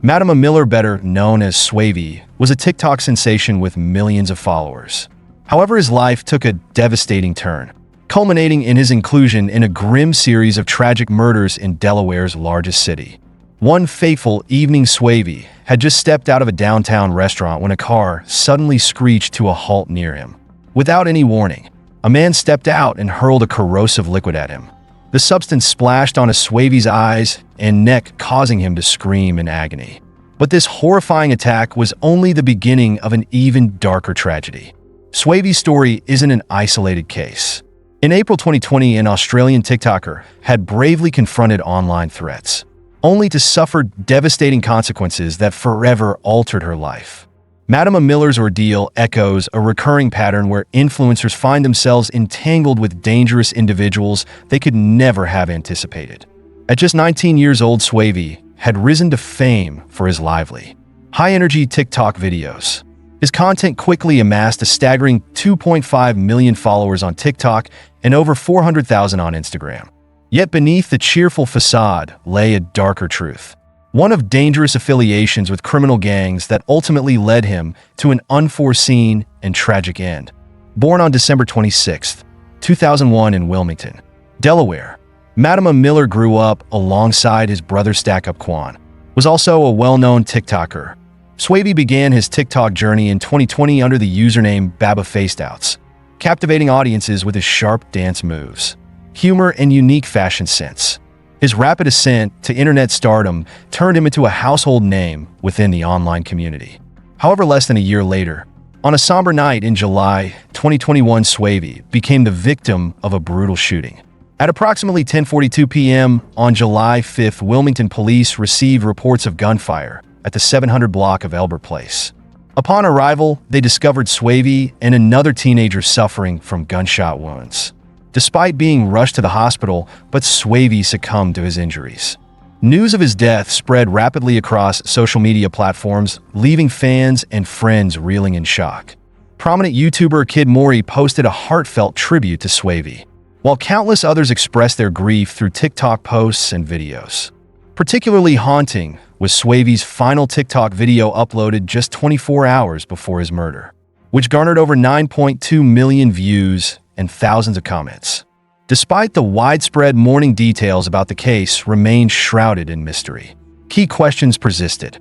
Madama Miller, better known as Swavy, was a TikTok sensation with millions of followers. However, his life took a devastating turn, culminating in his inclusion in a grim series of tragic murders in Delaware's largest city. One fateful evening, Swavy had just stepped out of a downtown restaurant when a car suddenly screeched to a halt near him. Without any warning, a man stepped out and hurled a corrosive liquid at him. The substance splashed onto Swavy's eyes and neck, causing him to scream in agony. But this horrifying attack was only the beginning of an even darker tragedy. Swavy's story isn't an isolated case. In April 2020, an Australian TikToker had bravely confronted online threats, only to suffer devastating consequences that forever altered her life. Madama Miller's ordeal echoes a recurring pattern where influencers find themselves entangled with dangerous individuals they could never have anticipated. At just 19 years old, Swavy had risen to fame for his lively, high-energy TikTok videos. His content quickly amassed a staggering 2.5 million followers on TikTok and over 400,000 on Instagram. Yet beneath the cheerful facade lay a darker truth, one of dangerous affiliations with criminal gangs that ultimately led him to an unforeseen and tragic end. Born on December 26, 2001 in Wilmington, Delaware, Madama Miller grew up alongside his brother Stack-Up Quan, was also a well-known TikToker. Swavy began his TikTok journey in 2020 under the username Baba Faceouts, captivating audiences with his sharp dance moves, humor, and unique fashion sense. His rapid ascent to internet stardom turned him into a household name within the online community. However, less than a year later, on a somber night in July 2021, Swavy became the victim of a brutal shooting. At approximately 10:42 p.m. on July 5th, Wilmington police received reports of gunfire at the 700 block of Elbert Place. Upon arrival, they discovered Swavy and another teenager suffering from gunshot wounds. Despite being rushed to the hospital, but Swavy succumbed to his injuries. News of his death spread rapidly across social media platforms, leaving fans and friends reeling in shock. Prominent YouTuber Kid Mori posted a heartfelt tribute to Swavy, while countless others expressed their grief through TikTok posts and videos. Particularly haunting was Swavy's final TikTok video uploaded just 24 hours before his murder, which garnered over 9.2 million views and thousands of comments. Despite the widespread mourning, details about the case remained shrouded in mystery. Key questions persisted.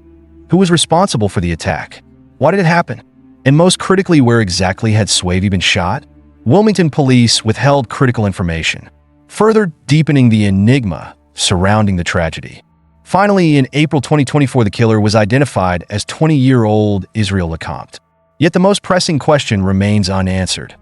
Who was responsible for the attack? Why did it happen? And most critically, where exactly had Swavy been shot? Wilmington police withheld critical information, further deepening the enigma surrounding the tragedy. Finally, in April 2024, the killer was identified as 20-year-old Israel Lecomte. Yet the most pressing question remains unanswered.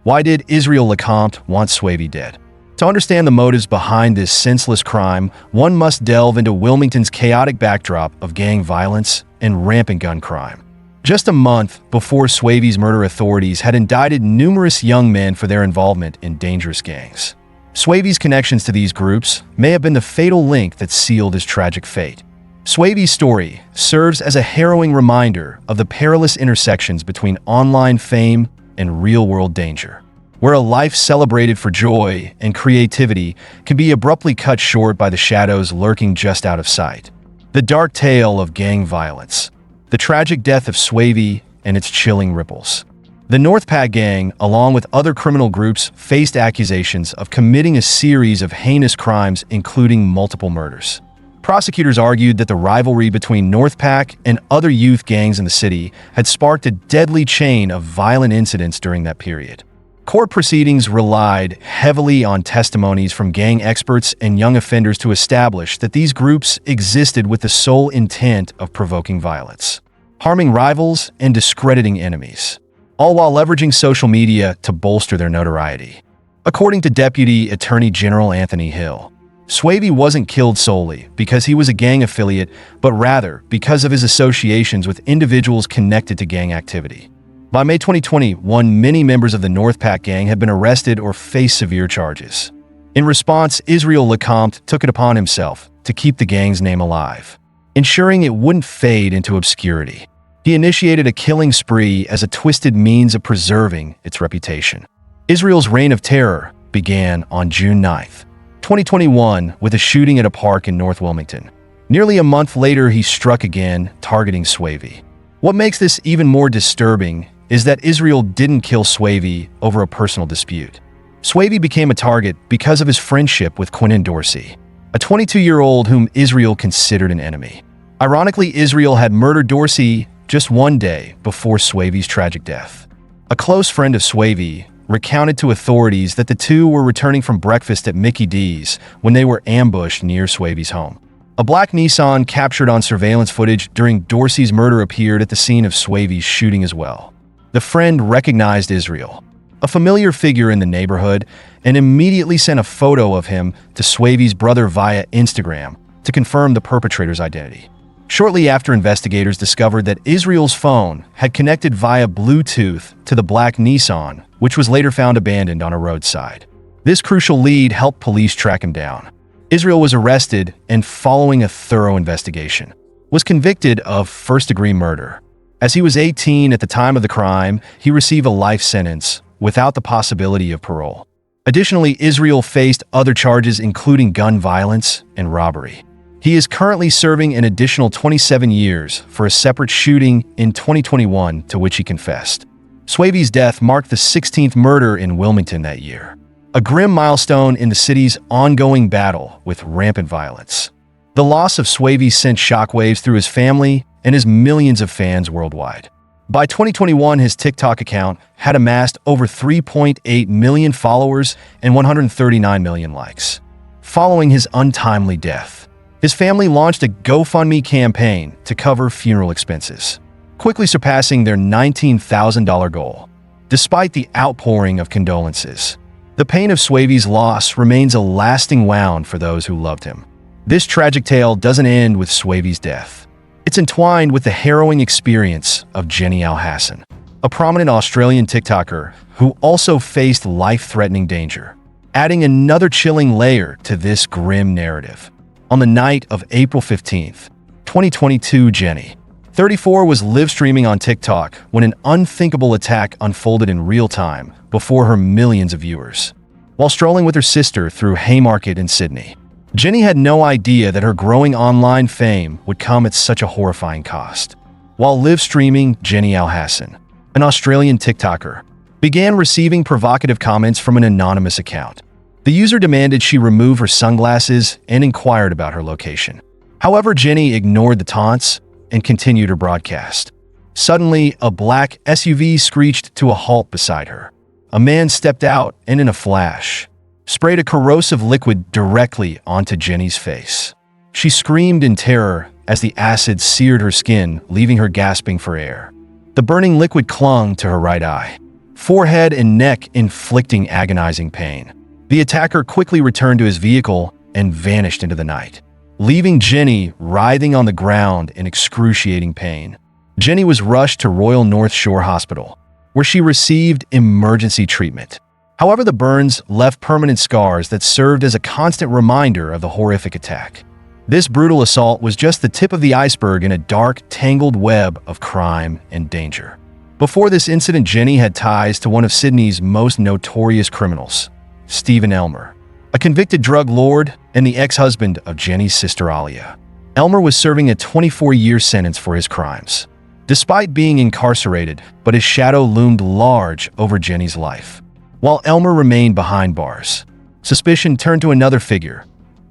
Why did Israel Lecomte want Swavy dead? To understand the motives behind this senseless crime, one must delve into Wilmington's chaotic backdrop of gang violence and rampant gun crime. Just a month before Swavy's murder, authorities had indicted numerous young men for their involvement in dangerous gangs. Swavy's connections to these groups may have been the fatal link that sealed his tragic fate. Swavy's story serves as a harrowing reminder of the perilous intersections between online fame and real-world danger, where a life celebrated for joy and creativity can be abruptly cut short by the shadows lurking just out of sight. The dark tale of gang violence, the tragic death of Swavy, and its chilling ripples. The NorthPac gang, along with other criminal groups, faced accusations of committing a series of heinous crimes, including multiple murders. Prosecutors argued that the rivalry between NorthPac and other youth gangs in the city had sparked a deadly chain of violent incidents during that period. Court proceedings relied heavily on testimonies from gang experts and young offenders to establish that these groups existed with the sole intent of provoking violence, harming rivals, and discrediting enemies, all while leveraging social media to bolster their notoriety. According to Deputy Attorney General Anthony Hill, Swavy wasn't killed solely because he was a gang affiliate, but rather because of his associations with individuals connected to gang activity. By May 2021, many members of the NorthPac gang had been arrested or faced severe charges. In response, Israel Lecomte took it upon himself to keep the gang's name alive, ensuring it wouldn't fade into obscurity. He initiated a killing spree as a twisted means of preserving its reputation. Israel's reign of terror began on June 9th, 2021, with a shooting at a park in North Wilmington. Nearly a month later, he struck again, targeting Swavy. What makes this even more disturbing is that Israel didn't kill Swavy over a personal dispute. Swavy became a target because of his friendship with Quentin Dorsey, a 22-year-old whom Israel considered an enemy. Ironically, Israel had murdered Dorsey just one day before Swavy's tragic death. A close friend of Swavy recounted to authorities that the two were returning from breakfast at Mickey D's when they were ambushed near Swavy's home. A black Nissan captured on surveillance footage during Dorsey's murder appeared at the scene of Swavy's shooting as well. The friend recognized Israel, a familiar figure in the neighborhood, and immediately sent a photo of him to Swavy's brother via Instagram to confirm the perpetrator's identity. Shortly after, investigators discovered that Israel's phone had connected via Bluetooth to the black Nissan, which was later found abandoned on a roadside. This crucial lead helped police track him down. Israel was arrested and, following a thorough investigation, was convicted of first-degree murder. As he was 18 at the time of the crime, he received a life sentence without the possibility of parole. Additionally, Israel faced other charges including gun violence and robbery. He is currently serving an additional 27 years for a separate shooting in 2021 to which he confessed. Swavy's death marked the 16th murder in Wilmington that year, a grim milestone in the city's ongoing battle with rampant violence. The loss of Swavy sent shockwaves through his family and his millions of fans worldwide. By 2021, his TikTok account had amassed over 3.8 million followers and 139 million likes. Following his untimely death, his family launched a GoFundMe campaign to cover funeral expenses, quickly surpassing their $19,000 goal. Despite the outpouring of condolences, the pain of Swavy's loss remains a lasting wound for those who loved him. This tragic tale doesn't end with Swavy's death. It's entwined with the harrowing experience of Jenny Alhassan, a prominent Australian TikToker who also faced life-threatening danger, adding another chilling layer to this grim narrative. On the night of April 15th, 2022, Jenny, 34, was live-streaming on TikTok when an unthinkable attack unfolded in real time before her millions of viewers. While strolling with her sister through Haymarket in Sydney, Jenny had no idea that her growing online fame would come at such a horrifying cost. While live-streaming, Jenny Alhassan, an Australian TikToker, began receiving provocative comments from an anonymous account. The user demanded she remove her sunglasses and inquired about her location. However, Jenny ignored the taunts and continued her broadcast. Suddenly, a black SUV screeched to a halt beside her. A man stepped out and, in a flash, sprayed a corrosive liquid directly onto Jenny's face. She screamed in terror as the acid seared her skin, leaving her gasping for air. The burning liquid clung to her right eye, forehead and neck, inflicting agonizing pain. The attacker quickly returned to his vehicle and vanished into the night, leaving Jenny writhing on the ground in excruciating pain. Jenny was rushed to Royal North Shore Hospital, where she received emergency treatment. However, the burns left permanent scars that served as a constant reminder of the horrific attack. This brutal assault was just the tip of the iceberg in a dark, tangled web of crime and danger. Before this incident, Jenny had ties to one of Sydney's most notorious criminals, Stephen Elmer, a convicted drug lord and the ex-husband of Jenny's sister Alia. Elmer was serving a 24-year sentence for his crimes, despite being incarcerated, but his shadow loomed large over Jenny's life. While Elmer remained behind bars, suspicion turned to another figure,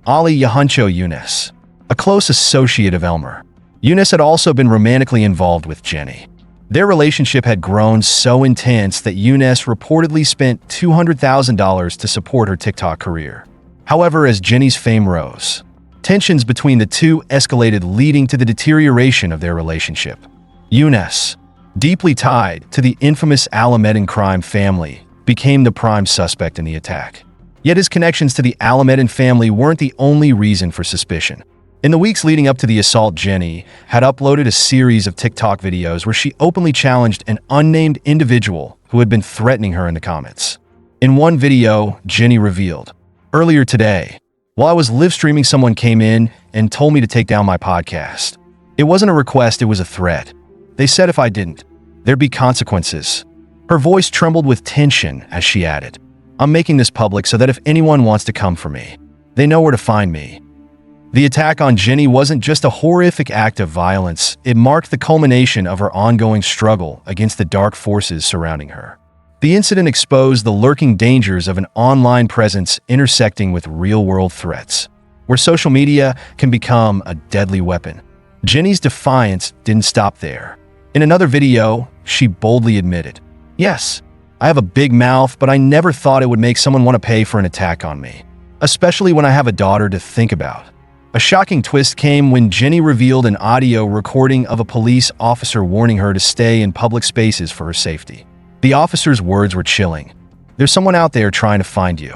Ali Yahuncho Younes, a close associate of Elmer. Younes had also been romantically involved with Jenny. Their relationship had grown so intense that Younes reportedly spent $200,000 to support her TikTok career. However, as Jenny's fame rose, tensions between the two escalated, leading to the deterioration of their relationship. Younes, deeply tied to the infamous Alameddin crime family, became the prime suspect in the attack. Yet his connections to the Alameddin family weren't the only reason for suspicion. In the weeks leading up to the assault, Jenny had uploaded a series of TikTok videos where she openly challenged an unnamed individual who had been threatening her in the comments. In one video, Jenny revealed, "Earlier today, while I was live streaming, someone came in and told me to take down my podcast. It wasn't a request, it was a threat. They said if I didn't, there'd be consequences." Her voice trembled with tension as she added, "I'm making this public so that if anyone wants to come for me, they know where to find me." The attack on Jenny wasn't just a horrific act of violence, it marked the culmination of her ongoing struggle against the dark forces surrounding her. The incident exposed the lurking dangers of an online presence intersecting with real-world threats, where social media can become a deadly weapon. Jenny's defiance didn't stop there. In another video, she boldly admitted, "Yes, I have a big mouth, but I never thought it would make someone want to pay for an attack on me, especially when I have a daughter to think about." A shocking twist came when Jenny revealed an audio recording of a police officer warning her to stay in public spaces for her safety. The officer's words were chilling. "There's someone out there trying to find you."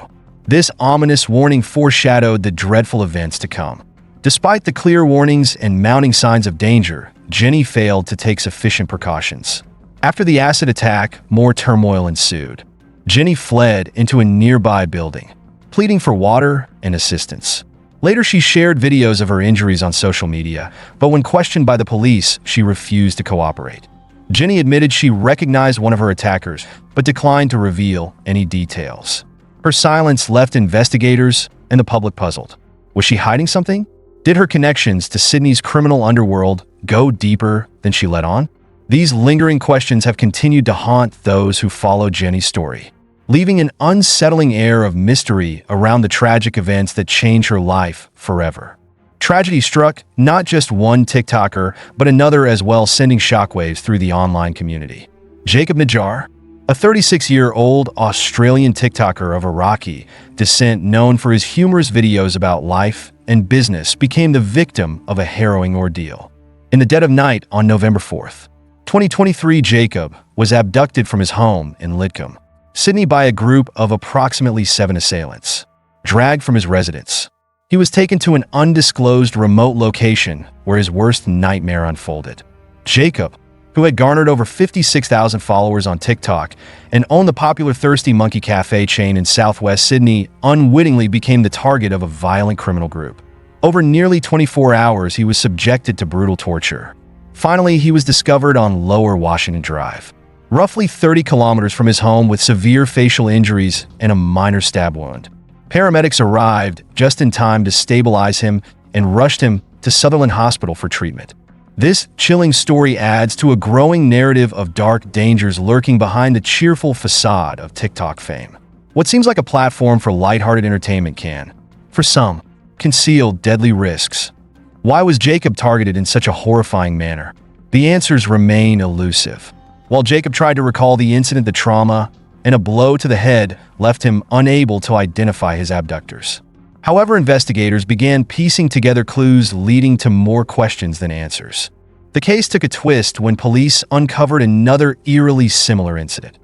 This ominous warning foreshadowed the dreadful events to come. Despite the clear warnings and mounting signs of danger, Jenny failed to take sufficient precautions. After the acid attack, more turmoil ensued. Jenny fled into a nearby building, pleading for water and assistance. Later, she shared videos of her injuries on social media, but when questioned by the police, she refused to cooperate. Jenny admitted she recognized one of her attackers, but declined to reveal any details. Her silence left investigators and the public puzzled. Was she hiding something? Did her connections to Sydney's criminal underworld go deeper than she let on? These lingering questions have continued to haunt those who follow Jenny's story, leaving an unsettling air of mystery around the tragic events that changed her life forever. Tragedy struck not just one TikToker, but another as well, sending shockwaves through the online community. Jacob Najjar, a 36-year-old Australian TikToker of Iraqi descent known for his humorous videos about life and business, became the victim of a harrowing ordeal. In the dead of night on November 4th, 2023, Jacob was abducted from his home in Lidcombe, Sydney by a group of approximately 7 assailants. Dragged from his residence, he was taken to an undisclosed remote location where his worst nightmare unfolded. Jacob, who had garnered over 56,000 followers on TikTok and owned the popular Thirsty Monkey Cafe chain in southwest Sydney, unwittingly became the target of a violent criminal group. Over nearly 24 hours, he was subjected to brutal torture. Finally, he was discovered on Lower Washington Drive, roughly 30 kilometers from his home, with severe facial injuries and a minor stab wound. Paramedics arrived just in time to stabilize him and rushed him to Sutherland Hospital for treatment. This chilling story adds to a growing narrative of dark dangers lurking behind the cheerful facade of TikTok fame. What seems like a platform for lighthearted entertainment can, for some, conceal deadly risks. Why was Jacob targeted in such a horrifying manner? The answers remain elusive. While Jacob tried to recall the incident, the trauma and a blow to the head left him unable to identify his abductors. However, investigators began piecing together clues, leading to more questions than answers. The case took a twist when police uncovered another eerily similar incident.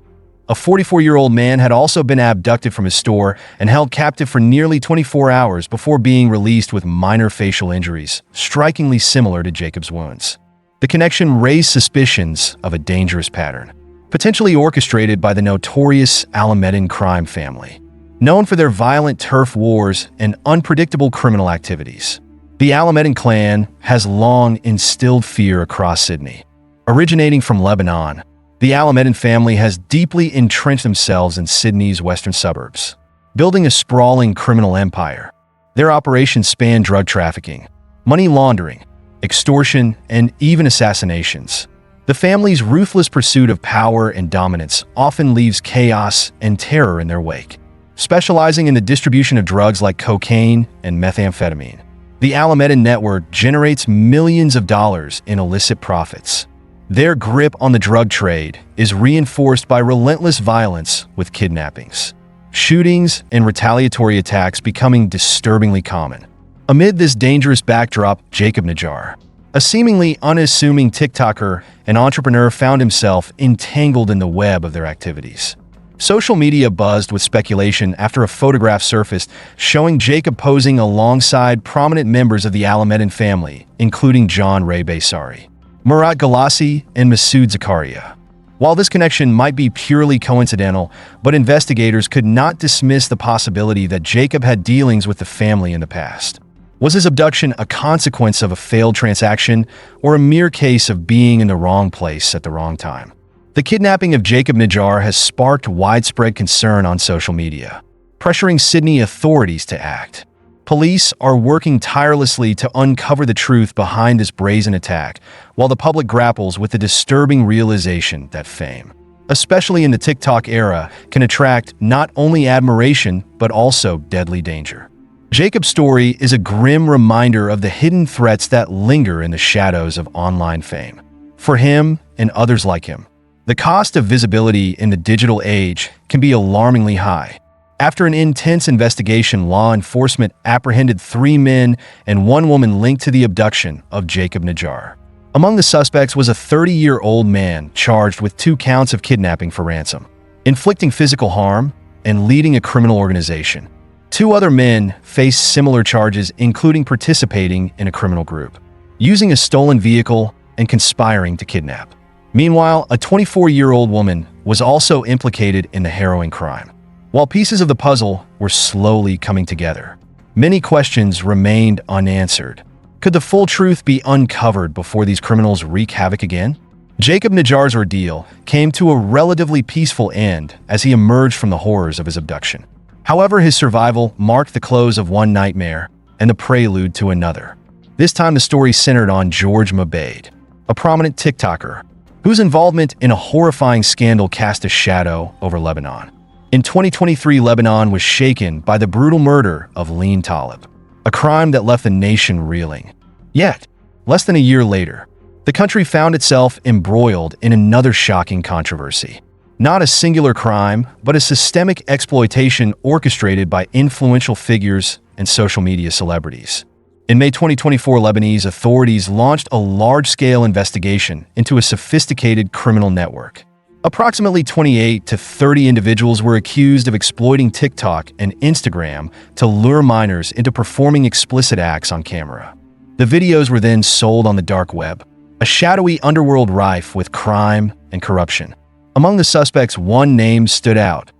A 44-year-old man had also been abducted from his store and held captive for nearly 24 hours before being released with minor facial injuries, strikingly similar to Jacob's wounds. The connection raised suspicions of a dangerous pattern, potentially orchestrated by the notorious Alameddin crime family, known for their violent turf wars and unpredictable criminal activities. The Alameddin clan has long instilled fear across Sydney. Originating from Lebanon, the Alameddin family has deeply entrenched themselves in Sydney's western suburbs, building a sprawling criminal empire. Their operations span drug trafficking, money laundering, extortion, and even assassinations. The family's ruthless pursuit of power and dominance often leaves chaos and terror in their wake. Specializing in the distribution of drugs like cocaine and methamphetamine, the Alameddin network generates millions of dollars in illicit profits. Their grip on the drug trade is reinforced by relentless violence, with kidnappings, shootings, and retaliatory attacks becoming disturbingly common. Amid this dangerous backdrop, Jacob Najjar, a seemingly unassuming TikToker and entrepreneur, found himself entangled in the web of their activities. Social media buzzed with speculation after a photograph surfaced showing Jacob posing alongside prominent members of the Alameddin family, including John Ray Baysari, Murat Galassi, and Masoud Zakaria. While this connection might be purely coincidental, but investigators could not dismiss the possibility that Jacob had dealings with the family in the past. Was his abduction a consequence of a failed transaction, or a mere case of being in the wrong place at the wrong time? The kidnapping of Jacob Najjar has sparked widespread concern on social media, pressuring Sydney authorities to act. Police are working tirelessly to uncover the truth behind this brazen attack, while the public grapples with the disturbing realization that fame, especially in the TikTok era, can attract not only admiration but also deadly danger. Jacob's story is a grim reminder of the hidden threats that linger in the shadows of online fame. For him and others like him, the cost of visibility in the digital age can be alarmingly high. After an intense investigation, law enforcement apprehended 3 men and 1 woman linked to the abduction of Jacob Najjar. Among the suspects was a 30-year-old man charged with 2 counts of kidnapping for ransom, inflicting physical harm, and leading a criminal organization. 2 other men faced similar charges, including participating in a criminal group, using a stolen vehicle, and conspiring to kidnap. Meanwhile, a 24-year-old woman was also implicated in the harrowing crime. While pieces of the puzzle were slowly coming together, many questions remained unanswered. Could the full truth be uncovered before these criminals wreak havoc again? Jacob Najjar's ordeal came to a relatively peaceful end as he emerged from the horrors of his abduction. However, his survival marked the close of one nightmare and the prelude to another. This time the story centered on George Mabaid, a prominent TikToker whose involvement in a horrifying scandal cast a shadow over Lebanon. In 2023, Lebanon was shaken by the brutal murder of Leen Talib, a crime that left the nation reeling. Yet, less than a year later, the country found itself embroiled in another shocking controversy. Not a singular crime, but a systemic exploitation orchestrated by influential figures and social media celebrities. In May 2024, Lebanese authorities launched a large-scale investigation into a sophisticated criminal network. Approximately 28 to 30 individuals were accused of exploiting TikTok and Instagram to lure minors into performing explicit acts on camera. The videos were then sold on the dark web, a shadowy underworld rife with crime and corruption. Among the suspects, one name stood out: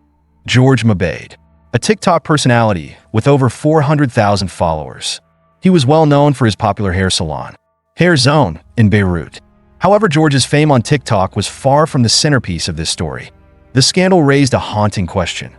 George Mabaid, a TikTok personality with over 400,000 followers. He was well known for his popular hair salon, Hair Zone, in Beirut. However, George's fame on TikTok was far from the centerpiece of this story. The scandal raised a haunting question.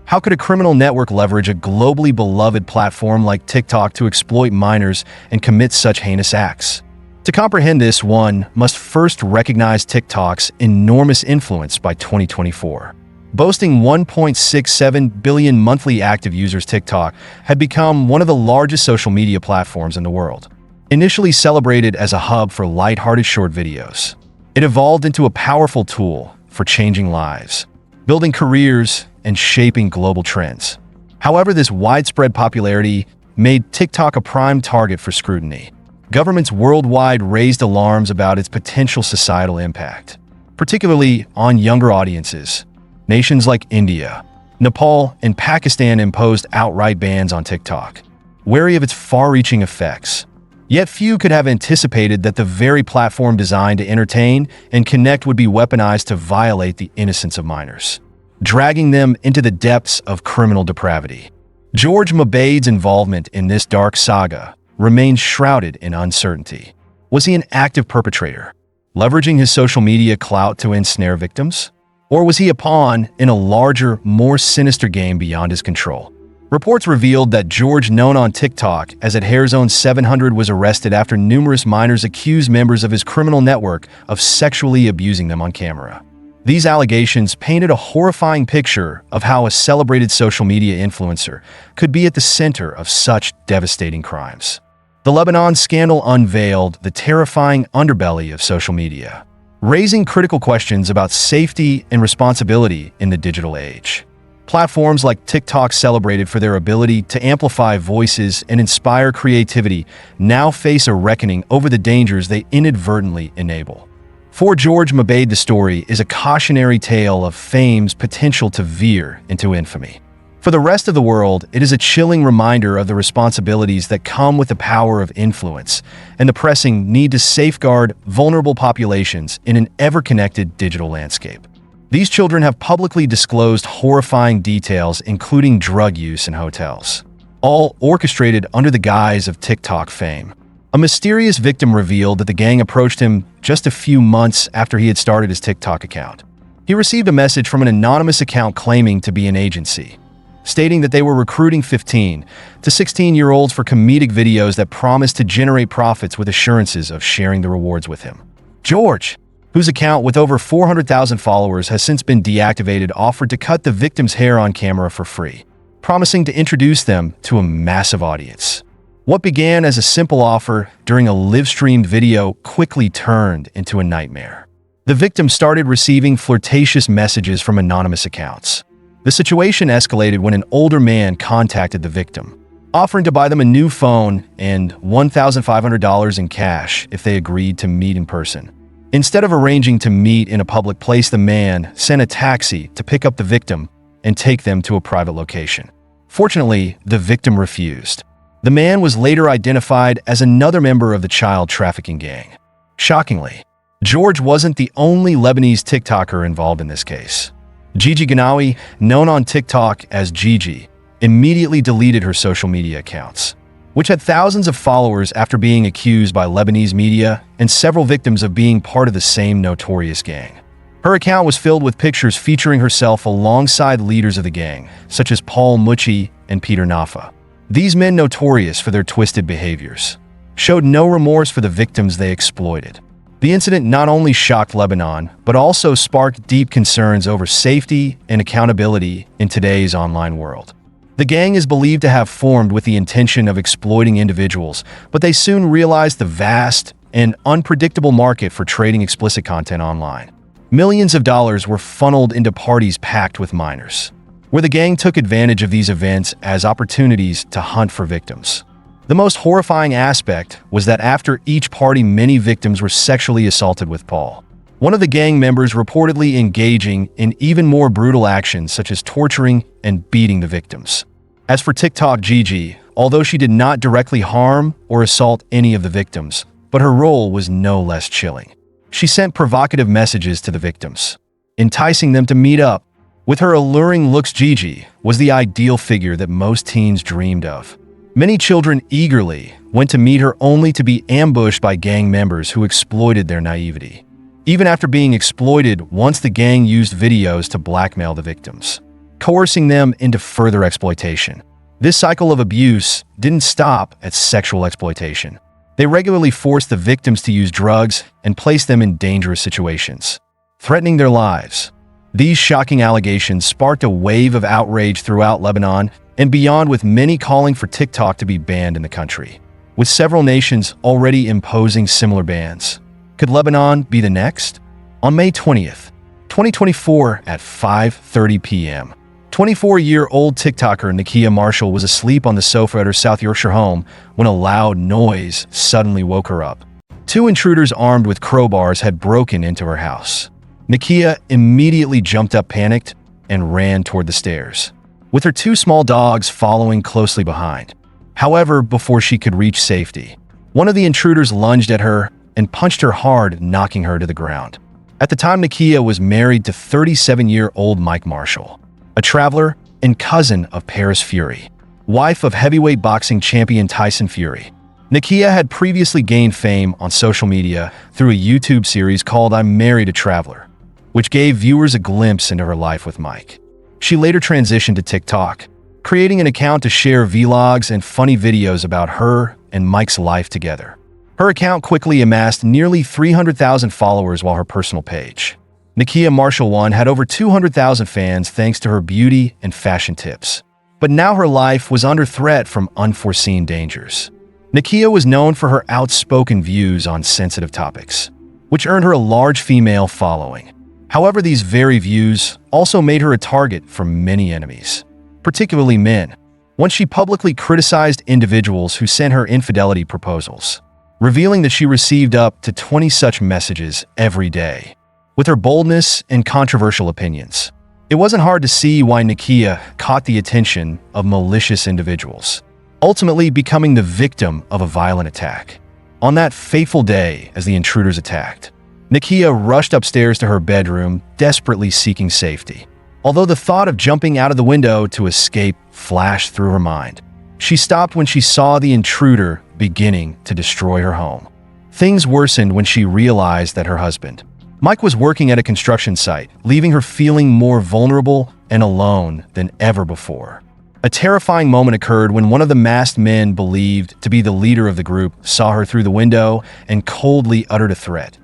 How could a criminal network leverage a globally beloved platform like TikTok to exploit minors and commit such heinous acts? To comprehend this, one must first recognize TikTok's enormous influence by 2024. Boasting 1.67 billion monthly active users, TikTok had become one of the largest social media platforms in the world. Initially celebrated as a hub for lighthearted short videos, it evolved into a powerful tool for changing lives, building careers, and shaping global trends. However, this widespread popularity made TikTok a prime target for scrutiny. Governments worldwide raised alarms about its potential societal impact, particularly on younger audiences. Nations like India, Nepal, and Pakistan imposed outright bans on TikTok, wary of its far-reaching effects. Yet few could have anticipated that the very platform designed to entertain and connect would be weaponized to violate the innocence of minors, dragging them into the depths of criminal depravity. George Mabaid's involvement in this dark saga remains shrouded in uncertainty. Was he an active perpetrator, leveraging his social media clout to ensnare victims? Or was he a pawn in a larger, more sinister game beyond his control? Reports revealed that George, known on TikTok as @HairZone700, was arrested after numerous minors accused members of his criminal network of sexually abusing them on camera. These allegations painted a horrifying picture of how a celebrated social media influencer could be at the center of such devastating crimes. The Lebanon scandal unveiled the terrifying underbelly of social media, raising critical questions about safety and responsibility in the digital age. Platforms like TikTok, celebrated for their ability to amplify voices and inspire creativity, now face a reckoning over the dangers they inadvertently enable. For George Mabaid, the story is a cautionary tale of fame's potential to veer into infamy. For the rest of the world, it is a chilling reminder of the responsibilities that come with the power of influence and the pressing need to safeguard vulnerable populations in an ever-connected digital landscape. These children have publicly disclosed horrifying details, including drug use in hotels, all orchestrated under the guise of TikTok fame. A mysterious victim revealed that the gang approached him just a few months after he had started his TikTok account. He received a message from an anonymous account claiming to be an agency. stating that they were recruiting 15 to 16-year-olds for comedic videos that promised to generate profits with assurances of sharing the rewards with him. George, whose account with over 400,000 followers has since been deactivated, offered to cut the victim's hair on camera for free, promising to introduce them to a massive audience. What began as a simple offer during a live-streamed video quickly turned into a nightmare. The victim started receiving flirtatious messages from anonymous accounts. The situation escalated when an older man contacted the victim, offering to buy them a new phone and $1,500 in cash if they agreed to meet in person. Instead of arranging to meet in a public place, the man sent a taxi to pick up the victim and take them to a private location. Fortunately, the victim refused. The man was later identified as another member of the child trafficking gang. Shockingly, George wasn't the only Lebanese TikToker involved in this case. Gigi Ganawi, known on TikTok as Gigi, immediately deleted her social media accounts, which had thousands of followers after being accused by Lebanese media and several victims of being part of the same notorious gang. Her account was filled with pictures featuring herself alongside leaders of the gang, such as Paul Mucci and Peter Nafa. These men, notorious for their twisted behaviors, showed no remorse for the victims they exploited. The incident not only shocked Lebanon, but also sparked deep concerns over safety and accountability in today's online world. The gang is believed to have formed with the intention of exploiting individuals, but they soon realized the vast and unpredictable market for trading explicit content online. Millions of dollars were funneled into parties packed with minors, where the gang took advantage of these events as opportunities to hunt for victims. The most horrifying aspect was that after each party, many victims were sexually assaulted with Paul, one of the gang members reportedly engaging in even more brutal actions such as torturing and beating the victims. As for TikTok Gigi, although she did not directly harm or assault any of the victims, but her role was no less chilling. She sent provocative messages to the victims, enticing them to meet up. With her alluring looks, Gigi was the ideal figure that most teens dreamed of. Many children eagerly went to meet her, only to be ambushed by gang members who exploited their naivety. Even after being exploited, once the gang used videos to blackmail the victims, coercing them into further exploitation. This cycle of abuse didn't stop at sexual exploitation. They regularly forced the victims to use drugs and place them in dangerous situations, threatening their lives. These shocking allegations sparked a wave of outrage throughout Lebanon and beyond, with many calling for TikTok to be banned in the country, with several nations already imposing similar bans. Could Lebanon be the next? On May 20th, 2024 at 5:30 p.m., 24-year-old TikToker Nikia Marshall was asleep on the sofa at her South Yorkshire home when a loud noise suddenly woke her up. Two intruders armed with crowbars had broken into her house. Nikia immediately jumped up, panicked, and ran toward the stairs, with her two small dogs following closely behind. However, before she could reach safety, one of the intruders lunged at her and punched her hard, knocking her to the ground. At the time, Nikia was married to 37-year-old Mike Marshall, a traveler and cousin of Paris Fury, wife of heavyweight boxing champion Tyson Fury. Nikia had previously gained fame on social media through a YouTube series called I'm Married a Traveler, which gave viewers a glimpse into her life with Mike. She later transitioned to TikTok, creating an account to share vlogs and funny videos about her and Mike's life together. Her account quickly amassed nearly 300,000 followers, while her personal page, Nikia Marshall 1, had over 200,000 fans thanks to her beauty and fashion tips. But now her life was under threat from unforeseen dangers. Nikia was known for her outspoken views on sensitive topics, which earned her a large female following. However, these very views also made her a target for many enemies, particularly men, once she publicly criticized individuals who sent her infidelity proposals, revealing that she received up to 20 such messages every day. With her boldness and controversial opinions, it wasn't hard to see why Nikia caught the attention of malicious individuals, ultimately becoming the victim of a violent attack. On that fateful day, as the intruders attacked, Nikia rushed upstairs to her bedroom, desperately seeking safety. Although the thought of jumping out of the window to escape flashed through her mind, she stopped when she saw the intruder beginning to destroy her home. Things worsened when she realized that her husband, Mike, was working at a construction site, leaving her feeling more vulnerable and alone than ever before. A terrifying moment occurred when one of the masked men believed to be the leader of the group saw her through the window and coldly uttered a threat.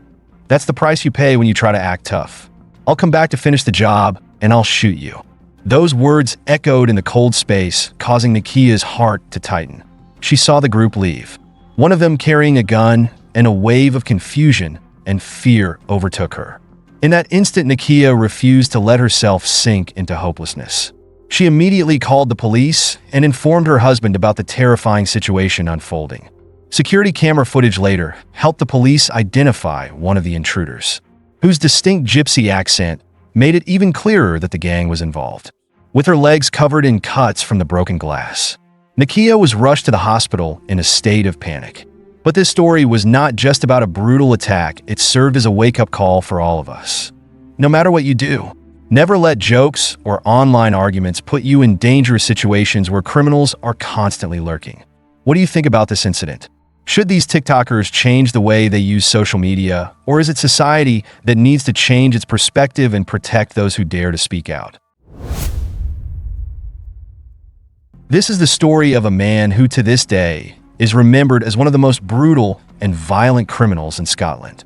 "That's the price you pay when you try to act tough. I'll come back to finish the job, and I'll shoot you." Those words echoed in the cold space, causing Nikia's heart to tighten. She saw the group leave, one of them carrying a gun, and a wave of confusion and fear overtook her. In that instant, Nikia refused to let herself sink into hopelessness. She immediately called the police and informed her husband about the terrifying situation unfolding. Security camera footage later helped the police identify one of the intruders, whose distinct gypsy accent made it even clearer that the gang was involved. With her legs covered in cuts from the broken glass, Nikia was rushed to the hospital in a state of panic. But this story was not just about a brutal attack, it served as a wake-up call for all of us. No matter what you do, never let jokes or online arguments put you in dangerous situations where criminals are constantly lurking. What do you think about this incident? Should these TikTokers change the way they use social media, or is it society that needs to change its perspective and protect those who dare to speak out? This is the story of a man who to this day is remembered as one of the most brutal and violent criminals in Scotland.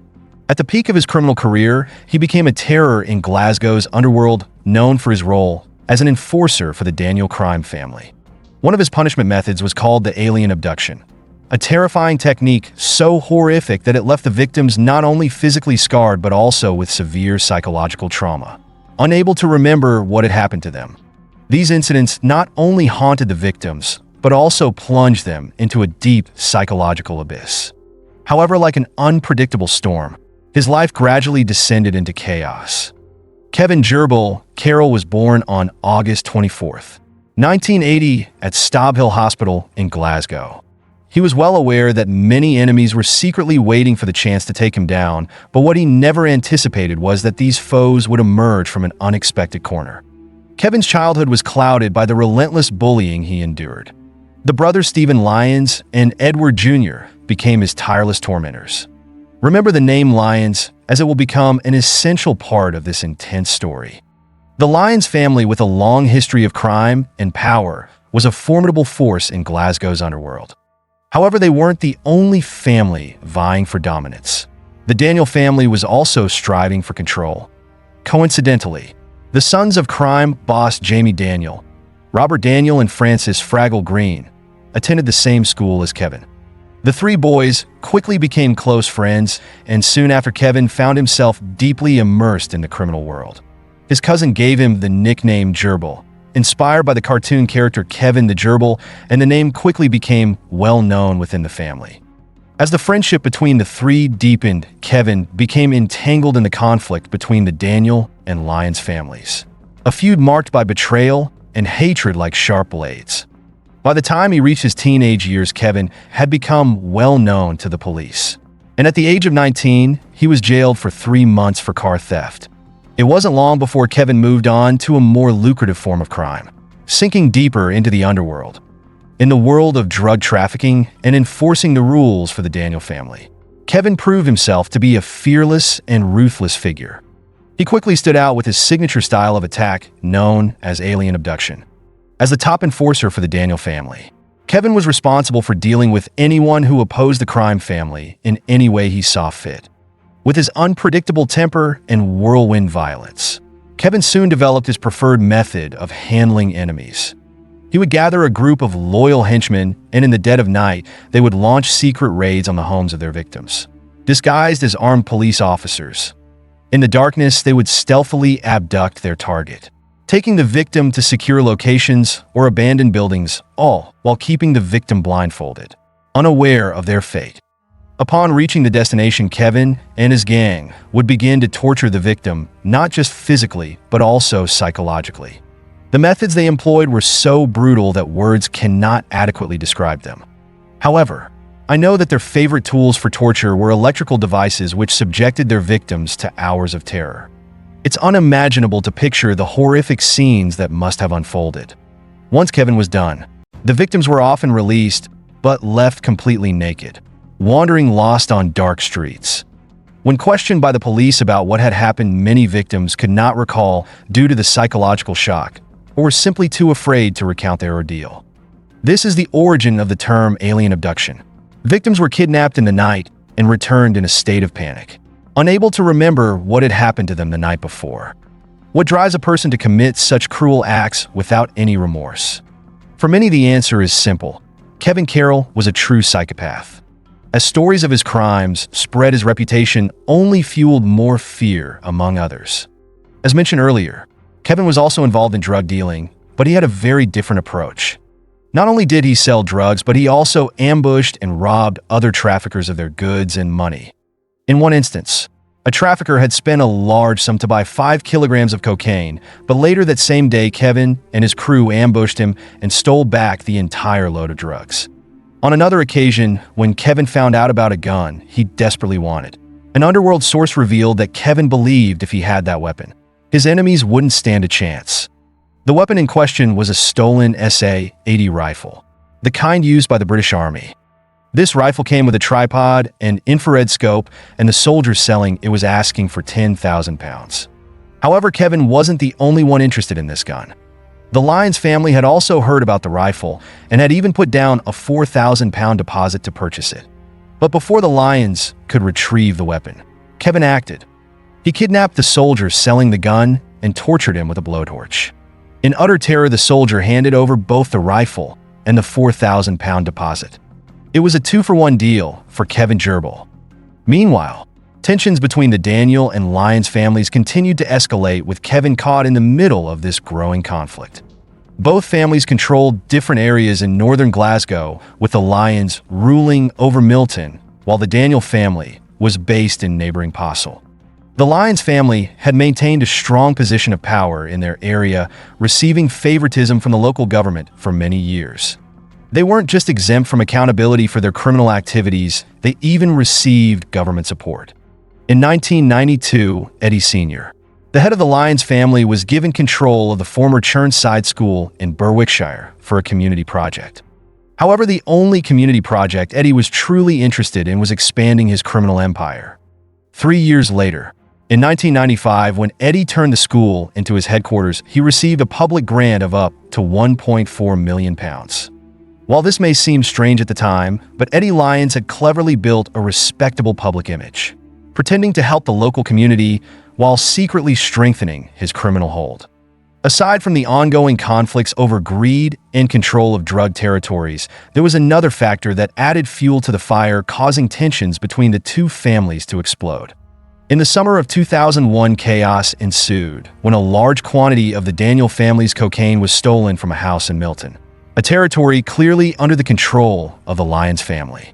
At the peak of his criminal career, he became a terror in Glasgow's underworld, known for his role as an enforcer for the Daniel crime family. One of his punishment methods was called the alien abduction, a terrifying technique so horrific that it left the victims not only physically scarred but also with severe psychological trauma, unable to remember what had happened to them. These incidents not only haunted the victims, but also plunged them into a deep psychological abyss. However, like an unpredictable storm, his life gradually descended into chaos. Kevin Carroll was born on August 24th, 1980 at Stobhill Hospital in Glasgow. He was well aware that many enemies were secretly waiting for the chance to take him down, but what he never anticipated was that these foes would emerge from an unexpected corner. Kevin's childhood was clouded by the relentless bullying he endured. The brothers Stephen Lyons and Edward Jr. became his tireless tormentors. Remember the name Lyons, as it will become an essential part of this intense story. The Lyons family, with a long history of crime and power, was a formidable force in Glasgow's underworld. However, they weren't the only family vying for dominance. The Daniel family was also striving for control. Coincidentally, the sons of crime boss Jamie Daniel, Robert Daniel and Francis Fraggle Green, attended the same school as Kevin. The three boys quickly became close friends, and soon after Kevin found himself deeply immersed in the criminal world. His cousin gave him the nickname Gerbil, inspired by the cartoon character Kevin the Gerbil, and the name quickly became well known within the family. As the friendship between the three deepened, Kevin became entangled in the conflict between the Daniel and Lyons families, a feud marked by betrayal and hatred like sharp blades. By the time he reached his teenage years, Kevin had become well known to the police, and at the age of 19, he was jailed for 3 months for car theft. It wasn't long before Kevin moved on to a more lucrative form of crime, sinking deeper into the underworld. In the world of drug trafficking and enforcing the rules for the Daniel family, Kevin proved himself to be a fearless and ruthless figure. He quickly stood out with his signature style of attack known as alien abduction. As the top enforcer for the Daniel family, Kevin was responsible for dealing with anyone who opposed the crime family in any way he saw fit. With his unpredictable temper and whirlwind violence, Kevin soon developed his preferred method of handling enemies. He would gather a group of loyal henchmen, and in the dead of night, they would launch secret raids on the homes of their victims, disguised as armed police officers. In the darkness, they would stealthily abduct their target, taking the victim to secure locations or abandoned buildings, all while keeping the victim blindfolded, unaware of their fate. Upon reaching the destination, Kevin and his gang would begin to torture the victim, not just physically, but also psychologically. The methods they employed were so brutal that words cannot adequately describe them. However, I know that their favorite tools for torture were electrical devices which subjected their victims to hours of terror. It's unimaginable to picture the horrific scenes that must have unfolded. Once Kevin was done, the victims were often released, but left completely naked, wandering lost on dark streets. When questioned by the police about what had happened, many victims could not recall due to the psychological shock, or were simply too afraid to recount their ordeal. This is the origin of the term alien abduction. Victims were kidnapped in the night and returned in a state of panic, unable to remember what had happened to them the night before. What drives a person to commit such cruel acts without any remorse? For many, the answer is simple. Kevin Carroll was a true psychopath. As stories of his crimes spread, his reputation only fueled more fear among others. As mentioned earlier, Kevin was also involved in drug dealing, but he had a very different approach. Not only did he sell drugs, but he also ambushed and robbed other traffickers of their goods and money. In one instance, a trafficker had spent a large sum to buy 5 kilograms of cocaine, but later that same day, Kevin and his crew ambushed him and stole back the entire load of drugs. On another occasion, when Kevin found out about a gun he desperately wanted, an underworld source revealed that Kevin believed if he had that weapon, his enemies wouldn't stand a chance. The weapon in question was a stolen SA-80 rifle, the kind used by the British Army. This rifle came with a tripod and infrared scope, and the soldier selling it was asking for £10,000. However, Kevin wasn't the only one interested in this gun. The Lyons family had also heard about the rifle and had even put down a £4,000 deposit to purchase it. But before the Lyons could retrieve the weapon, Kevin acted. He kidnapped the soldier selling the gun and tortured him with a blowtorch. In utter terror, the soldier handed over both the rifle and the £4,000 deposit. It was a 2-for-1 deal for Kevin Gerbil. Meanwhile, tensions between the Daniel and Lyons families continued to escalate, with Kevin caught in the middle of this growing conflict. Both families controlled different areas in northern Glasgow, with the Lyons ruling over Milton, while the Daniel family was based in neighboring Possil. The Lyons family had maintained a strong position of power in their area, receiving favoritism from the local government for many years. They weren't just exempt from accountability for their criminal activities, they even received government support. In 1992, Eddie Sr., the head of the Lyons family, was given control of the former Churnside School in Berwickshire for a community project. However, the only community project Eddie was truly interested in was expanding his criminal empire. 3 years later, in 1995, when Eddie turned the school into his headquarters, he received a public grant of up to £1.4 million. While this may seem strange at the time, but Eddie Lyons had cleverly built a respectable public image, pretending to help the local community while secretly strengthening his criminal hold. Aside from the ongoing conflicts over greed and control of drug territories, there was another factor that added fuel to the fire, causing tensions between the two families to explode. In the summer of 2001, chaos ensued when a large quantity of the Daniel family's cocaine was stolen from a house in Milton, a territory clearly under the control of the Lyons family.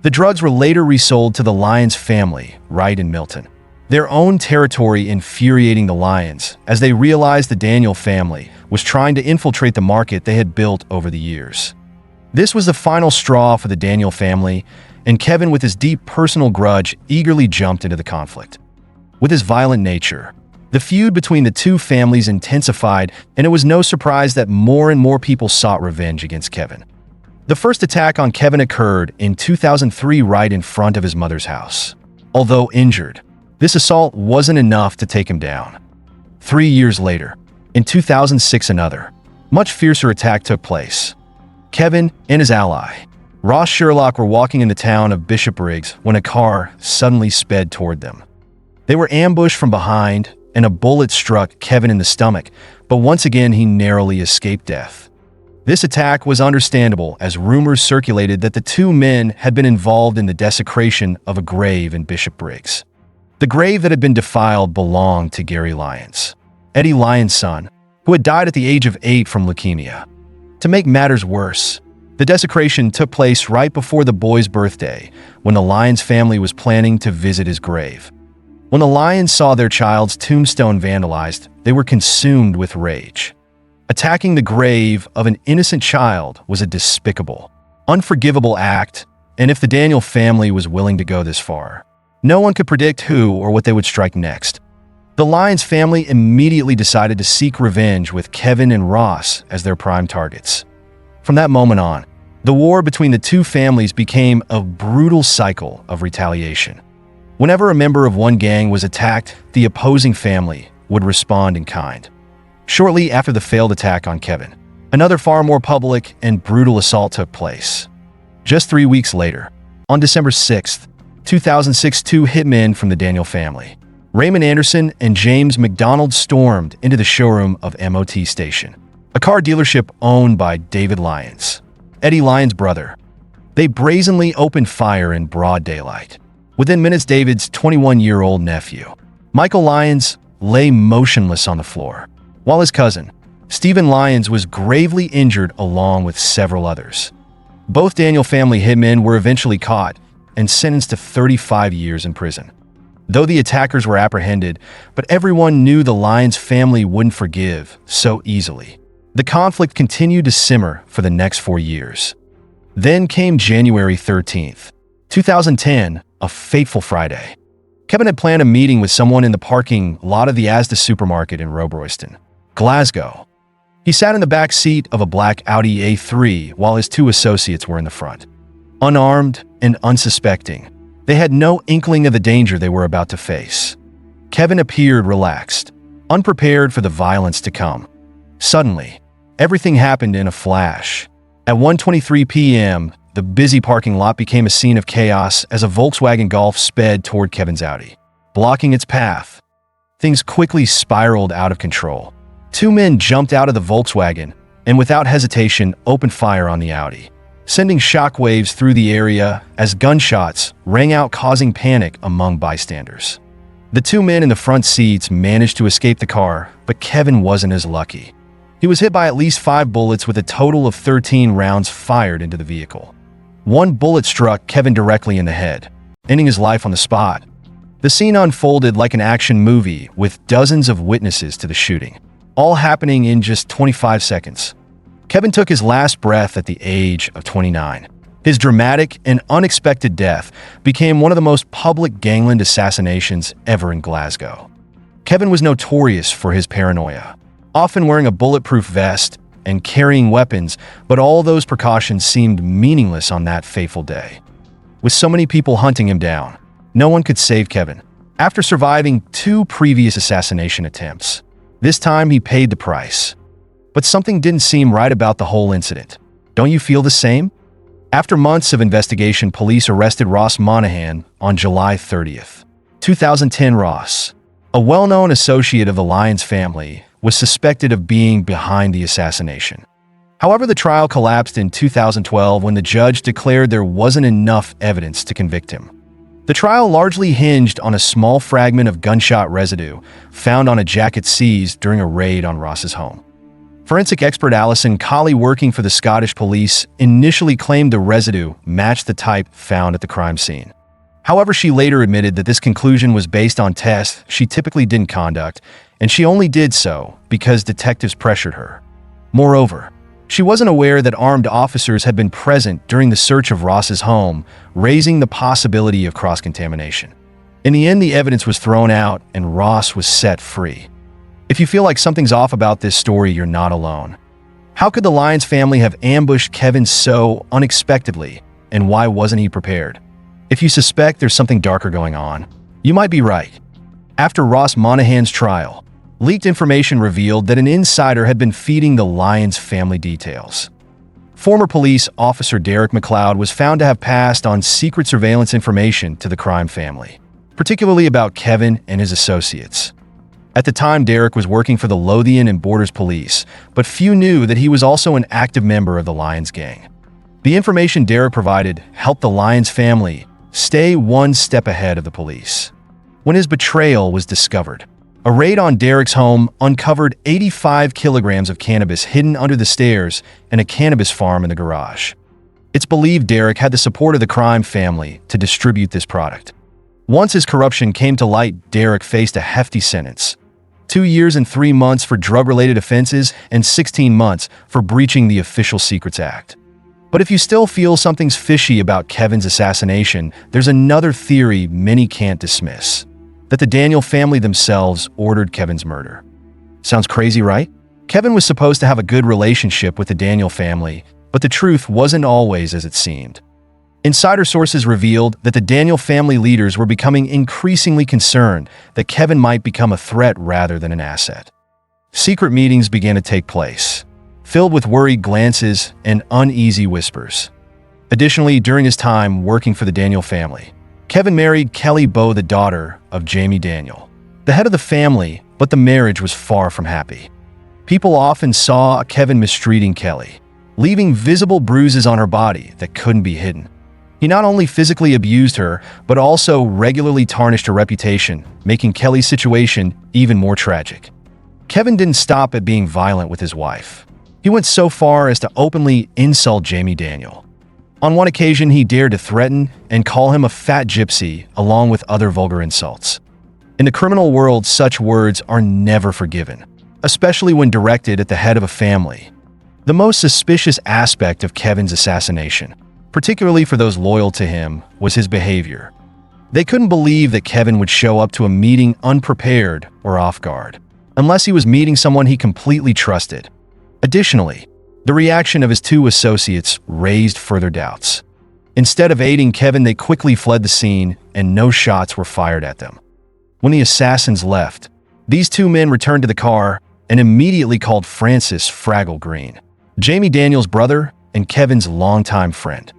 The drugs were later resold to the Lyons family right in Milton, their own territory, infuriating the Lyons as they realized the Daniel family was trying to infiltrate the market they had built over the years. This was the final straw for the Daniel family, and Kevin, with his deep personal grudge, eagerly jumped into the conflict. With his violent nature, the feud between the two families intensified, and it was no surprise that more and more people sought revenge against Kevin. The first attack on Kevin occurred in 2003 right in front of his mother's house. Although injured, this assault wasn't enough to take him down. 3 years later, in 2006, another, much fiercer attack took place. Kevin and his ally, Ross Sherlock, were walking in the town of Bishopbriggs when a car suddenly sped toward them. They were ambushed from behind, and a bullet struck Kevin in the stomach, but once again he narrowly escaped death. This attack was understandable, as rumors circulated that the two men had been involved in the desecration of a grave in Bishopbriggs. The grave that had been defiled belonged to Gary Lyons, Eddie Lyons' son, who had died at the age of 8 from leukemia. To make matters worse, the desecration took place right before the boy's birthday, when the Lyons family was planning to visit his grave. When the Lyons saw their child's tombstone vandalized, they were consumed with rage. Attacking the grave of an innocent child was a despicable, unforgivable act, and if the Daniel family was willing to go this far, no one could predict who or what they would strike next. The Lyons family immediately decided to seek revenge, with Kevin and Ross as their prime targets. From that moment on, the war between the two families became a brutal cycle of retaliation. Whenever a member of one gang was attacked, the opposing family would respond in kind. Shortly after the failed attack on Kevin, another far more public and brutal assault took place. Just 3 weeks later, on December 6, 2006, two hitmen from the Daniel family, Raymond Anderson and James McDonald, stormed into the showroom of MOT Station, a car dealership owned by David Lyons, Eddie Lyons' brother. They brazenly opened fire in broad daylight. Within minutes, David's 21-year-old nephew, Michael Lyons, lay motionless on the floor, while his cousin, Stephen Lyons, was gravely injured along with several others. Both Daniel family hitmen were eventually caught and sentenced to 35 years in prison, though the attackers were apprehended, but everyone knew the Lyons family wouldn't forgive so easily. The conflict continued to simmer for the next 4 years. Then came January 13th, 2010, a fateful Friday. Kevin had planned a meeting with someone in the parking lot of the Asda supermarket in Royston, Glasgow. He sat in the back seat of a black Audi A3 while his two associates were in the front. Unarmed and unsuspecting, they had no inkling of the danger they were about to face. Kevin appeared relaxed, unprepared for the violence to come. Suddenly, everything happened in a flash. At 1:23 p.m., the busy parking lot became a scene of chaos as a Volkswagen Golf sped toward Kevin's Audi, blocking its path. Things quickly spiraled out of control. Two men jumped out of the Volkswagen and without hesitation opened fire on the Audi, sending shockwaves through the area as gunshots rang out, causing panic among bystanders. The two men in the front seats managed to escape the car, but Kevin wasn't as lucky. He was hit by at least 5 bullets with a total of 13 rounds fired into the vehicle. One bullet struck Kevin directly in the head, ending his life on the spot. The scene unfolded like an action movie with dozens of witnesses to the shooting, all happening in just 25 seconds. Kevin took his last breath at the age of 29. His dramatic and unexpected death became one of the most public gangland assassinations ever in Glasgow. Kevin was notorious for his paranoia, often wearing a bulletproof vest and carrying weapons, but all those precautions seemed meaningless on that fateful day. With so many people hunting him down, no one could save Kevin. After surviving 2 previous assassination attempts, this time he paid the price. But something didn't seem right about the whole incident. Don't you feel the same? After months of investigation, police arrested Ross Monahan on July 30th, 2010. Ross, a well-known associate of the Lyons family, was suspected of being behind the assassination. However, the trial collapsed in 2012 when the judge declared there wasn't enough evidence to convict him. The trial largely hinged on a small fragment of gunshot residue found on a jacket seized during a raid on Ross's home. Forensic expert Alison Colley, working for the Scottish police, initially claimed the residue matched the type found at the crime scene. However, she later admitted that this conclusion was based on tests she typically didn't conduct, and she only did so because detectives pressured her. Moreover, she wasn't aware that armed officers had been present during the search of Ross's home, raising the possibility of cross-contamination. In the end, the evidence was thrown out and Ross was set free. If you feel like something's off about this story, you're not alone. How could the Lyons family have ambushed Kevin so unexpectedly, and why wasn't he prepared? If you suspect there's something darker going on, you might be right. After Ross Monahan's trial, leaked information revealed that an insider had been feeding the Lyons family details. Former police officer Derek McLeod was found to have passed on secret surveillance information to the crime family, particularly about Kevin and his associates. At the time, Derek was working for the Lothian and Borders Police, but few knew that he was also an active member of the Lyons gang. The information Derek provided helped the Lyons family stay one step ahead of the police. When his betrayal was discovered, a raid on Derek's home uncovered 85 kilograms of cannabis hidden under the stairs and a cannabis farm in the garage. It's believed Derek had the support of the crime family to distribute this product. Once his corruption came to light, Derek faced a hefty sentence: 2 years and 3 months for drug-related offenses and 16 months for breaching the Official Secrets Act. But if you still feel something's fishy about Kevin's assassination, there's another theory many can't dismiss: that the Daniel family themselves ordered Kevin's murder. Sounds crazy, right? Kevin was supposed to have a good relationship with the Daniel family, but the truth wasn't always as it seemed. Insider sources revealed that the Daniel family leaders were becoming increasingly concerned that Kevin might become a threat rather than an asset. Secret meetings began to take place, filled with worried glances and uneasy whispers. Additionally, during his time working for the Daniel family, Kevin married Kelly Bowe, the daughter of Jamie Daniel, the head of the family, but the marriage was far from happy. People often saw Kevin mistreating Kelly, leaving visible bruises on her body that couldn't be hidden. He not only physically abused her, but also regularly tarnished her reputation, making Kelly's situation even more tragic. Kevin didn't stop at being violent with his wife. He went so far as to openly insult Jamie Daniel. On one occasion, he dared to threaten and call him a fat gypsy, along with other vulgar insults. In the criminal world, such words are never forgiven, especially when directed at the head of a family. The most suspicious aspect of Kevin's assassination, particularly for those loyal to him, was his behavior. They couldn't believe that Kevin would show up to a meeting unprepared or off guard, unless he was meeting someone he completely trusted. Additionally, the reaction of his two associates raised further doubts. Instead of aiding Kevin, they quickly fled the scene and no shots were fired at them. When the assassins left, these two men returned to the car and immediately called Francis Fraggle Green, Jamie Daniel's brother and Kevin's longtime friend.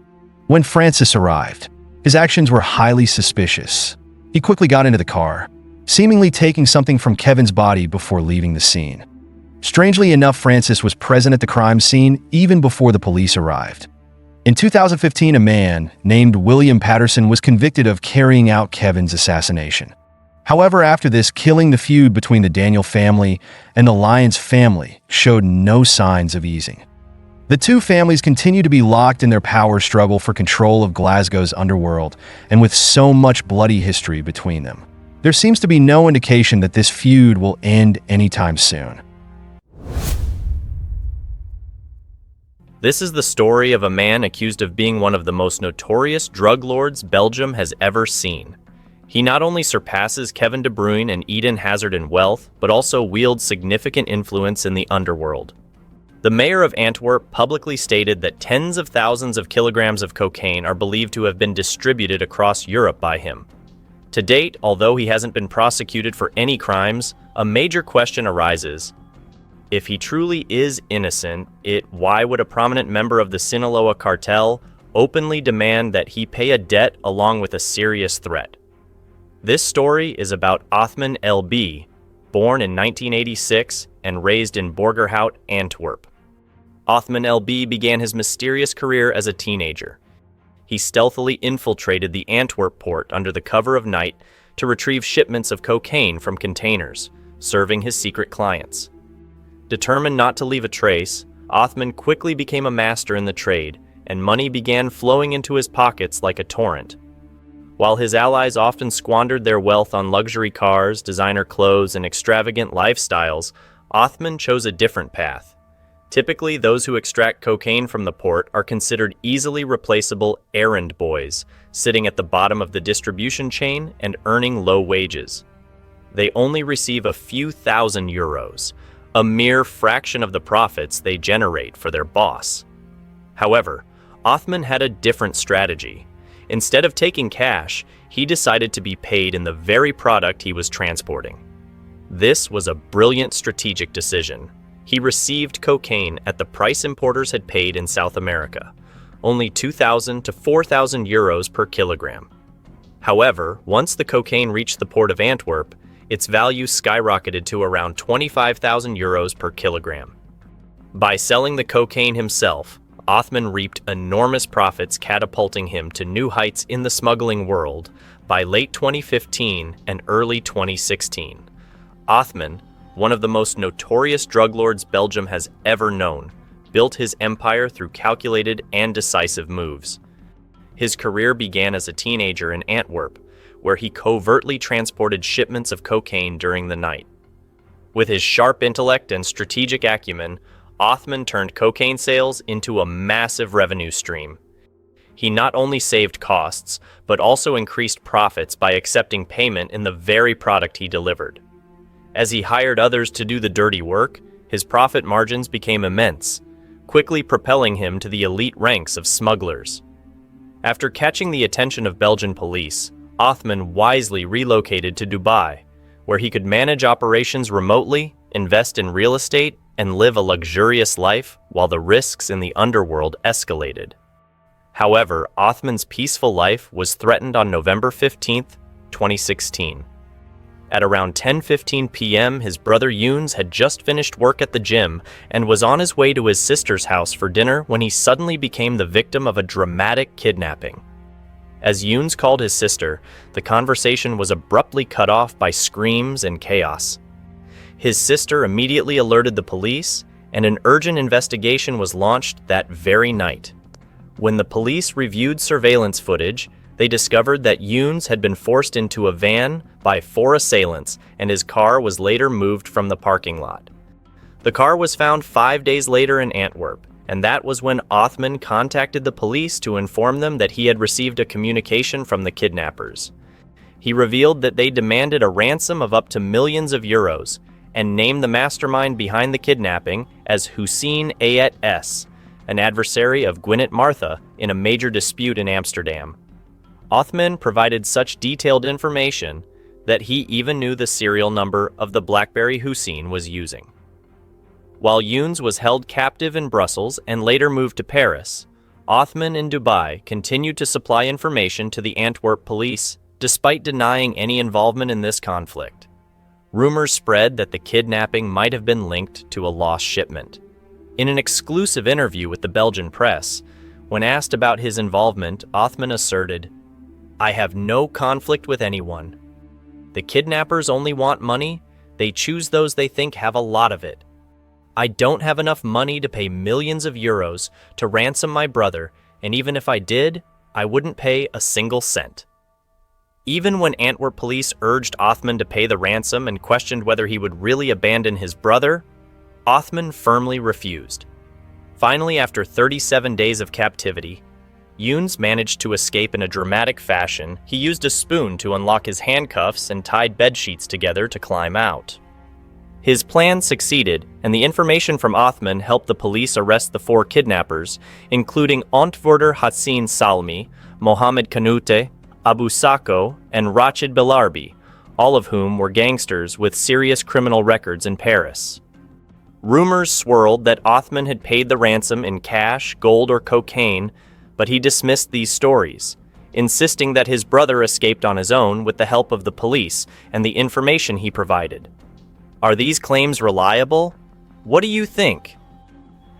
When Francis arrived, his actions were highly suspicious. He quickly got into the car, seemingly taking something from Kevin's body before leaving the scene. Strangely enough, Francis was present at the crime scene even before the police arrived. In 2015, a man named William Patterson was convicted of carrying out Kevin's assassination. However, after this, killing the feud between the Daniel family and the Lyons family showed no signs of easing. The two families continue to be locked in their power struggle for control of Glasgow's underworld, and with so much bloody history between them, there seems to be no indication that this feud will end anytime soon. This is the story of a man accused of being one of the most notorious drug lords Belgium has ever seen. He not only surpasses Kevin De Bruyne and Eden Hazard in wealth, but also wields significant influence in the underworld. The mayor of Antwerp publicly stated that tens of thousands of kilograms of cocaine are believed to have been distributed across Europe by him. To date, although he hasn't been prosecuted for any crimes, a major question arises. If he truly is innocent, why would a prominent member of the Sinaloa cartel openly demand that he pay a debt along with a serious threat? This story is about Othman El Ballouti, born in 1986 and raised in Borgerhout, Antwerp. Othman El Ballouti began his mysterious career as a teenager. He stealthily infiltrated the Antwerp port under the cover of night to retrieve shipments of cocaine from containers, serving his secret clients. Determined not to leave a trace, Othman quickly became a master in the trade, and money began flowing into his pockets like a torrent. While his allies often squandered their wealth on luxury cars, designer clothes, and extravagant lifestyles, Othman chose a different path. Typically, those who extract cocaine from the port are considered easily replaceable errand boys, sitting at the bottom of the distribution chain and earning low wages. They only receive a few thousand euros, a mere fraction of the profits they generate for their boss. However, Othman had a different strategy. Instead of taking cash, he decided to be paid in the very product he was transporting. This was a brilliant strategic decision. He received cocaine at the price importers had paid in South America, only 2,000 to 4,000 euros per kilogram. However, once the cocaine reached the port of Antwerp, its value skyrocketed to around 25,000 euros per kilogram. By selling the cocaine himself, Othman reaped enormous profits, catapulting him to new heights in the smuggling world. By late 2015 and early 2016, Othman, one of the most notorious drug lords Belgium has ever known, built his empire through calculated and decisive moves. His career began as a teenager in Antwerp, where he covertly transported shipments of cocaine during the night. With his sharp intellect and strategic acumen, Othman turned cocaine sales into a massive revenue stream. He not only saved costs, but also increased profits by accepting payment in the very product he delivered. As he hired others to do the dirty work, his profit margins became immense, quickly propelling him to the elite ranks of smugglers. After catching the attention of Belgian police, Othman wisely relocated to Dubai, where he could manage operations remotely invest in real estate, and live a luxurious life while the risks in the underworld escalated. However, Othman's peaceful life was threatened on November 15, 2016. At around 10:15 p.m., his brother Younes had just finished work at the gym and was on his way to his sister's house for dinner when he suddenly became the victim of a dramatic kidnapping. As Younes called his sister, the conversation was abruptly cut off by screams and chaos. His sister immediately alerted the police, and an urgent investigation was launched that very night. When the police reviewed surveillance footage, they discovered that Younes had been forced into a van by 4 assailants, and his car was later moved from the parking lot. The car was found 5 days later in Antwerp, and that was when Othman contacted the police to inform them that he had received a communication from the kidnappers. He revealed that they demanded a ransom of up to millions of euros, and named the mastermind behind the kidnapping as Hussein Ayet S., an adversary of Gwyneth Martha in a major dispute in Amsterdam. Othman provided such detailed information that he even knew the serial number of the BlackBerry Hussein was using. While Younes was held captive in Brussels and later moved to Paris, Othman in Dubai continued to supply information to the Antwerp police, despite denying any involvement in this conflict. Rumors spread that the kidnapping might have been linked to a lost shipment. In an exclusive interview with the Belgian press, when asked about his involvement, Othman asserted, "I have no conflict with anyone. The kidnappers only want money. They choose those they think have a lot of it. I don't have enough money to pay millions of euros to ransom my brother, and even if I did, I wouldn't pay a single cent." Even when Antwerp police urged Othman to pay the ransom and questioned whether he would really abandon his brother, Othman firmly refused. Finally, after 37 days of captivity, Younes managed to escape in a dramatic fashion. He used a spoon to unlock his handcuffs and tied bedsheets together to climb out. His plan succeeded, and the information from Othman helped the police arrest the 4 kidnappers, including Antwerper Hassan Salmi, Mohamed Kanute, Abu Sako, and Rachid Belarbi, all of whom were gangsters with serious criminal records in Paris. Rumors swirled that Othman had paid the ransom in cash, gold, or cocaine, but he dismissed these stories, insisting that his brother escaped on his own with the help of the police and the information he provided. Are these claims reliable? What do you think?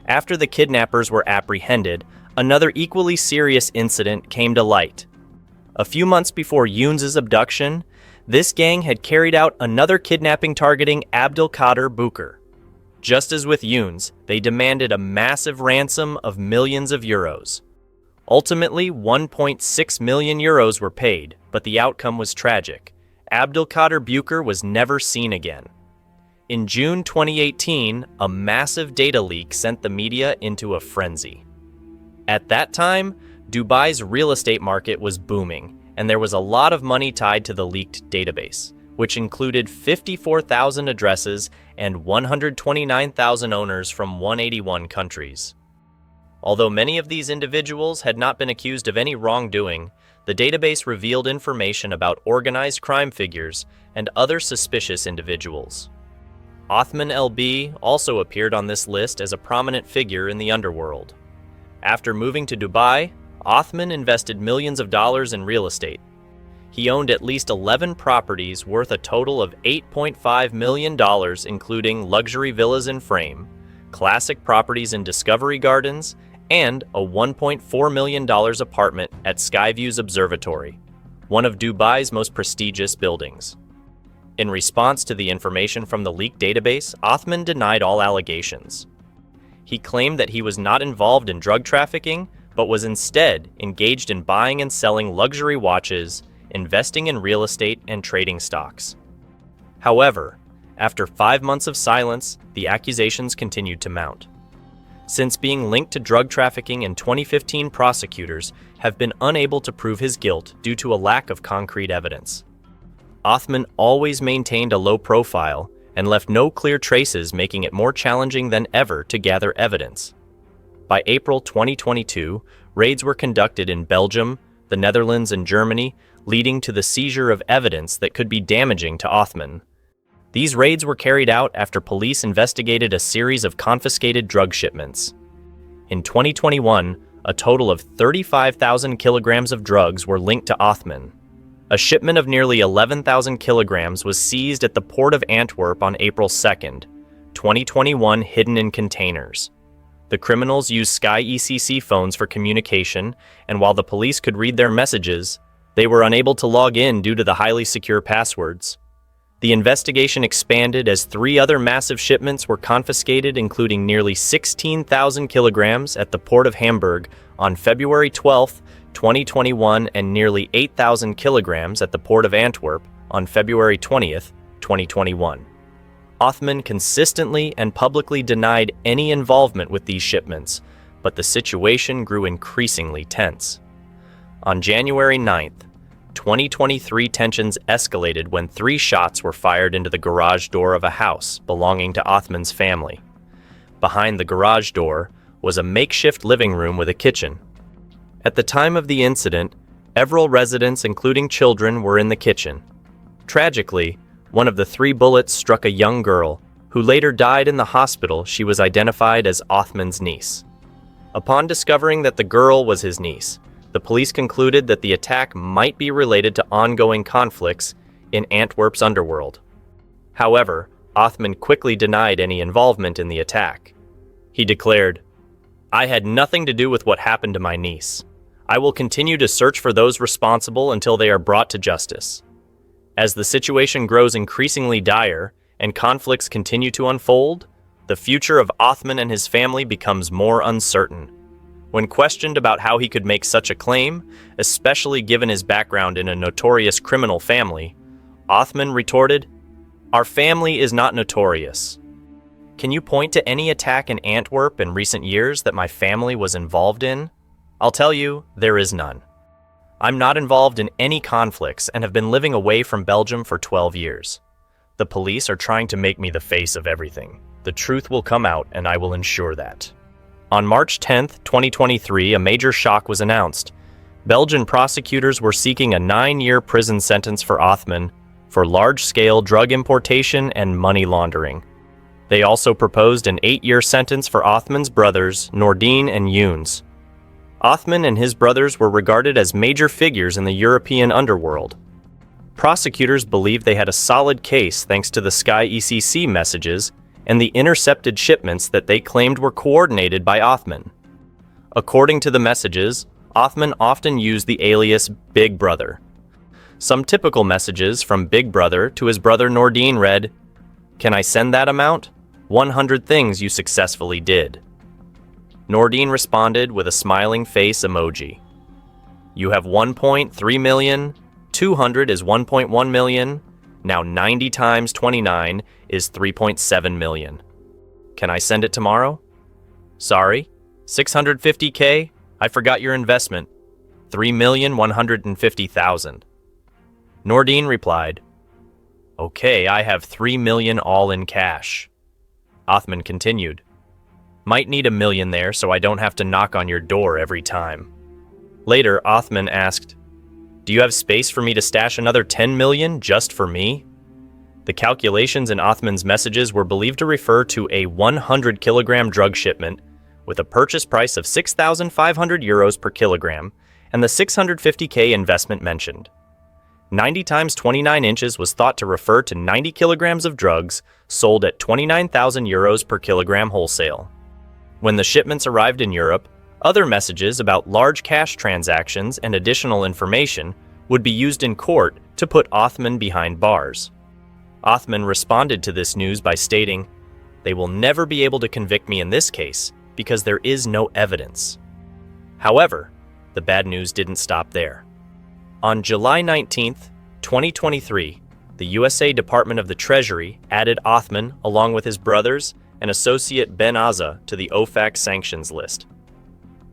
After the kidnappers were apprehended, another equally serious incident came to light. A few months before Younes' abduction, this gang had carried out another kidnapping targeting Abdelkader Bouker. Just as with Younes, they demanded a massive ransom of millions of euros. Ultimately, 1.6 million euros were paid, but the outcome was tragic. Abdelkader Bouker was never seen again. In June 2018, a massive data leak sent the media into a frenzy. At that time, Dubai's real estate market was booming, and there was a lot of money tied to the leaked database, which included 54,000 addresses and 129,000 owners from 181 countries. Although many of these individuals had not been accused of any wrongdoing, the database revealed information about organized crime figures and other suspicious individuals. Othman El Ballouti also appeared on this list as a prominent figure in the underworld. After moving to Dubai, Othman invested millions of dollars in real estate. He owned at least 11 properties worth a total of $8.5 million, including luxury villas in Frame, classic properties in Discovery Gardens, and a $1.4 million apartment at Skyviews Observatory, one of Dubai's most prestigious buildings. In response to the information from the leaked database, Othman denied all allegations. He claimed that he was not involved in drug trafficking, but was instead engaged in buying and selling luxury watches, investing in real estate, and trading stocks. However, after 5 months of silence, the accusations continued to mount. Since being linked to drug trafficking in 2015, prosecutors have been unable to prove his guilt due to a lack of concrete evidence. Othman always maintained a low profile and left no clear traces, making it more challenging than ever to gather evidence. By April 2022, raids were conducted in Belgium, the Netherlands, and Germany, leading to the seizure of evidence that could be damaging to Othman. These raids were carried out after police investigated a series of confiscated drug shipments. In 2021, a total of 35,000 kilograms of drugs were linked to Othman. A shipment of nearly 11,000 kilograms was seized at the port of Antwerp on April 2nd, 2021, hidden in containers. The criminals used Sky ECC phones for communication, and while the police could read their messages, they were unable to log in due to the highly secure passwords. The investigation expanded as 3 other massive shipments were confiscated, including nearly 16,000 kilograms at the port of Hamburg on February 12, 2021, and nearly 8,000 kilograms at the port of Antwerp on February 20, 2021. Othman consistently and publicly denied any involvement with these shipments, but the situation grew increasingly tense. On January 9, 2023, tensions escalated when 3 shots were fired into the garage door of a house belonging to Othman's family. Behind the garage door was a makeshift living room with a kitchen. At the time of the incident, several residents, including children, were in the kitchen. Tragically, one of the 3 bullets struck a young girl, who later died in the hospital. She was identified as Othman's niece. Upon discovering that the girl was his niece, the police concluded that the attack might be related to ongoing conflicts in Antwerp's underworld. However, Othman quickly denied any involvement in the attack. He declared, "I had nothing to do with what happened to my niece. I will continue to search for those responsible until they are brought to justice." As the situation grows increasingly dire and conflicts continue to unfold, the future of Othman and his family becomes more uncertain. When questioned about how he could make such a claim, especially given his background in a notorious criminal family, Othman retorted, "Our family is not notorious. Can you point to any attack in Antwerp in recent years that my family was involved in? I'll tell you, there is none. I'm not involved in any conflicts and have been living away from Belgium for 12 years. The police are trying to make me the face of everything. The truth will come out, and I will ensure that." On March 10, 2023, a major shock was announced. Belgian prosecutors were seeking a 9-year prison sentence for Othman for large-scale drug importation and money laundering. They also proposed an 8-year sentence for Othman's brothers, Noordin and Younes. Othman and his brothers were regarded as major figures in the European underworld. Prosecutors believed they had a solid case thanks to the Sky ECC messages and the intercepted shipments that they claimed were coordinated by Othman. According to the messages, Othman often used the alias Big Brother. Some typical messages from Big Brother to his brother Noordin read, "Can I send that amount? 100 things you successfully did." Noordin responded with a smiling face emoji. "You have 1.3 million, 200 is 1.1 million, now 90 times 29 is 3.7 million. Can I send it tomorrow? Sorry, 650K? I forgot your investment. 3,150,000. Noordin replied, "Okay, I have 3 million all in cash." Othman continued, "Might need $1 million there so I don't have to knock on your door every time." Later, Othman asked, "Do you have space for me to stash another 10 million just for me?" The calculations in Othman's messages were believed to refer to a 100-kilogram drug shipment with a purchase price of 6,500 euros per kilogram and the 650K investment mentioned. 90 times 29 inches was thought to refer to 90 kilograms of drugs sold at 29,000 euros per kilogram wholesale. When the shipments arrived in Europe, other messages about large cash transactions and additional information would be used in court to put Othman behind bars. Othman responded to this news by stating, "They will never be able to convict me in this case because there is no evidence." However, the bad news didn't stop there. On July 19, 2023, the USA Department of the Treasury added Othman, along with his brothers and associate Ben Azza, to the OFAC sanctions list.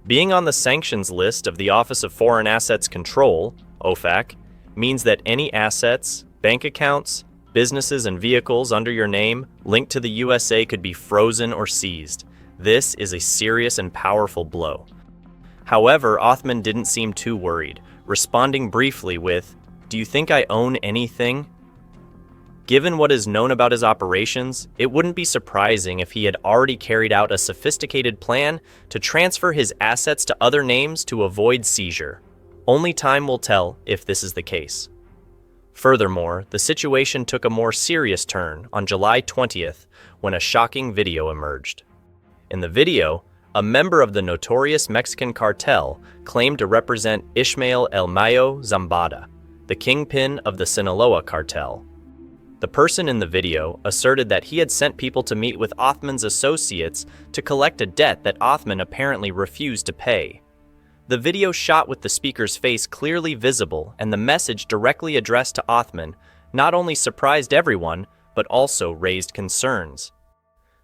Being on the sanctions list of the Office of Foreign Assets Control, OFAC, means that any assets, bank accounts, businesses and vehicles under your name linked to the USA could be frozen or seized. This is a serious and powerful blow. However, Othman didn't seem too worried, responding briefly with, "Do you think I own anything?" Given what is known about his operations, it wouldn't be surprising if he had already carried out a sophisticated plan to transfer his assets to other names to avoid seizure. Only time will tell if this is the case. Furthermore, the situation took a more serious turn on July 20th when a shocking video emerged. In the video, a member of the notorious Mexican cartel claimed to represent Ismael El Mayo Zambada, the kingpin of the Sinaloa cartel. The person in the video asserted that he had sent people to meet with Othman's associates to collect a debt that Othman apparently refused to pay. The video shot with the speaker's face clearly visible and the message directly addressed to Othman not only surprised everyone, but also raised concerns.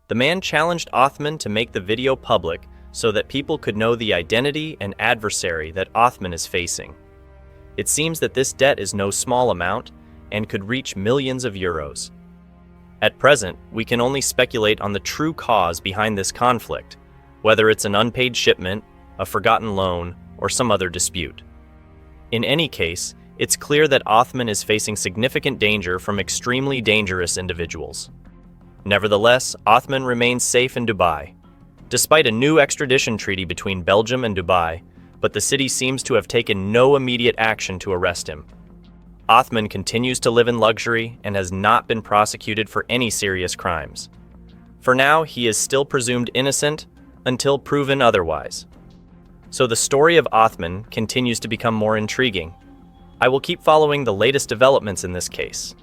The man challenged Othman to make the video public so that people could know the identity and adversary that Othman is facing. It seems that this debt is no small amount and could reach millions of euros. At present, we can only speculate on the true cause behind this conflict, whether it's an unpaid shipment, a forgotten loan, or some other dispute. In any case, it's clear that Othman is facing significant danger from extremely dangerous individuals. Nevertheless, Othman remains safe in Dubai, despite a new extradition treaty between Belgium and Dubai, but the city seems to have taken no immediate action to arrest him. Othman continues to live in luxury and has not been prosecuted for any serious crimes. For now, he is still presumed innocent until proven otherwise. So the story of Othman continues to become more intriguing. I will keep following the latest developments in this case.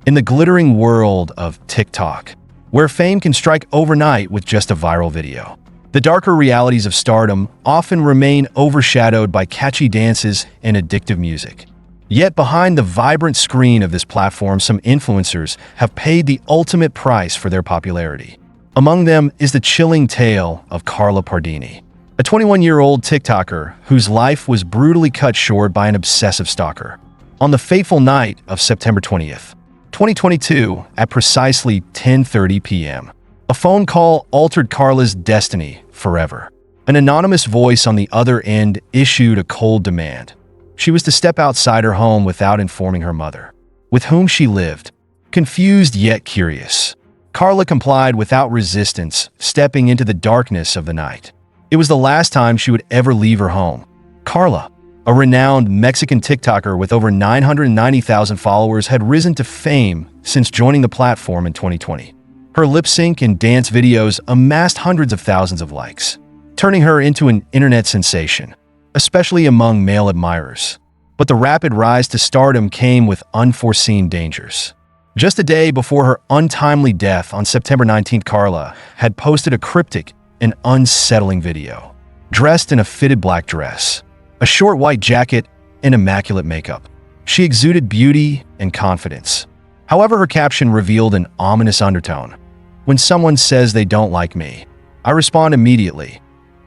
In the glittering world of TikTok, where fame can strike overnight with just a viral video, the darker realities of stardom often remain overshadowed by catchy dances and addictive music. Yet behind the vibrant screen of this platform, some influencers have paid the ultimate price for their popularity. Among them is the chilling tale of Carla Pardini, a 21-year-old TikToker whose life was brutally cut short by an obsessive stalker. On the fateful night of September 20th, 2022, at precisely 10:30 p.m., a phone call altered Carla's destiny forever. An anonymous voice on the other end issued a cold demand. She was to step outside her home without informing her mother, with whom she lived. Confused yet curious, Carla complied without resistance, stepping into the darkness of the night. It was the last time she would ever leave her home. Carla, a renowned Mexican TikToker with over 990,000 followers, had risen to fame since joining the platform in 2020. Her lip sync and dance videos amassed hundreds of thousands of likes, turning her into an internet sensation, especially among male admirers. But the rapid rise to stardom came with unforeseen dangers. Just a day before her untimely death on September 19th, Carla had posted a cryptic and unsettling video. Dressed in a fitted black dress, a short white jacket, and immaculate makeup, she exuded beauty and confidence. However, her caption revealed an ominous undertone. When someone says they don't like me, I respond immediately,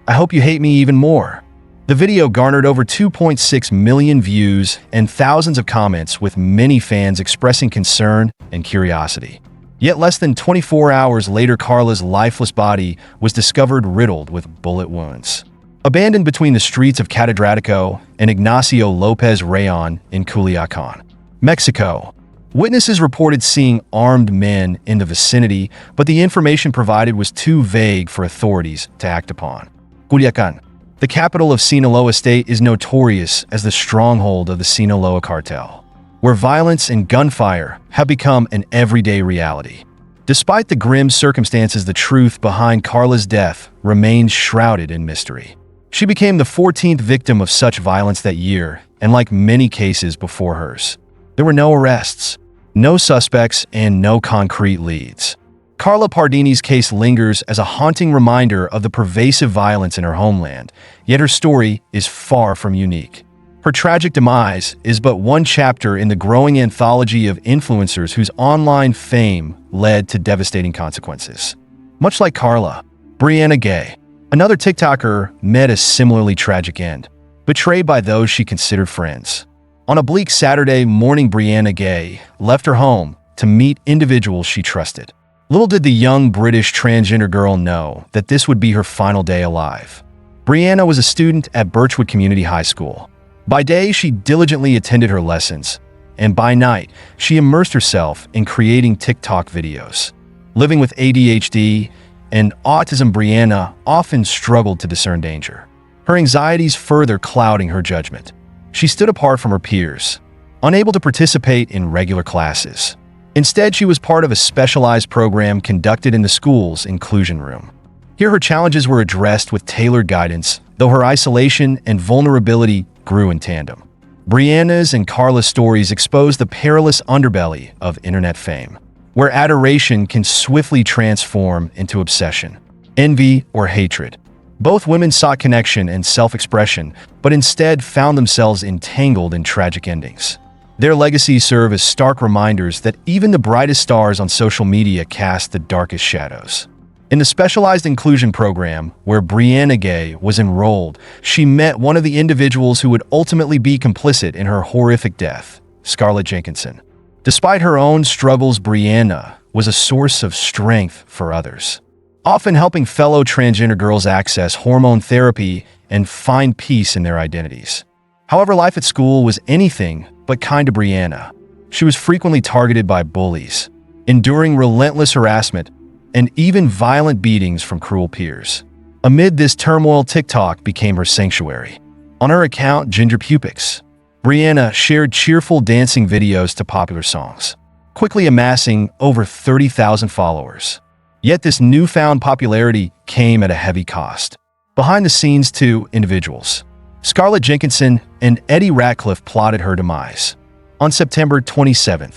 I hope you hate me even more. The video garnered over 2.6 million views and thousands of comments, with many fans expressing concern and curiosity. Yet less than 24 hours later, Carla's lifeless body was discovered riddled with bullet wounds. Abandoned between the streets of Catedrático and Ignacio López Rayon in Culiacán, Mexico. Witnesses reported seeing armed men in the vicinity, but the information provided was too vague for authorities to act upon. Culiacán, the capital of Sinaloa State, is notorious as the stronghold of the Sinaloa cartel, where violence and gunfire have become an everyday reality. Despite the grim circumstances, the truth behind Carla's death remains shrouded in mystery. She became the 14th victim of such violence that year, and like many cases before hers, there were no arrests, no suspects, and no concrete leads. Carla Pardini's case lingers as a haunting reminder of the pervasive violence in her homeland, yet her story is far from unique. Her tragic demise is but one chapter in the growing anthology of influencers whose online fame led to devastating consequences. Much like Carla, Brianna Ghey, another TikToker, met a similarly tragic end, betrayed by those she considered friends. On a bleak Saturday morning, Brianna Ghey left her home to meet individuals she trusted. Little did the young British transgender girl know that this would be her final day alive. Brianna was a student at Birchwood Community High School, By day, she diligently attended her lessons, and by night, she immersed herself in creating TikTok videos. Living with ADHD and autism, Brianna often struggled to discern danger, her anxieties further clouding her judgment. She stood apart from her peers, unable to participate in regular classes. Instead, she was part of a specialized program conducted in the school's inclusion room. Here, her challenges were addressed with tailored guidance, though her isolation and vulnerability grew in tandem. Brianna's and Carla's stories expose the perilous underbelly of internet fame, where adoration can swiftly transform into obsession, envy, or hatred. Both women sought connection and self-expression, but instead found themselves entangled in tragic endings. Their legacies serve as stark reminders that even the brightest stars on social media cast the darkest shadows. In the specialized inclusion program where Brianna Ghey was enrolled, she met one of the individuals who would ultimately be complicit in her horrific death, Scarlett Jenkinson. Despite her own struggles, Brianna was a source of strength for others, often helping fellow transgender girls access hormone therapy and find peace in their identities. However, life at school was anything but kind to Brianna. She was frequently targeted by bullies, enduring relentless harassment and even violent beatings from cruel peers. Amid this turmoil, TikTok became her sanctuary. On her account, Ginger Pupics, Brianna shared cheerful dancing videos to popular songs, quickly amassing over 30,000 followers. Yet this newfound popularity came at a heavy cost. Behind the scenes, two individuals, Scarlett Jenkinson and Eddie Ratcliffe, plotted her demise. On September 27,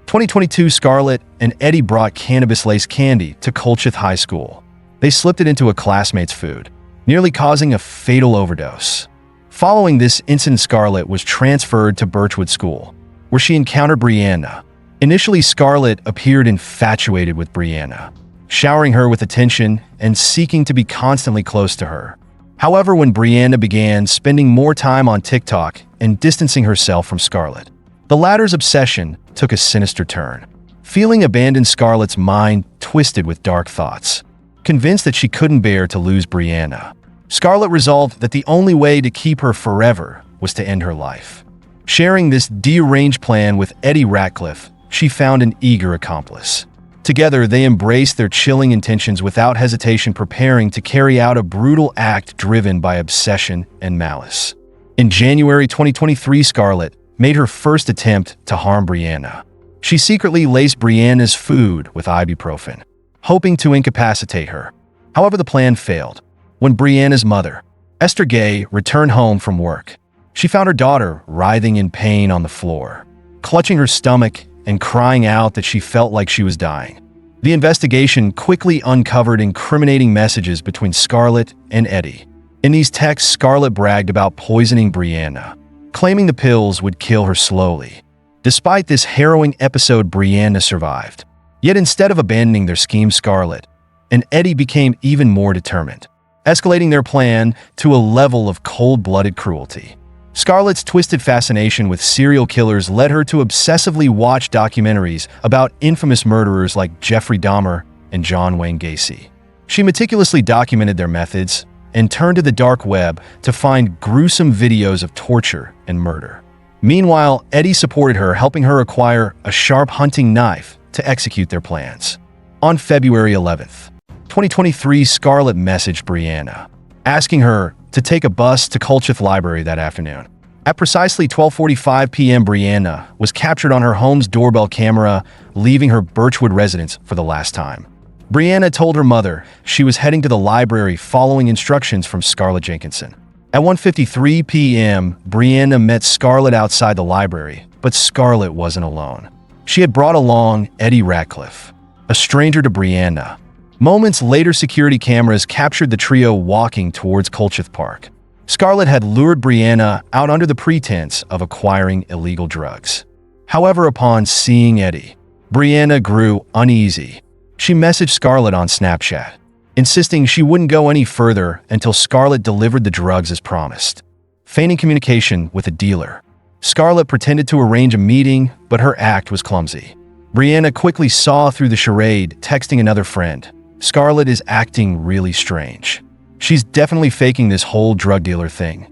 2022, Scarlett and Eddie brought cannabis-laced candy to Colchith High School. They slipped it into a classmate's food, nearly causing a fatal overdose. Following this incident, Scarlett was transferred to Birchwood School, where she encountered Brianna. Initially, Scarlett appeared infatuated with Brianna, showering her with attention and seeking to be constantly close to her. However, when Brianna began spending more time on TikTok and distancing herself from Scarlett, the latter's obsession took a sinister turn. Feeling abandoned, Scarlett's mind twisted with dark thoughts. Convinced that she couldn't bear to lose Brianna, Scarlett resolved that the only way to keep her forever was to end her life. Sharing this deranged plan with Eddie Ratcliffe, she found an eager accomplice. Together, they embraced their chilling intentions without hesitation, preparing to carry out a brutal act driven by obsession and malice. In January 2023, Scarlett made her first attempt to harm Brianna. She secretly laced Brianna's food with ibuprofen, hoping to incapacitate her. However, the plan failed. When Brianna's mother, Esther Ghey, returned home from work, she found her daughter writhing in pain on the floor, clutching her stomach and crying out that she felt like she was dying. The investigation quickly uncovered incriminating messages between Scarlett and Eddie. In these texts, Scarlett bragged about poisoning Brianna, claiming the pills would kill her slowly. Despite this harrowing episode, Brianna survived. Yet instead of abandoning their scheme, Scarlett and Eddie became even more determined, escalating their plan to a level of cold-blooded cruelty. Scarlett's twisted fascination with serial killers led her to obsessively watch documentaries about infamous murderers like Jeffrey Dahmer and John Wayne Gacy. She meticulously documented their methods and turned to the dark web to find gruesome videos of torture and murder. Meanwhile, Eddie supported her, helping her acquire a sharp hunting knife to execute their plans. On February 11th, 2023, Scarlett messaged Brianna, asking her to take a bus to Colchith Library that afternoon. At precisely 12:45 p.m., Brianna was captured on her home's doorbell camera, leaving her Birchwood residence for the last time. Brianna told her mother she was heading to the library following instructions from Scarlett Jenkinson. At 1:53 p.m., Brianna met Scarlett outside the library, but Scarlett wasn't alone. She had brought along Eddie Ratcliffe, a stranger to Brianna. Moments later, security cameras captured the trio walking towards Colchith Park. Scarlett had lured Brianna out under the pretense of acquiring illegal drugs. However, upon seeing Eddie, Brianna grew uneasy. She messaged Scarlett on Snapchat, insisting she wouldn't go any further until Scarlett delivered the drugs as promised. Feigning communication with a dealer, Scarlett pretended to arrange a meeting, but her act was clumsy. Brianna quickly saw through the charade, texting another friend, "Scarlett is acting really strange. She's definitely faking this whole drug dealer thing."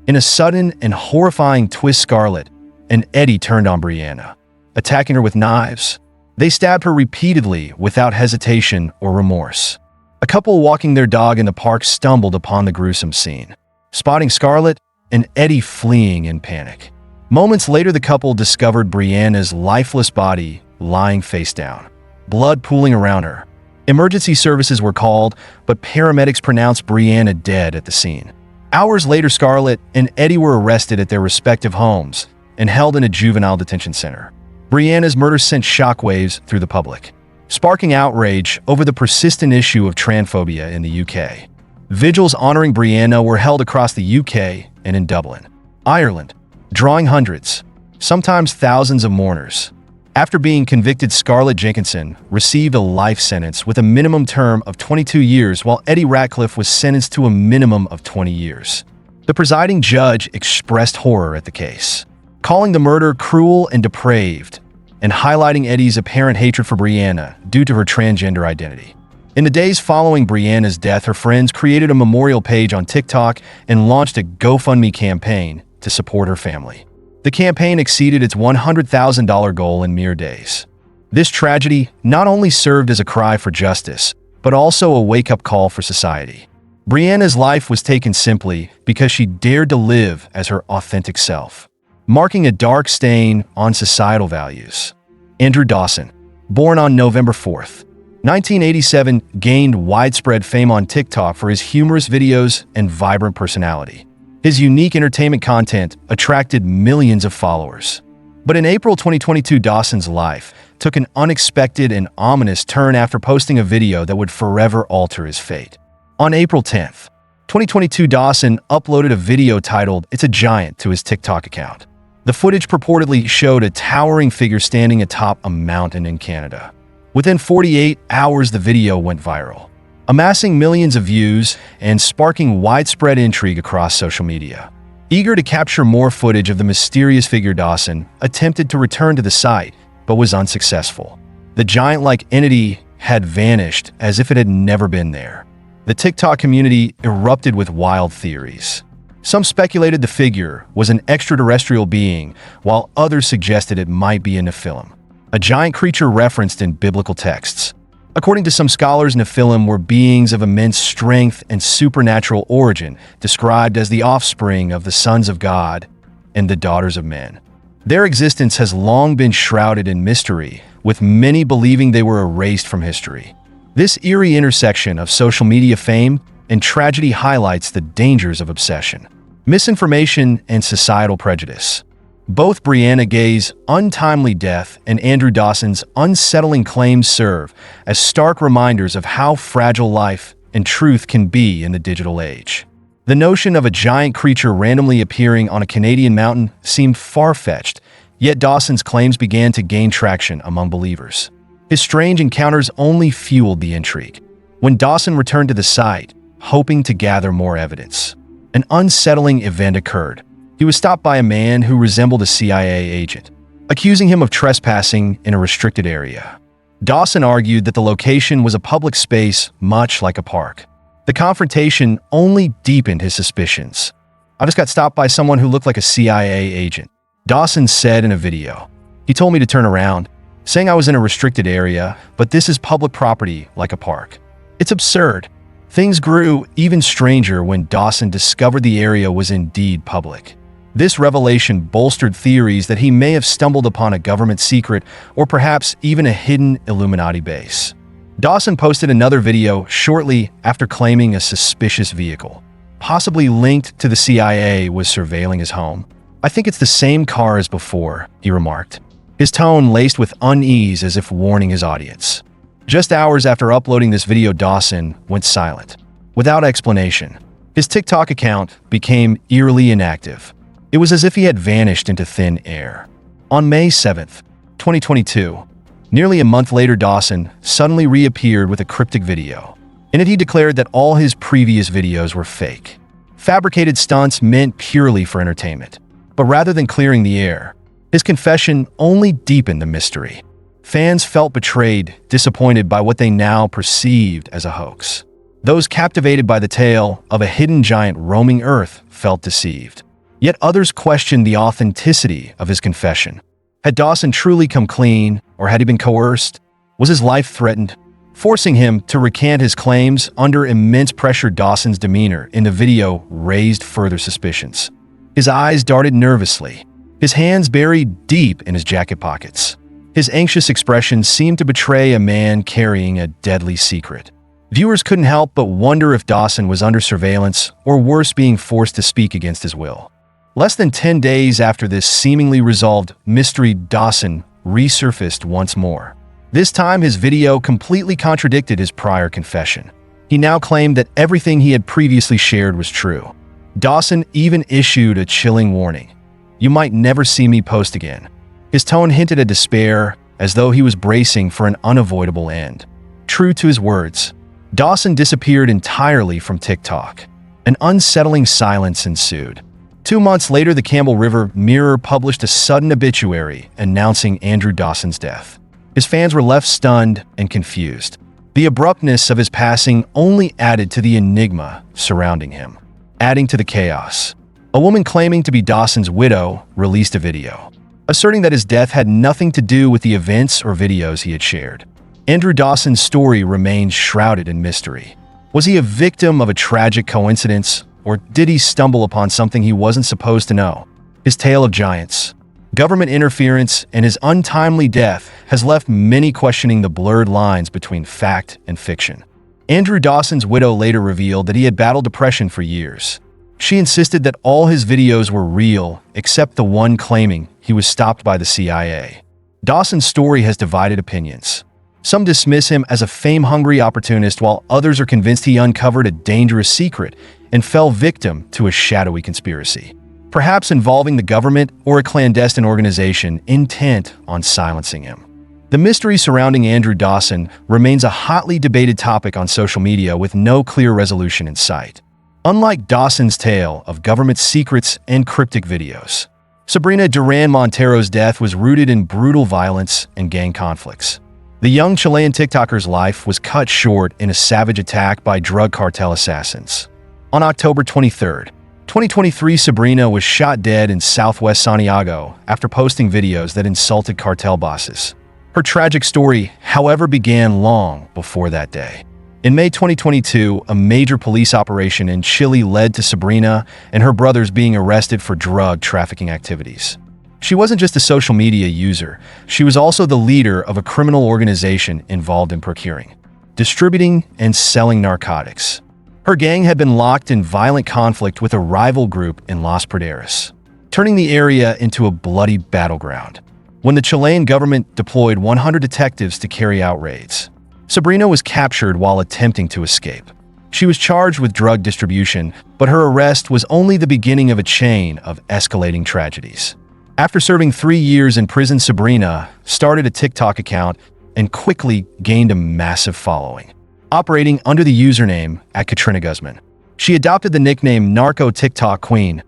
In a sudden and horrifying twist, Scarlett and Eddie turned on Brianna, attacking her with knives. They stabbed her repeatedly without hesitation or remorse. A couple walking their dog in the park stumbled upon the gruesome scene, spotting Scarlett and Eddie fleeing in panic. Moments later, the couple discovered Brianna's lifeless body lying face down, blood pooling around her. Emergency services were called, but paramedics pronounced Brianna dead at the scene. Hours later, Scarlett and Eddie were arrested at their respective homes and held in a juvenile detention center. Brianna's murder sent shockwaves through the public, sparking outrage over the persistent issue of transphobia in the UK. Vigils honoring Brianna were held across the UK and in Dublin, Ireland, drawing hundreds, sometimes thousands of mourners. After being convicted, Scarlett Jenkinson received a life sentence with a minimum term of 22 years, while Eddie Ratcliffe was sentenced to a minimum of 20 years. The presiding judge expressed horror at the case, calling the murder cruel and depraved, and highlighting Eddie's apparent hatred for Brianna due to her transgender identity. In the days following Brianna's death, her friends created a memorial page on TikTok and launched a GoFundMe campaign to support her family. The campaign exceeded its $100,000 goal in mere days. This tragedy not only served as a cry for justice, but also a wake-up call for society. Brianna's life was taken simply because she dared to live as her authentic self, marking a dark stain on societal values. Andrew Dawson, born on November 4th, 1987, gained widespread fame on TikTok for his humorous videos and vibrant personality. His unique entertainment content attracted millions of followers. But in April 2022, Dawson's life took an unexpected and ominous turn after posting a video that would forever alter his fate. On April 10th, 2022, Dawson uploaded a video titled "It's a Giant" to his TikTok account. The footage purportedly showed a towering figure standing atop a mountain in Canada. Within 48 hours, the video went viral, amassing millions of views and sparking widespread intrigue across social media. Eager to capture more footage of the mysterious figure, Dawson attempted to return to the site, but was unsuccessful. The giant-like entity had vanished as if it had never been there. The TikTok community erupted with wild theories. Some speculated the figure was an extraterrestrial being, while others suggested it might be a Nephilim, a giant creature referenced in biblical texts. According to some scholars, Nephilim were beings of immense strength and supernatural origin, described as the offspring of the sons of God and the daughters of men. Their existence has long been shrouded in mystery, with many believing they were erased from history. This eerie intersection of social media fame and tragedy highlights the dangers of obsession, misinformation, and societal prejudice. Both Brianna Ghey's untimely death and Andrew Dawson's unsettling claims serve as stark reminders of how fragile life and truth can be in the digital age. The notion of a giant creature randomly appearing on a Canadian mountain seemed far-fetched, yet Dawson's claims began to gain traction among believers. His strange encounters only fueled the intrigue. When Dawson returned to the site, hoping to gather more evidence, an unsettling event occurred. He was stopped by a man who resembled a CIA agent, accusing him of trespassing in a restricted area. Dawson argued that the location was a public space, much like a park. The confrontation only deepened his suspicions. "I just got stopped by someone who looked like a CIA agent," Dawson said in a video. "He told me to turn around, saying I was in a restricted area, but this is public property like a park. It's absurd." Things grew even stranger when Dawson discovered the area was indeed public. This revelation bolstered theories that he may have stumbled upon a government secret or perhaps even a hidden Illuminati base. Dawson posted another video shortly after claiming a suspicious vehicle, possibly linked to the CIA, was surveilling his home. "I think it's the same car as before," he remarked, his tone laced with unease as if warning his audience. Just hours after uploading this video, Dawson went silent, without explanation. His TikTok account became eerily inactive. It was as if he had vanished into thin air. On May 7th, 2022, nearly a month later, Dawson suddenly reappeared with a cryptic video. In it, he declared that all his previous videos were fake, fabricated stunts meant purely for entertainment. But rather than clearing the air, his confession only deepened the mystery. Fans felt betrayed, disappointed by what they now perceived as a hoax. Those captivated by the tale of a hidden giant roaming Earth felt deceived. Yet others questioned the authenticity of his confession. Had Dawson truly come clean, or had he been coerced? Was his life threatened? Forcing him to recant his claims under immense pressure, Dawson's demeanor in the video raised further suspicions. His eyes darted nervously, his hands buried deep in his jacket pockets. His anxious expression seemed to betray a man carrying a deadly secret. Viewers couldn't help but wonder if Dawson was under surveillance or worse, being forced to speak against his will. Less than 10 days after this seemingly resolved mystery, Dawson resurfaced once more. This time, his video completely contradicted his prior confession. He now claimed that everything he had previously shared was true. Dawson even issued a chilling warning. "You might never see me post again." His tone hinted at despair, as though he was bracing for an unavoidable end. True to his words, Dawson disappeared entirely from TikTok. An unsettling silence ensued. 2 months later, the Campbell River Mirror published a sudden obituary announcing Andrew Dawson's death. His fans were left stunned and confused. The abruptness of his passing only added to the enigma surrounding him. Adding to the chaos, a woman claiming to be Dawson's widow released a video, asserting that his death had nothing to do with the events or videos he had shared. Andrew Dawson's story remained shrouded in mystery. Was he a victim of a tragic coincidence, or did he stumble upon something he wasn't supposed to know? His tale of giants, government interference, and his untimely death has left many questioning the blurred lines between fact and fiction. Andrew Dawson's widow later revealed that he had battled depression for years. She insisted that all his videos were real, except the one claiming he was stopped by the CIA. Dawson's story has divided opinions. Some dismiss him as a fame-hungry opportunist, while others are convinced he uncovered a dangerous secret and fell victim to a shadowy conspiracy, perhaps involving the government or a clandestine organization intent on silencing him. The mystery surrounding Andrew Dawson remains a hotly debated topic on social media, with no clear resolution in sight. Unlike Dawson's tale of government secrets and cryptic videos, Sabrina Duran Montero's death was rooted in brutal violence and gang conflicts. The young Chilean TikToker's life was cut short in a savage attack by drug cartel assassins. On October 23, 2023, Sabrina was shot dead in southwest Santiago after posting videos that insulted cartel bosses. Her tragic story, however, began long before that day. In May 2022, a major police operation in Chile led to Sabrina and her brothers being arrested for drug trafficking activities. She wasn't just a social media user, she was also the leader of a criminal organization involved in procuring, distributing, and selling narcotics. Her gang had been locked in violent conflict with a rival group in Los Praderas, turning the area into a bloody battleground. When the Chilean government deployed 100 detectives to carry out raids, Sabrina was captured while attempting to escape. She was charged with drug distribution, but her arrest was only the beginning of a chain of escalating tragedies. After serving 3 years in prison, Sabrina started a TikTok account and quickly gained a massive following. Operating under the username @KatrinaGuzman, she adopted the nickname Narco TikTok Queen,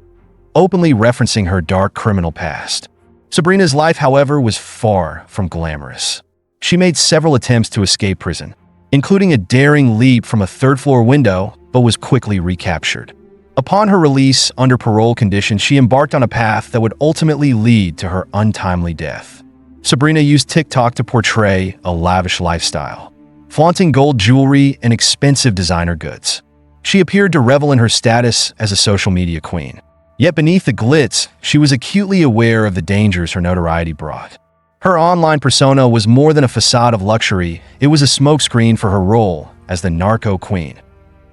openly referencing her dark criminal past. Sabrina's life, however, was far from glamorous. She made several attempts to escape prison, including a daring leap from a third-floor window, but was quickly recaptured. Upon her release under parole conditions, she embarked on a path that would ultimately lead to her untimely death. Sabrina used TikTok to portray a lavish lifestyle, flaunting gold jewelry and expensive designer goods. She appeared to revel in her status as a social media queen. Yet beneath the glitz, she was acutely aware of the dangers her notoriety brought. Her online persona was more than a facade of luxury, it was a smokescreen for her role as the narco queen,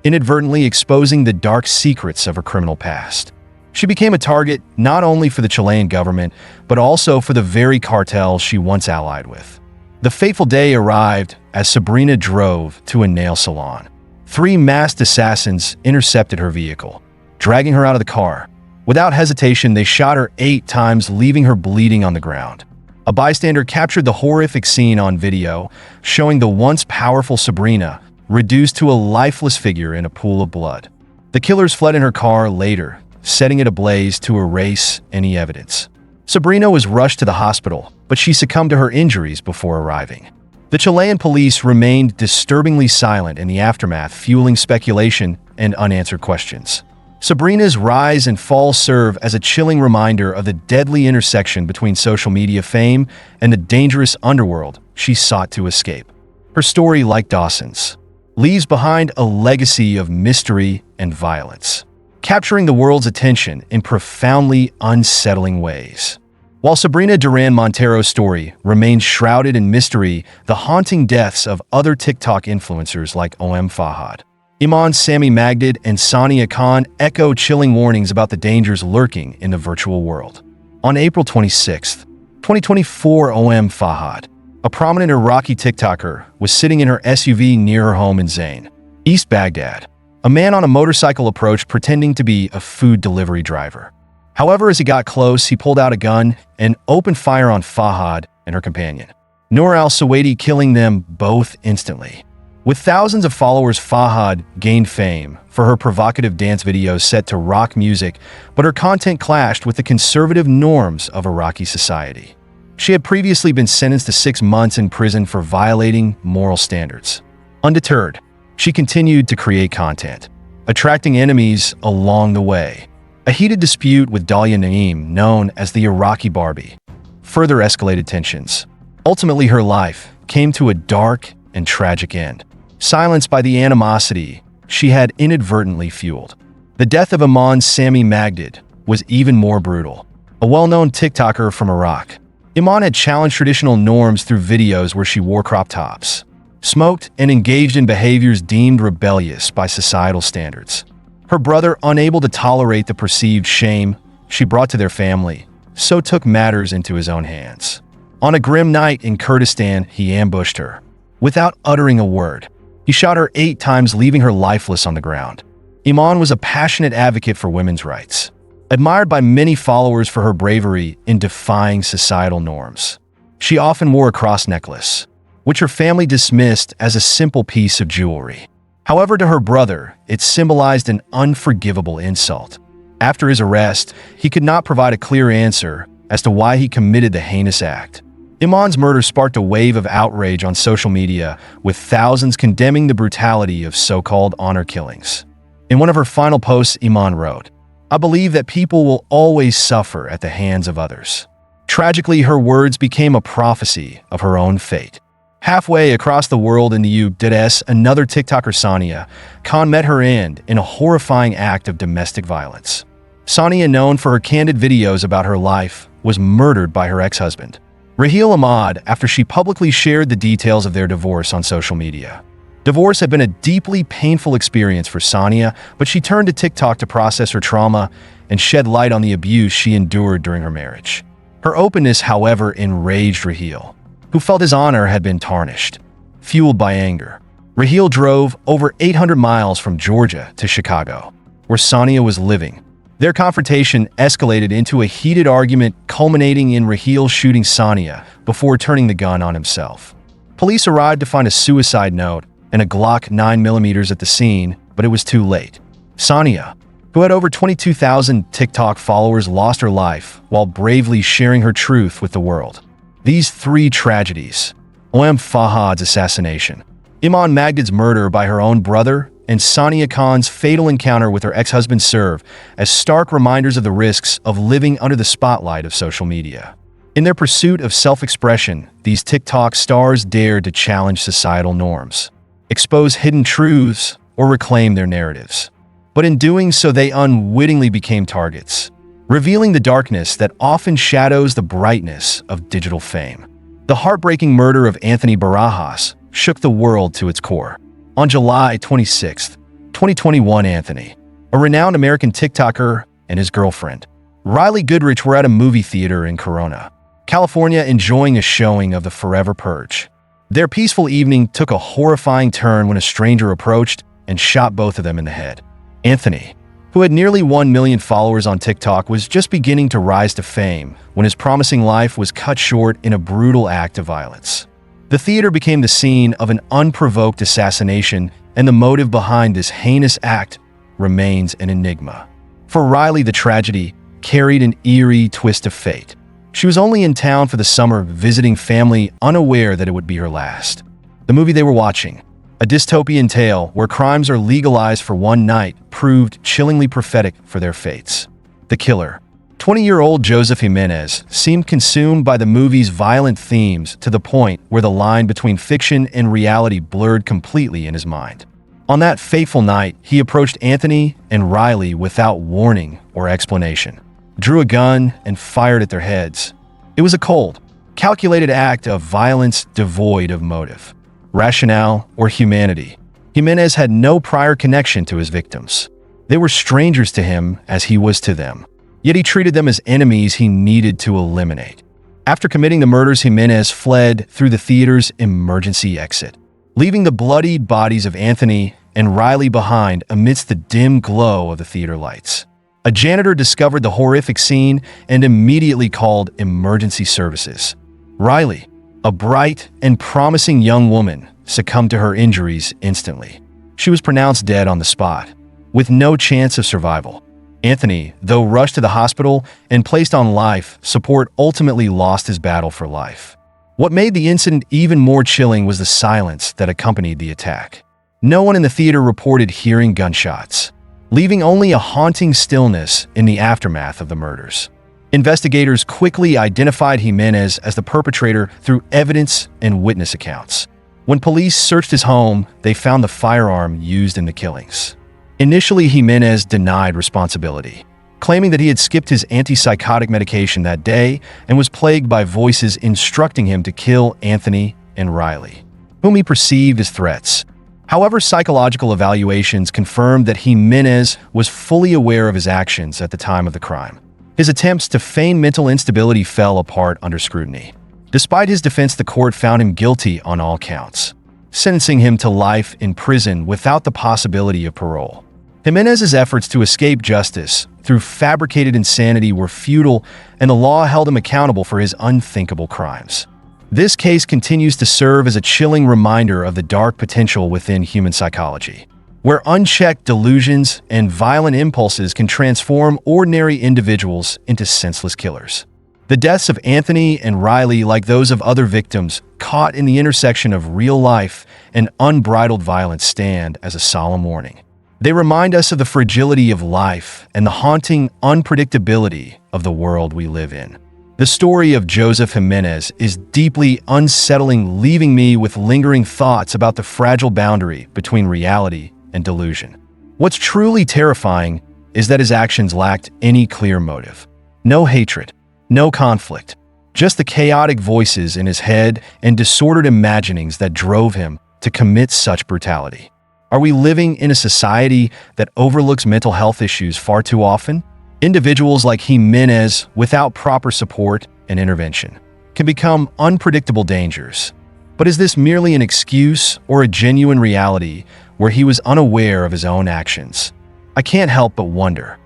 inadvertently exposing the dark secrets of her criminal past. She became a target not only for the Chilean government, but also for the very cartel she once allied with. The fateful day arrived as Sabrina drove to a nail salon. 3 masked assassins intercepted her vehicle, dragging her out of the car. Without hesitation, they shot her 8 times, leaving her bleeding on the ground. A bystander captured the horrific scene on video, showing the once powerful Sabrina reduced to a lifeless figure in a pool of blood. The killers fled in her car later, setting it ablaze to erase any evidence. Sabrina was rushed to the hospital, but she succumbed to her injuries before arriving. The Chilean police remained disturbingly silent in the aftermath, fueling speculation and unanswered questions. Sabrina's rise and fall serve as a chilling reminder of the deadly intersection between social media fame and the dangerous underworld she sought to escape. Her story, like Dawson's, leaves behind a legacy of mystery and violence, capturing the world's attention in profoundly unsettling ways. While Sabrina Duran Montero's story remains shrouded in mystery, the haunting deaths of other TikTok influencers like Fahad, Iman Sami Magdid, and Sania Khan echo chilling warnings about the dangers lurking in the virtual world. On April 26, 2024, Fahad, a prominent Iraqi TikToker, was sitting in her SUV near her home in Zain, East Baghdad. A man on a motorcycle approached pretending to be a food delivery driver. However, as he got close, he pulled out a gun and opened fire on Fahad and her companion, Noor al-Suwaidi, killing them both instantly. With thousands of followers, Fahad gained fame for her provocative dance videos set to rock music, but her content clashed with the conservative norms of Iraqi society. She had previously been sentenced to 6 months in prison for violating moral standards. Undeterred, she continued to create content, attracting enemies along the way. A heated dispute with Dalia Naeem, known as the Iraqi Barbie, further escalated tensions. Ultimately, her life came to a dark and tragic end, silenced by the animosity she had inadvertently fueled. The death of Iman Sami Magdid was even more brutal. A well-known TikToker from Iraq, Iman had challenged traditional norms through videos where she wore crop tops, smoked, and engaged in behaviors deemed rebellious by societal standards. Her brother, unable to tolerate the perceived shame she brought to their family, so took matters into his own hands. On a grim night in Kurdistan, he ambushed her. Without uttering a word, he shot her 8 times, leaving her lifeless on the ground. Iman was a passionate advocate for women's rights, admired by many followers for her bravery in defying societal norms. She often wore a cross necklace, which her family dismissed as a simple piece of jewelry. However, to her brother, it symbolized an unforgivable insult. After his arrest, he could not provide a clear answer as to why he committed the heinous act. Iman's murder sparked a wave of outrage on social media, with thousands condemning the brutality of so-called honor killings. In one of her final posts, Iman wrote, "I believe that people will always suffer at the hands of others." Tragically, her words became a prophecy of her own fate. Halfway across the world in the U.S., another TikToker, Sania Khan, met her end in a horrifying act of domestic violence. Sania, known for her candid videos about her life, was murdered by her ex-husband, Raheel Ahmad, after she publicly shared the details of their divorce on social media. Divorce had been a deeply painful experience for Sania, but she turned to TikTok to process her trauma and shed light on the abuse she endured during her marriage. Her openness, however, enraged Raheel, who felt his honor had been tarnished. Fueled by anger, Raheel drove over 800 miles from Georgia to Chicago, where Sania was living. Their confrontation escalated into a heated argument, culminating in Raheel shooting Sania before turning the gun on himself. Police arrived to find a suicide note and a Glock 9mm at the scene, but it was too late. Sania, who had over 22,000 TikTok followers, lost her life while bravely sharing her truth with the world. These 3 tragedies, Fahad's assassination, Iman Magdid's murder by her own brother, and Sania Khan's fatal encounter with her ex-husband, serve as stark reminders of the risks of living under the spotlight of social media. In their pursuit of self-expression, these TikTok stars dared to challenge societal norms, expose hidden truths, or reclaim their narratives. But in doing so, they unwittingly became targets, revealing the darkness that often shadows the brightness of digital fame. The heartbreaking murder of Anthony Barajas shook the world to its core. On July 26, 2021, Anthony, a renowned American TikToker, and his girlfriend, Riley Goodrich, were at a movie theater in Corona, California, enjoying a showing of the forever Purge. Their peaceful evening took a horrifying turn when a stranger approached and shot both of them in the head. Anthony, who had nearly 1 million followers on TikTok, was just beginning to rise to fame when his promising life was cut short in a brutal act of violence. The theater became the scene of an unprovoked assassination, and the motive behind this heinous act remains an enigma. For Riley, the tragedy carried an eerie twist of fate. She was only in town for the summer, visiting family, unaware that it would be her last. The movie they were watching, A dystopian tale where crimes are legalized for one night proved chillingly prophetic for their fates. The killer, 20-year-old Joseph Jimenez, seemed consumed by the movie's violent themes to the point where the line between fiction and reality blurred completely in his mind. On that fateful night, he approached Anthony and Riley without warning or explanation, drew a gun, and fired at their heads. It was a cold, calculated act of violence devoid of motive, rationale, or humanity. Jimenez had no prior connection to his victims. They were strangers to him as he was to them. Yet he treated them as enemies he needed to eliminate. After committing the murders, Jimenez fled through the theater's emergency exit, leaving the bloodied bodies of Anthony and Riley behind amidst the dim glow of the theater lights. A janitor discovered the horrific scene and immediately called emergency services. Riley, a bright and promising young woman, succumbed to her injuries instantly. She was pronounced dead on the spot, with no chance of survival. Anthony, though rushed to the hospital and placed on life support, ultimately lost his battle for life. What made the incident even more chilling was the silence that accompanied the attack. No one in the theater reported hearing gunshots, leaving only a haunting stillness in the aftermath of the murders. Investigators quickly identified Jimenez as the perpetrator through evidence and witness accounts. When police searched his home, they found the firearm used in the killings. Initially, Jimenez denied responsibility, claiming that he had skipped his antipsychotic medication that day and was plagued by voices instructing him to kill Anthony and Riley, whom he perceived as threats. However, psychological evaluations confirmed that Jimenez was fully aware of his actions at the time of the crime. His attempts to feign mental instability fell apart under scrutiny. Despite his defense, the court found him guilty on all counts, sentencing him to life in prison without the possibility of parole. Jimenez's efforts to escape justice through fabricated insanity were futile, and the law held him accountable for his unthinkable crimes. This case continues to serve as a chilling reminder of the dark potential within human psychology, where unchecked delusions and violent impulses can transform ordinary individuals into senseless killers. The deaths of Anthony and Riley, like those of other victims caught in the intersection of real life and unbridled violence, stand as a solemn warning. They remind us of the fragility of life and the haunting unpredictability of the world we live in. The story of Joseph Jimenez is deeply unsettling, leaving me with lingering thoughts about the fragile boundary between reality and delusion. What's truly terrifying is that his actions lacked any clear motive. No hatred, no conflict, just the chaotic voices in his head and disordered imaginings that drove him to commit such brutality. Are we living in a society that overlooks mental health issues far too often? Individuals like Jimenez, without proper support and intervention, can become unpredictable dangers. But is this merely an excuse or a genuine reality where he was unaware of his own actions? I can't help but wonder,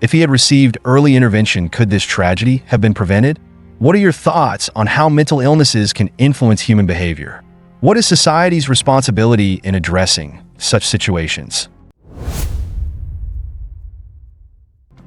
if he had received early intervention, could this tragedy have been prevented? What are your thoughts on how mental illnesses can influence human behavior? What is society's responsibility in addressing such situations?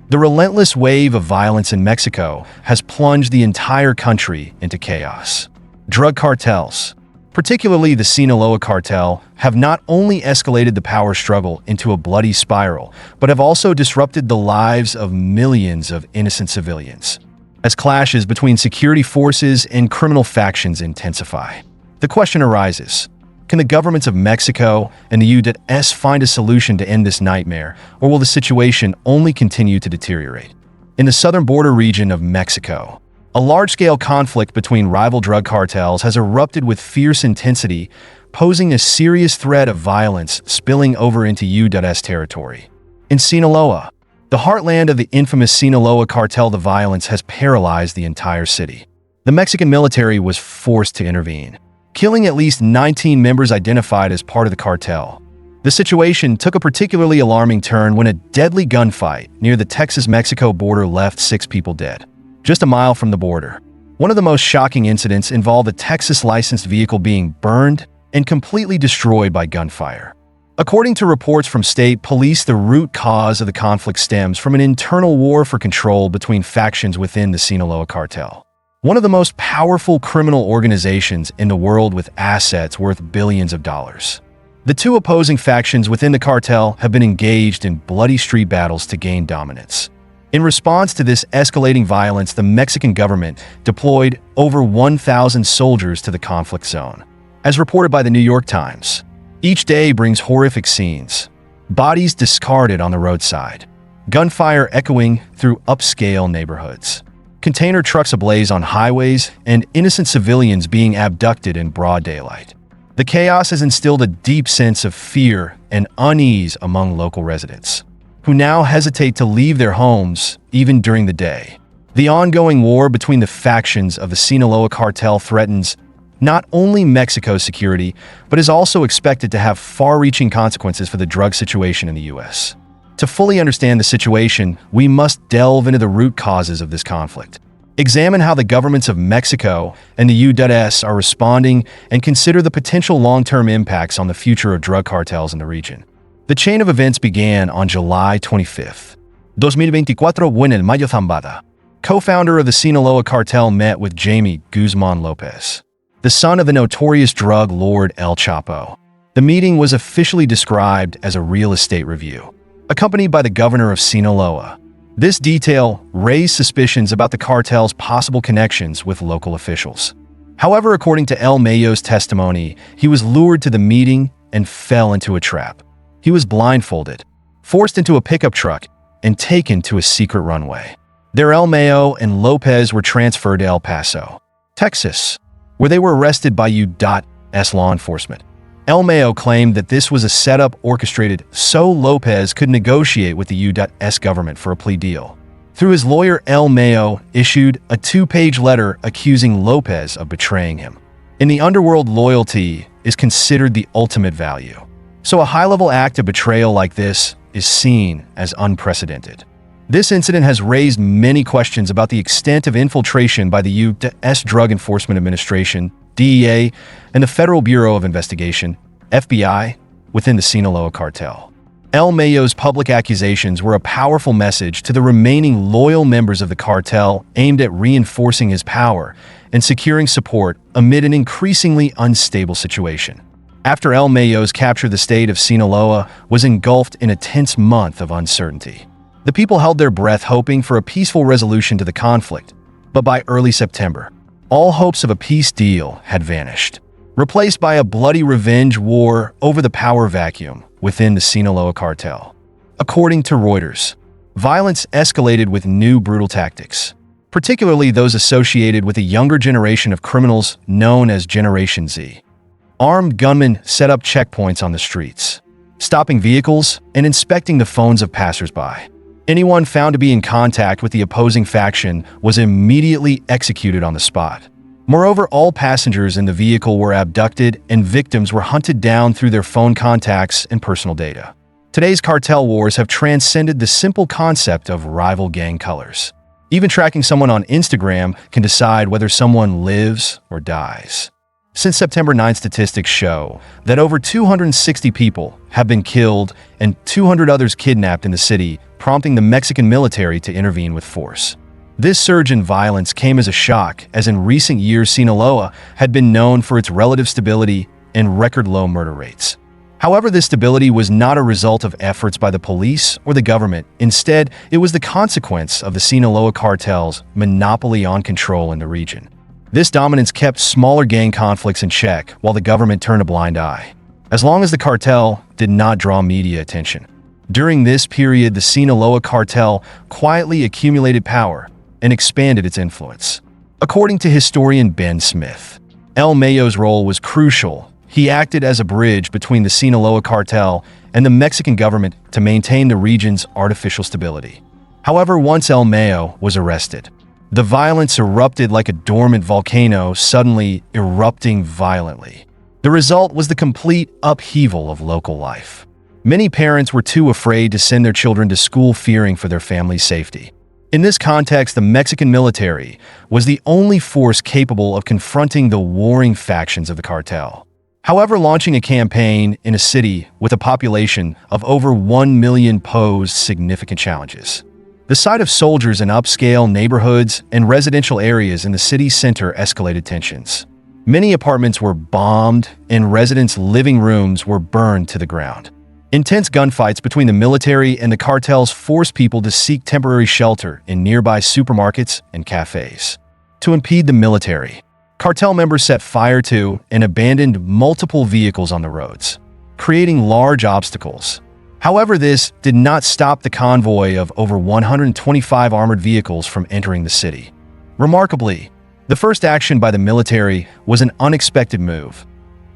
The relentless wave of violence in Mexico has plunged the entire country into chaos. Drug cartels, particularly the Sinaloa cartel, have not only escalated the power struggle into a bloody spiral, but have also disrupted the lives of millions of innocent civilians. As clashes between security forces and criminal factions intensify, the question arises, can the governments of Mexico and the U.S. find a solution to end this nightmare, or will the situation only continue to deteriorate? In the southern border region of Mexico, a large-scale conflict between rival drug cartels has erupted with fierce intensity, posing a serious threat of violence spilling over into U.S. territory. In Sinaloa, the heartland of the infamous Sinaloa cartel, the violence has paralyzed the entire city. The Mexican military was forced to intervene, killing at least 19 members identified as part of the cartel. The situation took a particularly alarming turn when a deadly gunfight near the Texas-Mexico border left 6 people dead, just a mile from the border. One of the most shocking incidents involved a Texas-licensed vehicle being burned and completely destroyed by gunfire. According to reports from state police, the root cause of the conflict stems from an internal war for control between factions within the Sinaloa cartel, one of the most powerful criminal organizations in the world with assets worth billions of dollars. The two opposing factions within the cartel have been engaged in bloody street battles to gain dominance. In response to this escalating violence, the Mexican government deployed over 1,000 soldiers to the conflict zone. As reported by the New York Times, each day brings horrific scenes. Bodies discarded on the roadside, gunfire echoing through upscale neighborhoods, container trucks ablaze on highways, and innocent civilians being abducted in broad daylight. The chaos has instilled a deep sense of fear and unease among local residents, who now hesitate to leave their homes even during the day. The ongoing war between the factions of the Sinaloa cartel threatens not only Mexico's security, but is also expected to have far-reaching consequences for the drug situation in the U.S. To fully understand the situation, we must delve into the root causes of this conflict, examine how the governments of Mexico and the U.S. are responding, and consider the potential long-term impacts on the future of drug cartels in the region. The chain of events began on July 25th. 2024 en el Mayo Zambada. Co-founder of the Sinaloa cartel met with Jaime Guzman Lopez, the son of the notorious drug lord El Chapo. The meeting was officially described as a real estate review, accompanied by the governor of Sinaloa. This detail raised suspicions about the cartel's possible connections with local officials. However, according to El Mayo's testimony, he was lured to the meeting and fell into a trap. He was blindfolded, forced into a pickup truck, and taken to a secret runway. There, El Mayo and Lopez were transferred to El Paso, Texas, where they were arrested by U.S. law enforcement. El Mayo claimed that this was a setup orchestrated so Lopez could negotiate with the U.S. government for a plea deal. Through his lawyer, El Mayo issued a 2-page letter accusing Lopez of betraying him. In the underworld, loyalty is considered the ultimate value. So a high-level act of betrayal like this is seen as unprecedented. This incident has raised many questions about the extent of infiltration by the U.S. Drug Enforcement Administration, DEA, and the Federal Bureau of Investigation, FBI, within the Sinaloa cartel. El Mayo's public accusations were a powerful message to the remaining loyal members of the cartel, aimed at reinforcing his power and securing support amid an increasingly unstable situation. After El Mayo's capture, the state of Sinaloa was engulfed in a tense month of uncertainty. The people held their breath, hoping for a peaceful resolution to the conflict. But by early September, all hopes of a peace deal had vanished, replaced by a bloody revenge war over the power vacuum within the Sinaloa cartel. According to Reuters, violence escalated with new brutal tactics, particularly those associated with a younger generation of criminals known as Generation Z. Armed gunmen set up checkpoints on the streets, stopping vehicles and inspecting the phones of passersby. Anyone found to be in contact with the opposing faction was immediately executed on the spot. Moreover, all passengers in the vehicle were abducted and victims were hunted down through their phone contacts and personal data. Today's cartel wars have transcended the simple concept of rival gang colors. Even tracking someone on Instagram can decide whether someone lives or dies. Since September 9, statistics show that over 260 people have been killed and 200 others kidnapped in the city, prompting the Mexican military to intervene with force. This surge in violence came as a shock, as in recent years Sinaloa had been known for its relative stability and record-low murder rates. However, this stability was not a result of efforts by the police or the government. Instead, it was the consequence of the Sinaloa cartel's monopoly on control in the region. This dominance kept smaller gang conflicts in check while the government turned a blind eye, as long as the cartel did not draw media attention. During this period, the Sinaloa cartel quietly accumulated power and expanded its influence. According to historian Ben Smith, El Mayo's role was crucial. He acted as a bridge between the Sinaloa cartel and the Mexican government to maintain the region's artificial stability. However, once El Mayo was arrested, the violence erupted like a dormant volcano, suddenly erupting violently. The result was the complete upheaval of local life. Many parents were too afraid to send their children to school, fearing for their family's safety. In this context, the Mexican military was the only force capable of confronting the warring factions of the cartel. However, launching a campaign in a city with a population of over 1 million posed significant challenges. The sight of soldiers in upscale neighborhoods and residential areas in the city center escalated tensions. Many apartments were bombed, and residents' living rooms were burned to the ground. Intense gunfights between the military and the cartels forced people to seek temporary shelter in nearby supermarkets and cafes. To impede the military, cartel members set fire to and abandoned multiple vehicles on the roads, creating large obstacles. However, this did not stop the convoy of over 125 armored vehicles from entering the city. Remarkably, the first action by the military was an unexpected move.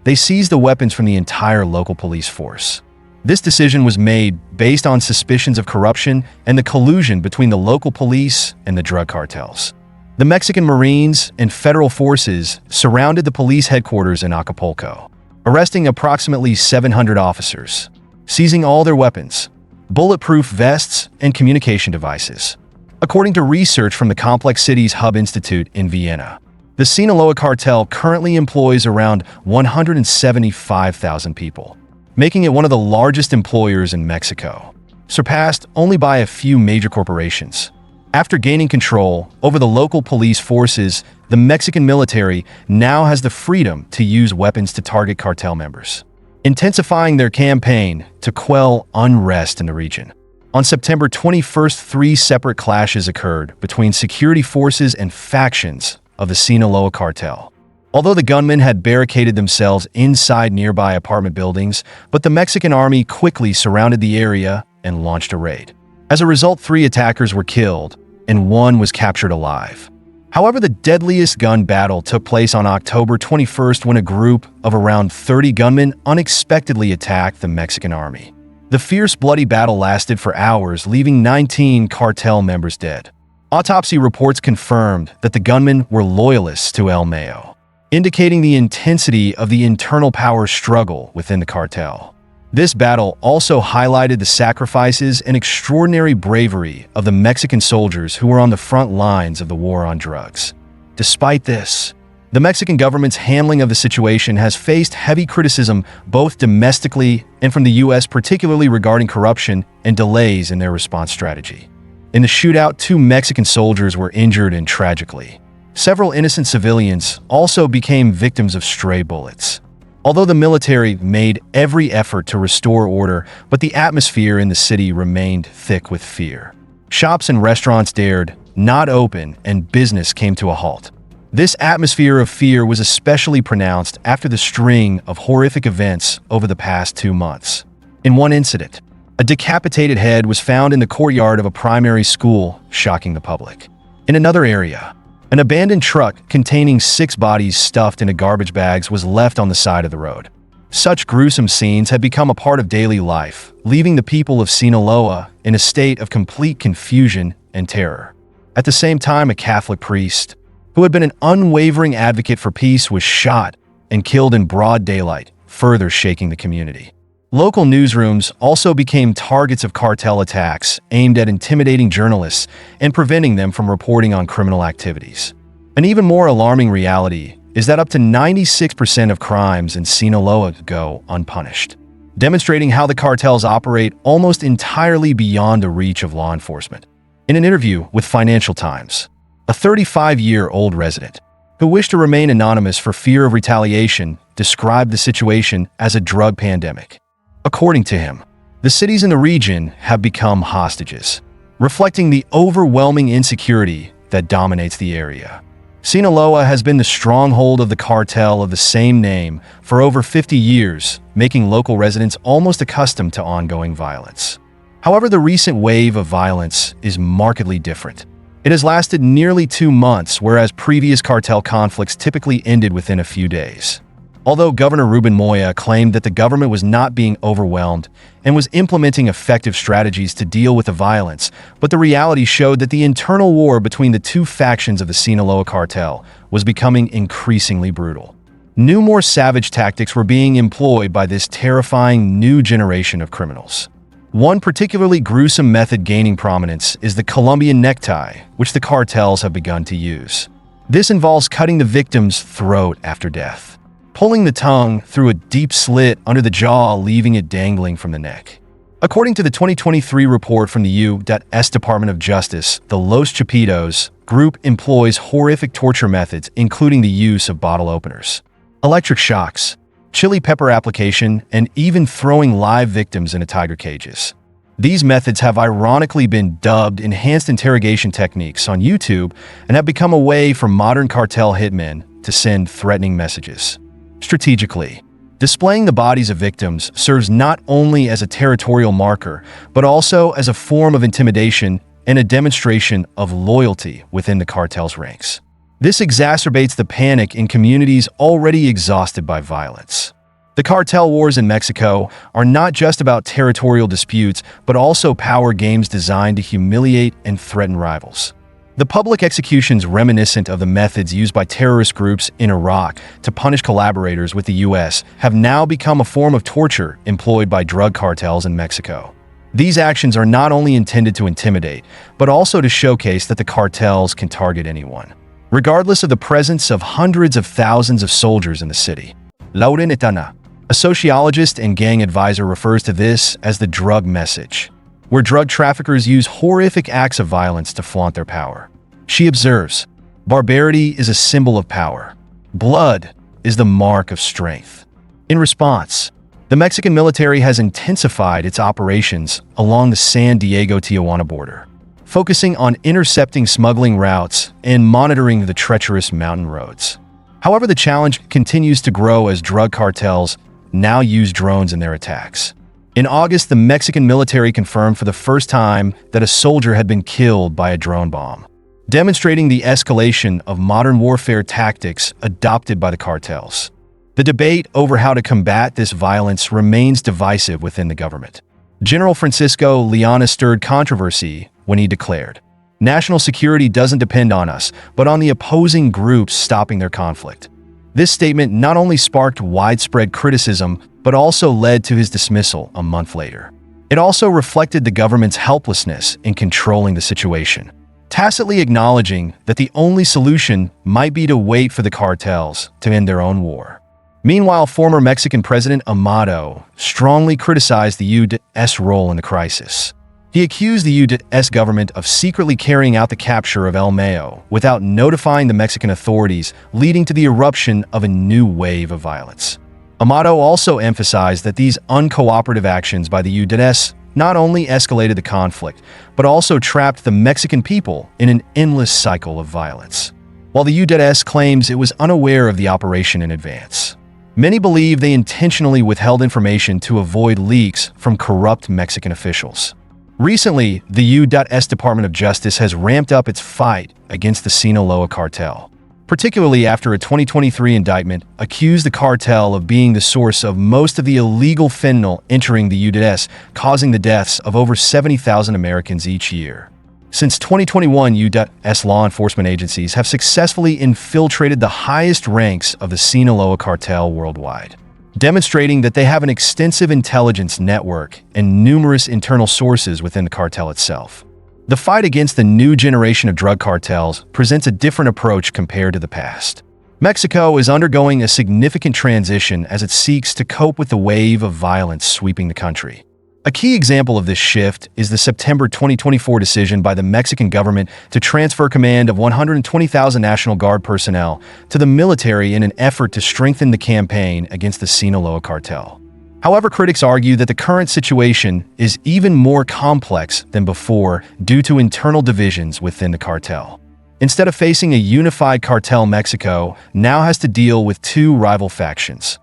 They seized the weapons from the entire local police force. This decision was made based on suspicions of corruption and the collusion between the local police and the drug cartels. The Mexican Marines and federal forces surrounded the police headquarters in Acapulco, arresting approximately 700 officers, seizing all their weapons, bulletproof vests, and communication devices. According to research from the Complex Cities Hub Institute in Vienna, the Sinaloa cartel currently employs around 175,000 people, making it one of the largest employers in Mexico, surpassed only by a few major corporations. After gaining control over the local police forces, the Mexican military now has the freedom to use weapons to target cartel members, intensifying their campaign to quell unrest in the region. On September 21st, 3 separate clashes occurred between security forces and factions of the Sinaloa cartel. Although the gunmen had barricaded themselves inside nearby apartment buildings, but the Mexican army quickly surrounded the area and launched a raid. As a result, 3 attackers were killed, and 1 was captured alive. However, the deadliest gun battle took place on October 21st when a group of around 30 gunmen unexpectedly attacked the Mexican army. The fierce, bloody battle lasted for hours, leaving 19 cartel members dead. Autopsy reports confirmed that the gunmen were loyalists to El Mayo, indicating the intensity of the internal power struggle within the cartel. This battle also highlighted the sacrifices and extraordinary bravery of the Mexican soldiers who were on the front lines of the war on drugs. Despite this, the Mexican government's handling of the situation has faced heavy criticism both domestically and from the U.S., particularly regarding corruption and delays in their response strategy. In the shootout, 2 Mexican soldiers were injured, and tragically, several innocent civilians also became victims of stray bullets. Although the military made every effort to restore order, but the atmosphere in the city remained thick with fear. Shops and restaurants dared not open, and business came to a halt. This atmosphere of fear was especially pronounced after the string of horrific events over the past 2 months. In one incident, a decapitated head was found in the courtyard of a primary school, shocking the public. In another area, an abandoned truck containing 6 bodies stuffed into garbage bags was left on the side of the road. Such gruesome scenes had become a part of daily life, leaving the people of Sinaloa in a state of complete confusion and terror. At the same time, a Catholic priest, who had been an unwavering advocate for peace, was shot and killed in broad daylight, further shaking the community. Local newsrooms also became targets of cartel attacks aimed at intimidating journalists and preventing them from reporting on criminal activities. An even more alarming reality is that up to 96% of crimes in Sinaloa go unpunished, demonstrating how the cartels operate almost entirely beyond the reach of law enforcement. In an interview with Financial Times, a 35-year-old resident who wished to remain anonymous for fear of retaliation described the situation as a drug pandemic. According to him, the cities in the region have become hostages, reflecting the overwhelming insecurity that dominates the area. Sinaloa has been the stronghold of the cartel of the same name for over 50 years, making local residents almost accustomed to ongoing violence. However, the recent wave of violence is markedly different. It has lasted nearly 2 months, whereas previous cartel conflicts typically ended within a few days. Although Governor Ruben Moya claimed that the government was not being overwhelmed and was implementing effective strategies to deal with the violence, but the reality showed that the internal war between the 2 factions of the Sinaloa cartel was becoming increasingly brutal. New, more savage tactics were being employed by this terrifying new generation of criminals. One particularly gruesome method gaining prominence is the Colombian necktie, which the cartels have begun to use. This involves cutting the victim's throat after death, pulling the tongue through a deep slit under the jaw, leaving it dangling from the neck. According to the 2023 report from the U.S. Department of Justice, the Los Chapitos group employs horrific torture methods, including the use of bottle openers, electric shocks, chili pepper application, and even throwing live victims into tiger cages. These methods have ironically been dubbed enhanced interrogation techniques on YouTube and have become a way for modern cartel hitmen to send threatening messages. Strategically, displaying the bodies of victims serves not only as a territorial marker, but also as a form of intimidation and a demonstration of loyalty within the cartel's ranks. This exacerbates the panic in communities already exhausted by violence. The cartel wars in Mexico are not just about territorial disputes, but also power games designed to humiliate and threaten rivals. The public executions reminiscent of the methods used by terrorist groups in Iraq to punish collaborators with the U.S. have now become a form of torture employed by drug cartels in Mexico. These actions are not only intended to intimidate, but also to showcase that the cartels can target anyone, regardless of the presence of hundreds of thousands of soldiers in the city. Lauren Etana, a sociologist and gang advisor, refers to this as the drug message, where drug traffickers use horrific acts of violence to flaunt their power. She observes, barbarity is a symbol of power. Blood is the mark of strength. In response, the Mexican military has intensified its operations along the San Diego-Tijuana border, focusing on intercepting smuggling routes and monitoring the treacherous mountain roads. However, the challenge continues to grow as drug cartels now use drones in their attacks. In August, the Mexican military confirmed for the first time that a soldier had been killed by a drone bomb, demonstrating the escalation of modern warfare tactics adopted by the cartels. The debate over how to combat this violence remains divisive within the government. General Francisco Leona stirred controversy when he declared, "National security doesn't depend on us, but on the opposing groups stopping their conflict." This statement not only sparked widespread criticism, but also led to his dismissal a month later. It also reflected the government's helplessness in controlling the situation, tacitly acknowledging that the only solution might be to wait for the cartels to end their own war. Meanwhile, former Mexican President Amado strongly criticized the U.S. role in the crisis. He accused the U.S. government of secretly carrying out the capture of El Mayo without notifying the Mexican authorities, leading to the eruption of a new wave of violence. Amado also emphasized that these uncooperative actions by the U.S. not only escalated the conflict, but also trapped the Mexican people in an endless cycle of violence. While the U.S. claims it was unaware of the operation in advance, many believe they intentionally withheld information to avoid leaks from corrupt Mexican officials. Recently, the U.S. Department of Justice has ramped up its fight against the Sinaloa cartel, particularly after a 2023 indictment accused the cartel of being the source of most of the illegal fentanyl entering the U.S., causing the deaths of over 70,000 Americans each year. Since 2021, U.S. law enforcement agencies have successfully infiltrated the highest ranks of the Sinaloa cartel worldwide, demonstrating that they have an extensive intelligence network and numerous internal sources within the cartel itself. The fight against the new generation of drug cartels presents a different approach compared to the past. Mexico is undergoing a significant transition as it seeks to cope with the wave of violence sweeping the country. A key example of this shift is the September 2024 decision by the Mexican government to transfer command of 120,000 National Guard personnel to the military in an effort to strengthen the campaign against the Sinaloa cartel. However, critics argue that the current situation is even more complex than before due to internal divisions within the cartel. Instead of facing a unified cartel, Mexico now has to deal with two rival factions,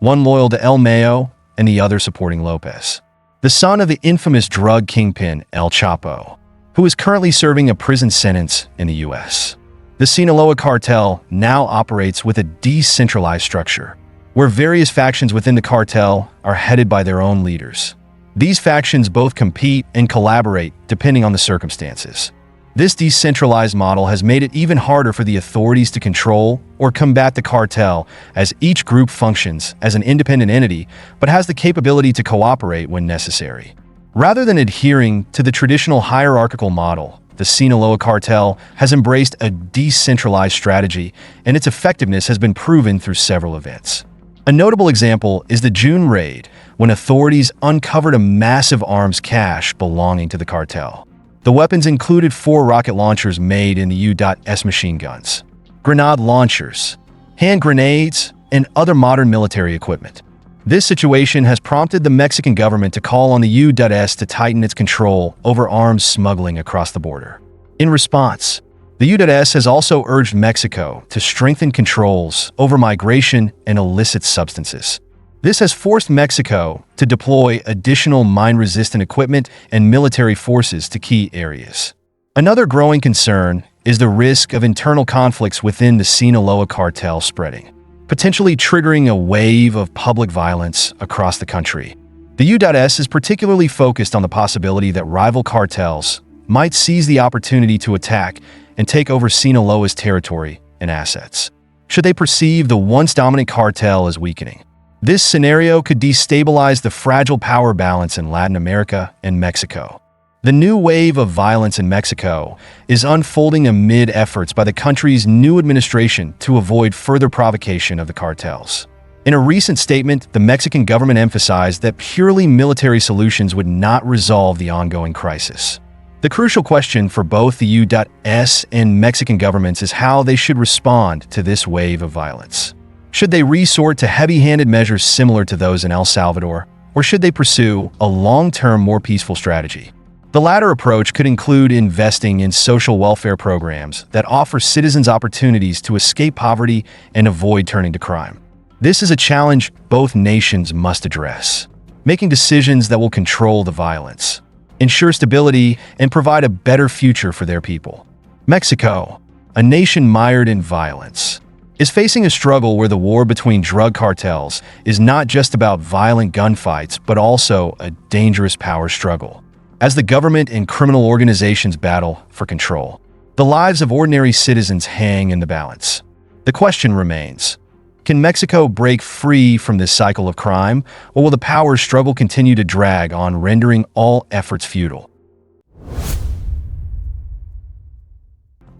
one loyal to El Mayo and the other supporting Lopez, the son of the infamous drug kingpin El Chapo, who is currently serving a prison sentence in the U.S. The Sinaloa cartel now operates with a decentralized structure, where various factions within the cartel are headed by their own leaders. These factions both compete and collaborate depending on the circumstances. This decentralized model has made it even harder for the authorities to control or combat the cartel, as each group functions as an independent entity but has the capability to cooperate when necessary. Rather than adhering to the traditional hierarchical model, the Sinaloa cartel has embraced a decentralized strategy, and its effectiveness has been proven through several events. A notable example is the June raid, when authorities uncovered a massive arms cache belonging to the cartel. The weapons included 4 rocket launchers made in the U.S machine guns, grenade launchers, hand grenades, and other modern military equipment. This situation has prompted the Mexican government to call on the U.S. to tighten its control over arms smuggling across the border. In response, the U.S. has also urged Mexico to strengthen controls over migration and illicit substances. This has forced Mexico to deploy additional mine-resistant equipment and military forces to key areas. Another growing concern is the risk of internal conflicts within the Sinaloa cartel spreading, potentially triggering a wave of public violence across the country. The U.S. is particularly focused on the possibility that rival cartels might seize the opportunity to attack and take over Sinaloa's territory and assets, should they perceive the once dominant cartel as weakening. This scenario could destabilize the fragile power balance in Latin America and Mexico. The new wave of violence in Mexico is unfolding amid efforts by the country's new administration to avoid further provocation of the cartels. In a recent statement, the Mexican government emphasized that purely military solutions would not resolve the ongoing crisis. The crucial question for both the U.S. and Mexican governments is how they should respond to this wave of violence. Should they resort to heavy-handed measures similar to those in El Salvador, or should they pursue a long-term, more peaceful strategy? The latter approach could include investing in social welfare programs that offer citizens opportunities to escape poverty and avoid turning to crime. This is a challenge both nations must address, making decisions that will control the violence, ensure stability, and provide a better future for their people. Mexico, a nation mired in violence, is facing a struggle where the war between drug cartels is not just about violent gunfights, but also a dangerous power struggle. As the government and criminal organizations battle for control, the lives of ordinary citizens hang in the balance. The question remains, can Mexico break free from this cycle of crime, or will the power struggle continue to drag on, rendering all efforts futile?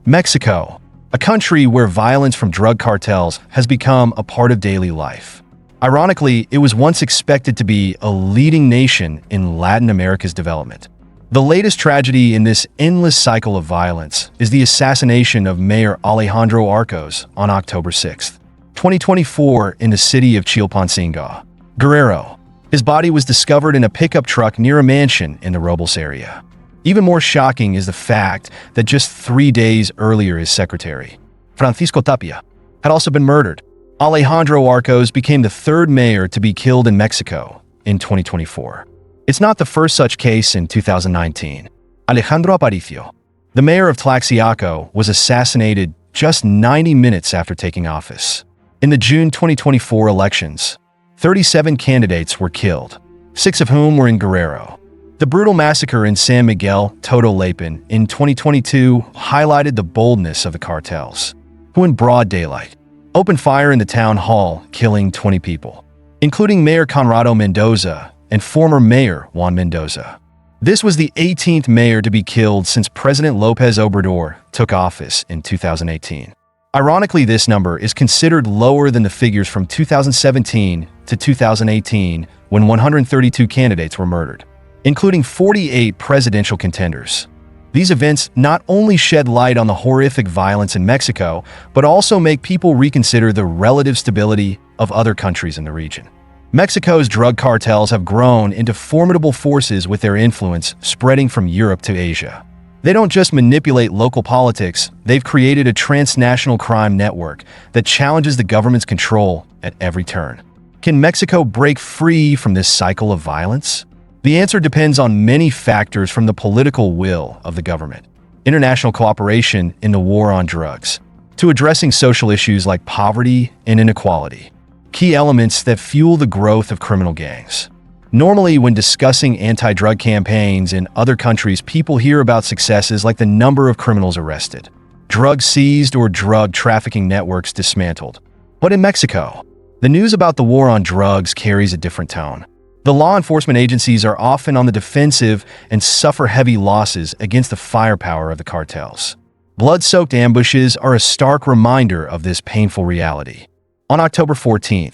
Mexico, a country where violence from drug cartels has become a part of daily life. Ironically, it was once expected to be a leading nation in Latin America's development. The latest tragedy in this endless cycle of violence is the assassination of Mayor Alejandro Arcos on October 6, 2024 in the city of Chilpancingo, Guerrero. His body was discovered in a pickup truck near a mansion in the Robles area. Even more shocking is the fact that just 3 days earlier his secretary, Francisco Tapia, had also been murdered. Alejandro Arcos became the third mayor to be killed in Mexico in 2024. It's not the first such case. In 2019, Alejandro Aparicio, the mayor of Tlaxiaco, was assassinated just 90 minutes after taking office. In the June 2024 elections, 37 candidates were killed, 6 of whom were in Guerrero. The brutal massacre in San Miguel Totolapan in 2022 highlighted the boldness of the cartels, who in broad daylight opened fire in the town hall, killing 20 people, including Mayor Conrado Mendoza and former Mayor Juan Mendoza. This was the 18th mayor to be killed since President López Obrador took office in 2018. Ironically, this number is considered lower than the figures from 2017 to 2018, when 132 candidates were murdered, including 48 presidential contenders. These events not only shed light on the horrific violence in Mexico, but also make people reconsider the relative stability of other countries in the region. Mexico's drug cartels have grown into formidable forces, with their influence spreading from Europe to Asia. They don't just manipulate local politics, they've created a transnational crime network that challenges the government's control at every turn. Can Mexico break free from this cycle of violence? The answer depends on many factors, from the political will of the government, international cooperation in the war on drugs, to addressing social issues like poverty and inequality, key elements that fuel the growth of criminal gangs. Normally, when discussing anti-drug campaigns in other countries, people hear about successes like the number of criminals arrested, drugs seized, or drug trafficking networks dismantled. But in Mexico, the news about the war on drugs carries a different tone. The law enforcement agencies are often on the defensive and suffer heavy losses against the firepower of the cartels. Blood-soaked ambushes are a stark reminder of this painful reality. On October 14,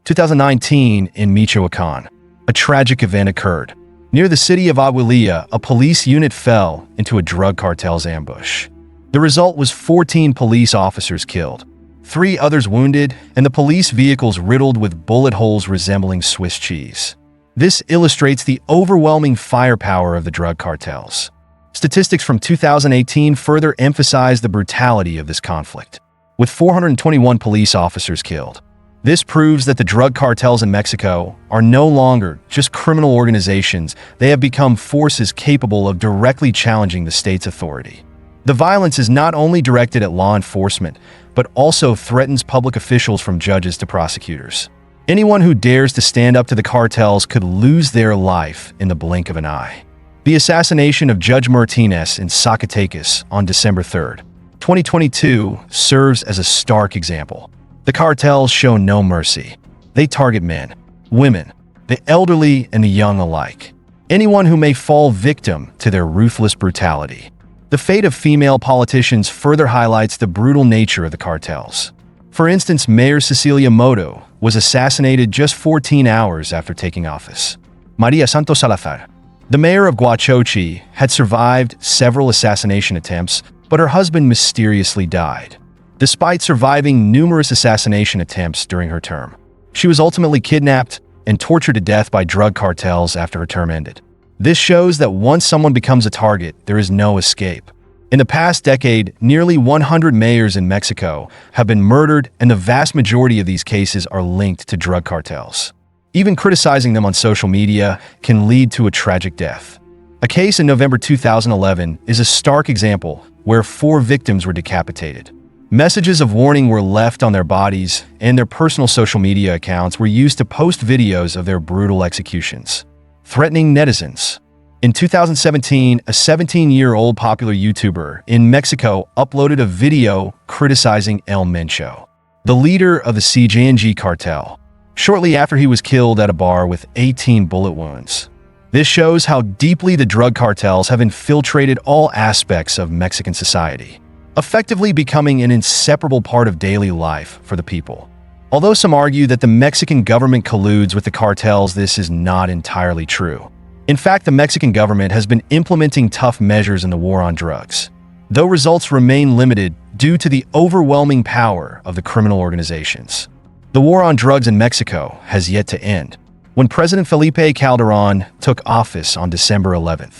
2019, in Michoacán, a tragic event occurred. Near the city of Aguililla, a police unit fell into a drug cartel's ambush. The result was 14 police officers killed, 3 others wounded, and the police vehicles riddled with bullet holes resembling Swiss cheese. This illustrates the overwhelming firepower of the drug cartels. Statistics from 2018 further emphasize the brutality of this conflict, with 421 police officers killed. This proves that the drug cartels in Mexico are no longer just criminal organizations. They have become forces capable of directly challenging the state's authority. The violence is not only directed at law enforcement, but also threatens public officials from judges to prosecutors. Anyone who dares to stand up to the cartels could lose their life in the blink of an eye. The assassination of Judge Martinez in Zacatecas on December 3, 2022 serves as a stark example. The cartels show no mercy. They target men, women, the elderly, and the young alike. Anyone who may fall victim to their ruthless brutality. The fate of female politicians further highlights the brutal nature of the cartels. For instance, Mayor Cecilia Moto was assassinated just 14 hours after taking office. Maria Santos Salazar, the mayor of Huachochi, had survived several assassination attempts, but her husband mysteriously died. Despite surviving numerous assassination attempts during her term, she was ultimately kidnapped and tortured to death by drug cartels after her term ended. This shows that once someone becomes a target, there is no escape. In the past decade, nearly 100 mayors in Mexico have been murdered, and the vast majority of these cases are linked to drug cartels. Even criticizing them on social media can lead to a tragic death. A case in November 2011 is a stark example where 4 victims were decapitated. Messages of warning were left on their bodies, and their personal social media accounts were used to post videos of their brutal executions, threatening netizens. In 2017, a 17-year-old popular YouTuber in Mexico uploaded a video criticizing El Mencho, the leader of the CJNG cartel, shortly after he was killed at a bar with 18 bullet wounds. This shows how deeply the drug cartels have infiltrated all aspects of Mexican society, effectively becoming an inseparable part of daily life for the people. Although some argue that the Mexican government colludes with the cartels, this is not entirely true. In fact, the Mexican government has been implementing tough measures in the war on drugs, though results remain limited due to the overwhelming power of the criminal organizations. The war on drugs in Mexico has yet to end. When President Felipe Calderon took office on December 11,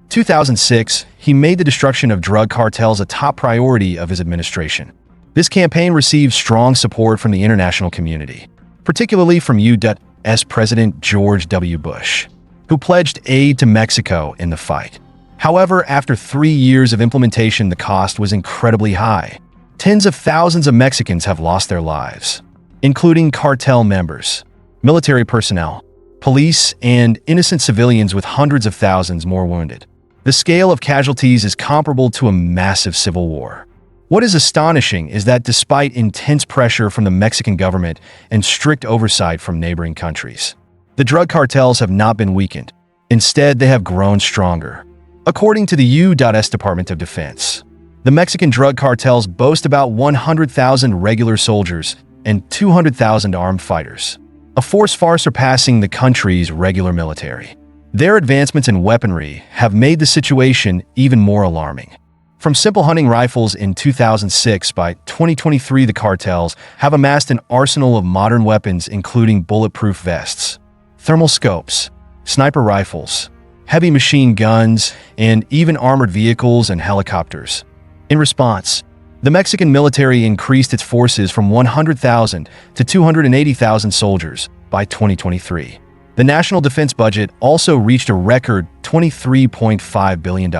2006, he made the destruction of drug cartels a top priority of his administration. This campaign received strong support from the international community, particularly from U.S. President George W. Bush, who pledged aid to Mexico in the fight. However, after 3 years of implementation, the cost was incredibly high. Tens of thousands of Mexicans have lost their lives, including cartel members, military personnel, police, and innocent civilians, with hundreds of thousands more wounded. The scale of casualties is comparable to a massive civil war. What is astonishing is that despite intense pressure from the Mexican government and strict oversight from neighboring countries, the drug cartels have not been weakened. Instead, they have grown stronger. According to the U.S. Department of Defense, the Mexican drug cartels boast about 100,000 regular soldiers and 200,000 armed fighters, a force far surpassing the country's regular military. Their advancements in weaponry have made the situation even more alarming. From simple hunting rifles in 2006, by 2023 the cartels have amassed an arsenal of modern weapons including bulletproof vests, thermal scopes, sniper rifles, heavy machine guns, and even armored vehicles and helicopters. In response, the Mexican military increased its forces from 100,000 to 280,000 soldiers by 2023. The national defense budget also reached a record $23.5 billion,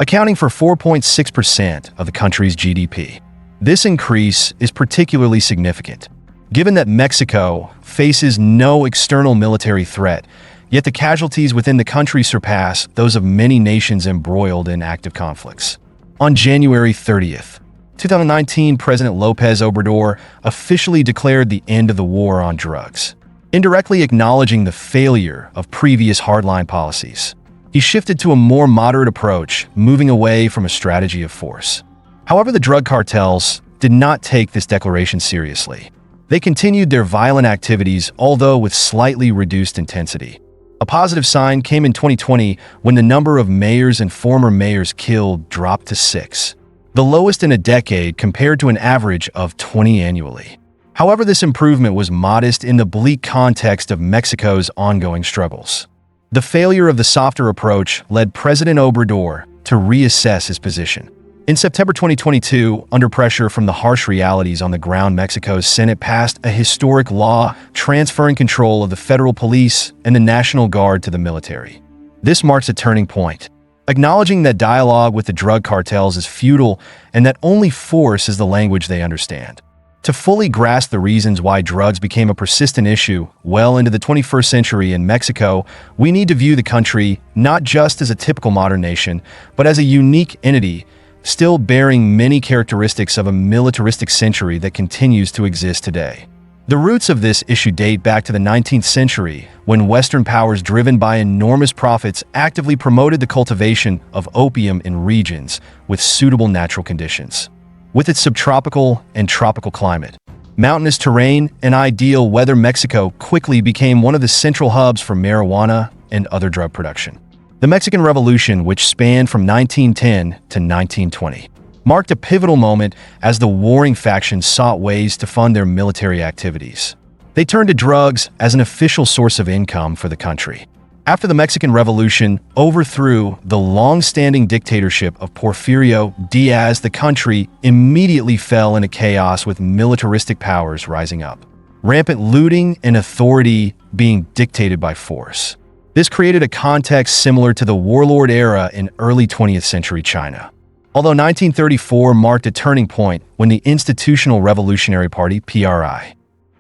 accounting for 4.6% of the country's GDP. This increase is particularly significant, given that Mexico faces no external military threat, yet the casualties within the country surpass those of many nations embroiled in active conflicts. On January 30th, 2019, President López Obrador officially declared the end of the war on drugs, indirectly acknowledging the failure of previous hardline policies. He shifted to a more moderate approach, moving away from a strategy of force. However, the drug cartels did not take this declaration seriously. They continued their violent activities, although with slightly reduced intensity. A positive sign came in 2020 when the number of mayors and former mayors killed dropped to 6, the lowest in a decade compared to an average of 20 annually. However, this improvement was modest in the bleak context of Mexico's ongoing struggles. The failure of the softer approach led President Obrador to reassess his position. In September 2022, under pressure from the harsh realities on the ground, Mexico's Senate passed a historic law transferring control of the federal police and the National Guard to the military. This marks a turning point, acknowledging that dialogue with the drug cartels is futile and that only force is the language they understand. To fully grasp the reasons why drugs became a persistent issue well into the 21st century in Mexico, we need to view the country not just as a typical modern nation, but as a unique entity still bearing many characteristics of a militaristic century that continues to exist today. The roots of this issue date back to the 19th century, when Western powers driven by enormous profits actively promoted the cultivation of opium in regions with suitable natural conditions. With its subtropical and tropical climate, mountainous terrain, and ideal weather, Mexico quickly became one of the central hubs for marijuana and other drug production. The Mexican Revolution, which spanned from 1910 to 1920, marked a pivotal moment as the warring factions sought ways to fund their military activities. They turned to drugs as an official source of income for the country. After the Mexican Revolution overthrew the long-standing dictatorship of Porfirio Diaz, the country immediately fell into chaos with militaristic powers rising up, rampant looting and authority being dictated by force. This created a context similar to the warlord era in early 20th century China. Although 1934 marked a turning point when the Institutional Revolutionary Party (PRI),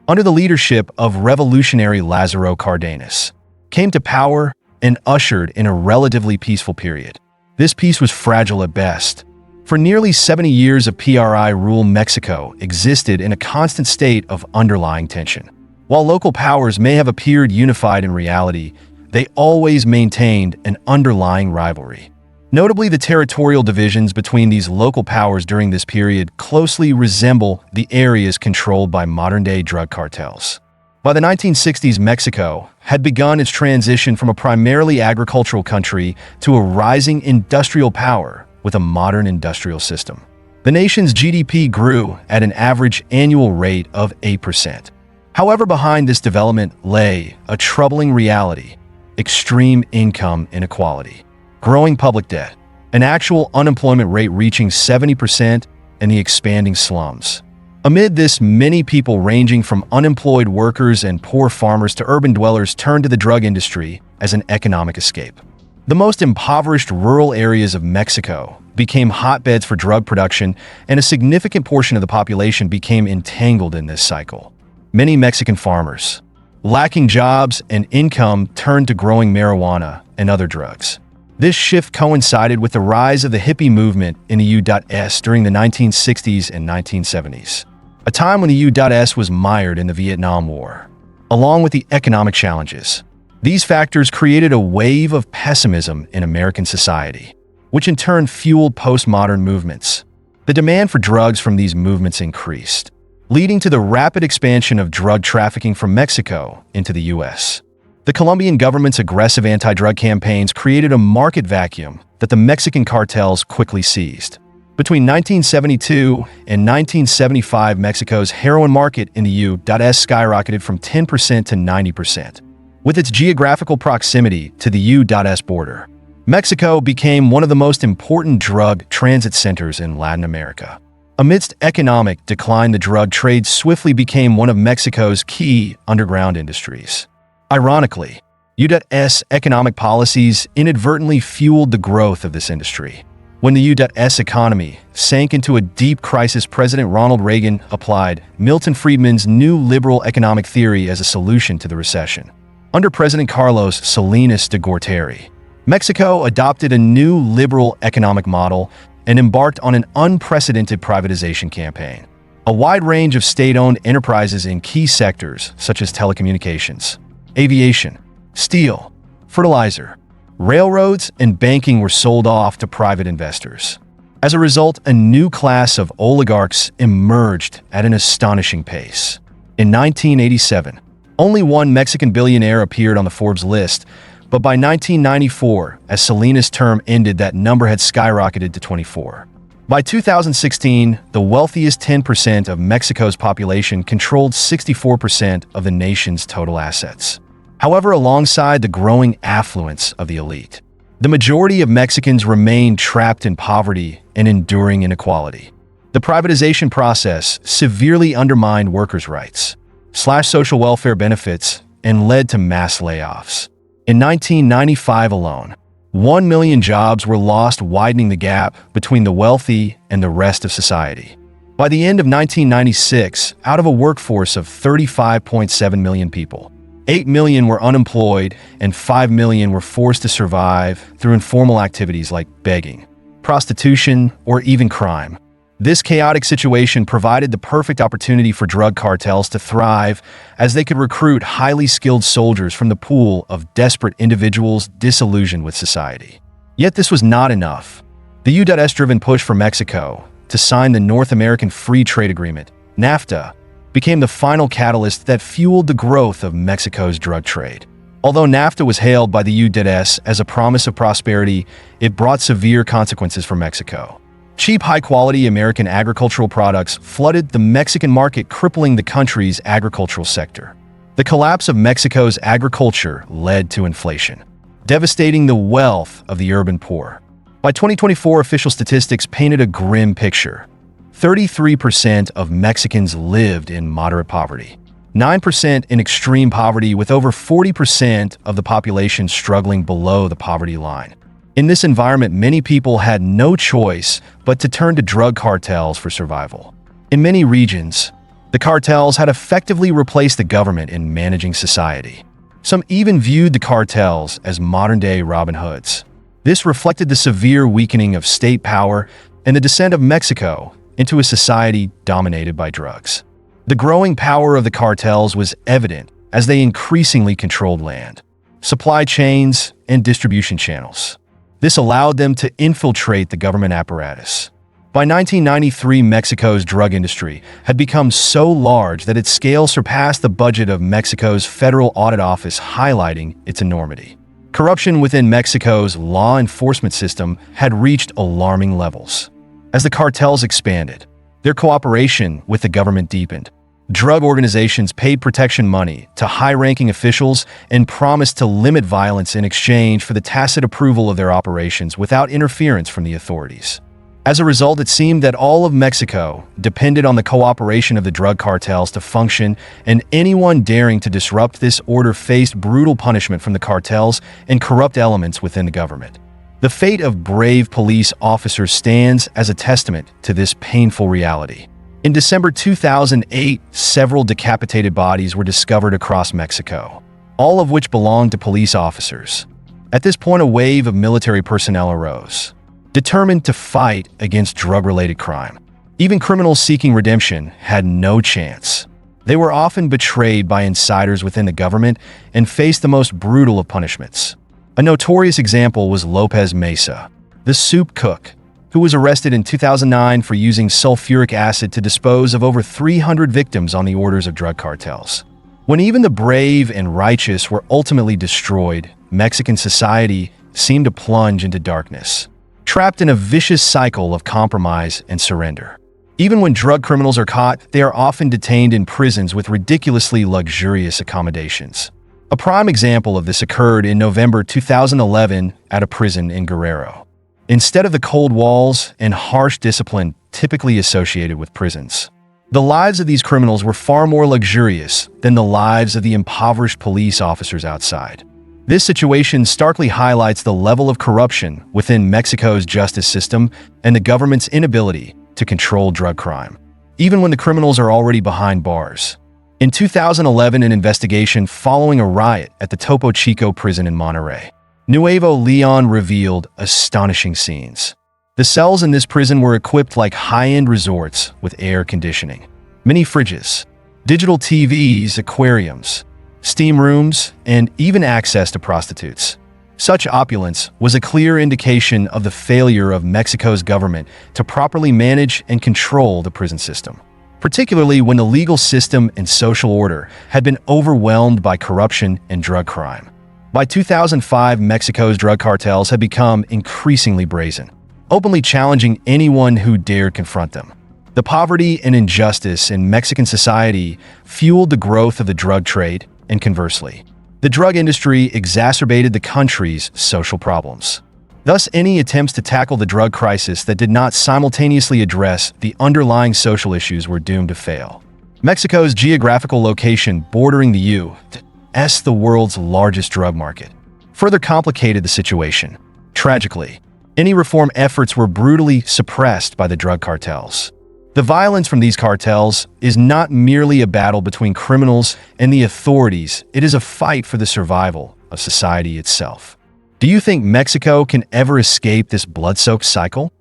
under the leadership of Revolutionary Lázaro Cárdenas, came to power and ushered in a relatively peaceful period. This peace was fragile at best. For nearly 70 years of PRI rule, Mexico existed in a constant state of underlying tension. While local powers may have appeared unified in reality, they always maintained an underlying rivalry. Notably, the territorial divisions between these local powers during this period closely resemble the areas controlled by modern-day drug cartels. By the 1960s, Mexico had begun its transition from a primarily agricultural country to a rising industrial power with a modern industrial system. The nation's GDP grew at an average annual rate of 8%. However, behind this development lay a troubling reality: extreme income inequality, growing public debt, an actual unemployment rate reaching 70%, and the expanding slums. Amid this, many people ranging from unemployed workers and poor farmers to urban dwellers turned to the drug industry as an economic escape. The most impoverished rural areas of Mexico became hotbeds for drug production, and a significant portion of the population became entangled in this cycle. Many Mexican farmers, lacking jobs and income, turned to growing marijuana and other drugs. This shift coincided with the rise of the hippie movement in the U.S. during the 1960s and 1970s, a time when the U.S. was mired in the Vietnam War. Along with the economic challenges, these factors created a wave of pessimism in American society, which in turn fueled postmodern movements. The demand for drugs from these movements increased, leading to the rapid expansion of drug trafficking from Mexico into the U.S. The Colombian government's aggressive anti-drug campaigns created a market vacuum that the Mexican cartels quickly seized. Between 1972 and 1975, Mexico's heroin market in the U.S. skyrocketed from 10% to 90%. With its geographical proximity to the U.S. border, Mexico became one of the most important drug transit centers in Latin America. Amidst economic decline, the drug trade swiftly became one of Mexico's key underground industries. Ironically, U.S. economic policies inadvertently fueled the growth of this industry. When the U.S. economy sank into a deep crisis, President Ronald Reagan applied Milton Friedman's new liberal economic theory as a solution to the recession. Under President Carlos Salinas de Gortari, Mexico adopted a new liberal economic model and embarked on an unprecedented privatization campaign. A wide range of state-owned enterprises in key sectors such as telecommunications, aviation, steel, fertilizer, railroads, and banking were sold off to private investors. As a result, a new class of oligarchs emerged at an astonishing pace. In 1987, only one Mexican billionaire appeared on the Forbes list, but by 1994, as Salinas' term ended, that number had skyrocketed to 24. By 2016, the wealthiest 10% of Mexico's population controlled 64% of the nation's total assets. However, alongside the growing affluence of the elite, the majority of Mexicans remained trapped in poverty and enduring inequality. The privatization process severely undermined workers' rights, slashed social welfare benefits, and led to mass layoffs. In 1995 alone, 1 million jobs were lost, widening the gap between the wealthy and the rest of society. By the end of 1996, out of a workforce of 35.7 million people, 8 million were unemployed and 5 million were forced to survive through informal activities like begging, prostitution, or even crime. This chaotic situation provided the perfect opportunity for drug cartels to thrive, as they could recruit highly skilled soldiers from the pool of desperate individuals disillusioned with society. Yet this was not enough. The U.S.-driven push for Mexico to sign the North American Free Trade Agreement, NAFTA, became the final catalyst that fueled the growth of Mexico's drug trade. Although NAFTA was hailed by the U.S. as a promise of prosperity, it brought severe consequences for Mexico. Cheap, high-quality American agricultural products flooded the Mexican market, crippling the country's agricultural sector. The collapse of Mexico's agriculture led to inflation, devastating the wealth of the urban poor. By 2024, official statistics painted a grim picture. 33% of Mexicans lived in moderate poverty, 9% in extreme poverty, with over 40% of the population struggling below the poverty line. In this environment, many people had no choice but to turn to drug cartels for survival. In many regions, the cartels had effectively replaced the government in managing society. Some even viewed the cartels as modern-day Robin Hoods. This reflected the severe weakening of state power and the descent of Mexico into a society dominated by drugs. The growing power of the cartels was evident as they increasingly controlled land, supply chains, and distribution channels. This allowed them to infiltrate the government apparatus. By 1993, Mexico's drug industry had become so large that its scale surpassed the budget of Mexico's Federal Audit Office, highlighting its enormity. Corruption within Mexico's law enforcement system had reached alarming levels. As the cartels expanded, their cooperation with the government deepened. Drug organizations paid protection money to high-ranking officials and promised to limit violence in exchange for the tacit approval of their operations without interference from the authorities. As a result, it seemed that all of Mexico depended on the cooperation of the drug cartels to function, and anyone daring to disrupt this order faced brutal punishment from the cartels and corrupt elements within the government. The fate of brave police officers stands as a testament to this painful reality. In December 2008, several decapitated bodies were discovered across Mexico, all of which belonged to police officers. At this point, a wave of military personnel arose, determined to fight against drug-related crime. Even criminals seeking redemption had no chance. They were often betrayed by insiders within the government and faced the most brutal of punishments. A notorious example was Lopez Mesa, the soup cook, who was arrested in 2009 for using sulfuric acid to dispose of over 300 victims on the orders of drug cartels. When even the brave and righteous were ultimately destroyed, Mexican society seemed to plunge into darkness, trapped in a vicious cycle of compromise and surrender. Even when drug criminals are caught, they are often detained in prisons with ridiculously luxurious accommodations. A prime example of this occurred in November 2011 at a prison in Guerrero. Instead of the cold walls and harsh discipline typically associated with prisons, the lives of these criminals were far more luxurious than the lives of the impoverished police officers outside. This situation starkly highlights the level of corruption within Mexico's justice system and the government's inability to control drug crime, even when the criminals are already behind bars. In 2011, an investigation following a riot at the Topo Chico prison in Monterrey, Nuevo Leon, revealed astonishing scenes. The cells in this prison were equipped like high-end resorts with air conditioning, mini fridges, digital TVs, aquariums, steam rooms, and even access to prostitutes. Such opulence was a clear indication of the failure of Mexico's government to properly manage and control the prison system. particularly when the legal system and social order had been overwhelmed by corruption and drug crime. By 2005, Mexico's drug cartels had become increasingly brazen, openly challenging anyone who dared confront them. The poverty and injustice in Mexican society fueled the growth of the drug trade, and conversely, the drug industry exacerbated the country's social problems. Thus, any attempts to tackle the drug crisis that did not simultaneously address the underlying social issues were doomed to fail. Mexico's geographical location bordering the U.S., the world's largest drug market, further complicated the situation. Tragically, any reform efforts were brutally suppressed by the drug cartels. The violence from these cartels is not merely a battle between criminals and the authorities, it is a fight for the survival of society itself. Do you think Mexico can ever escape this blood-soaked cycle?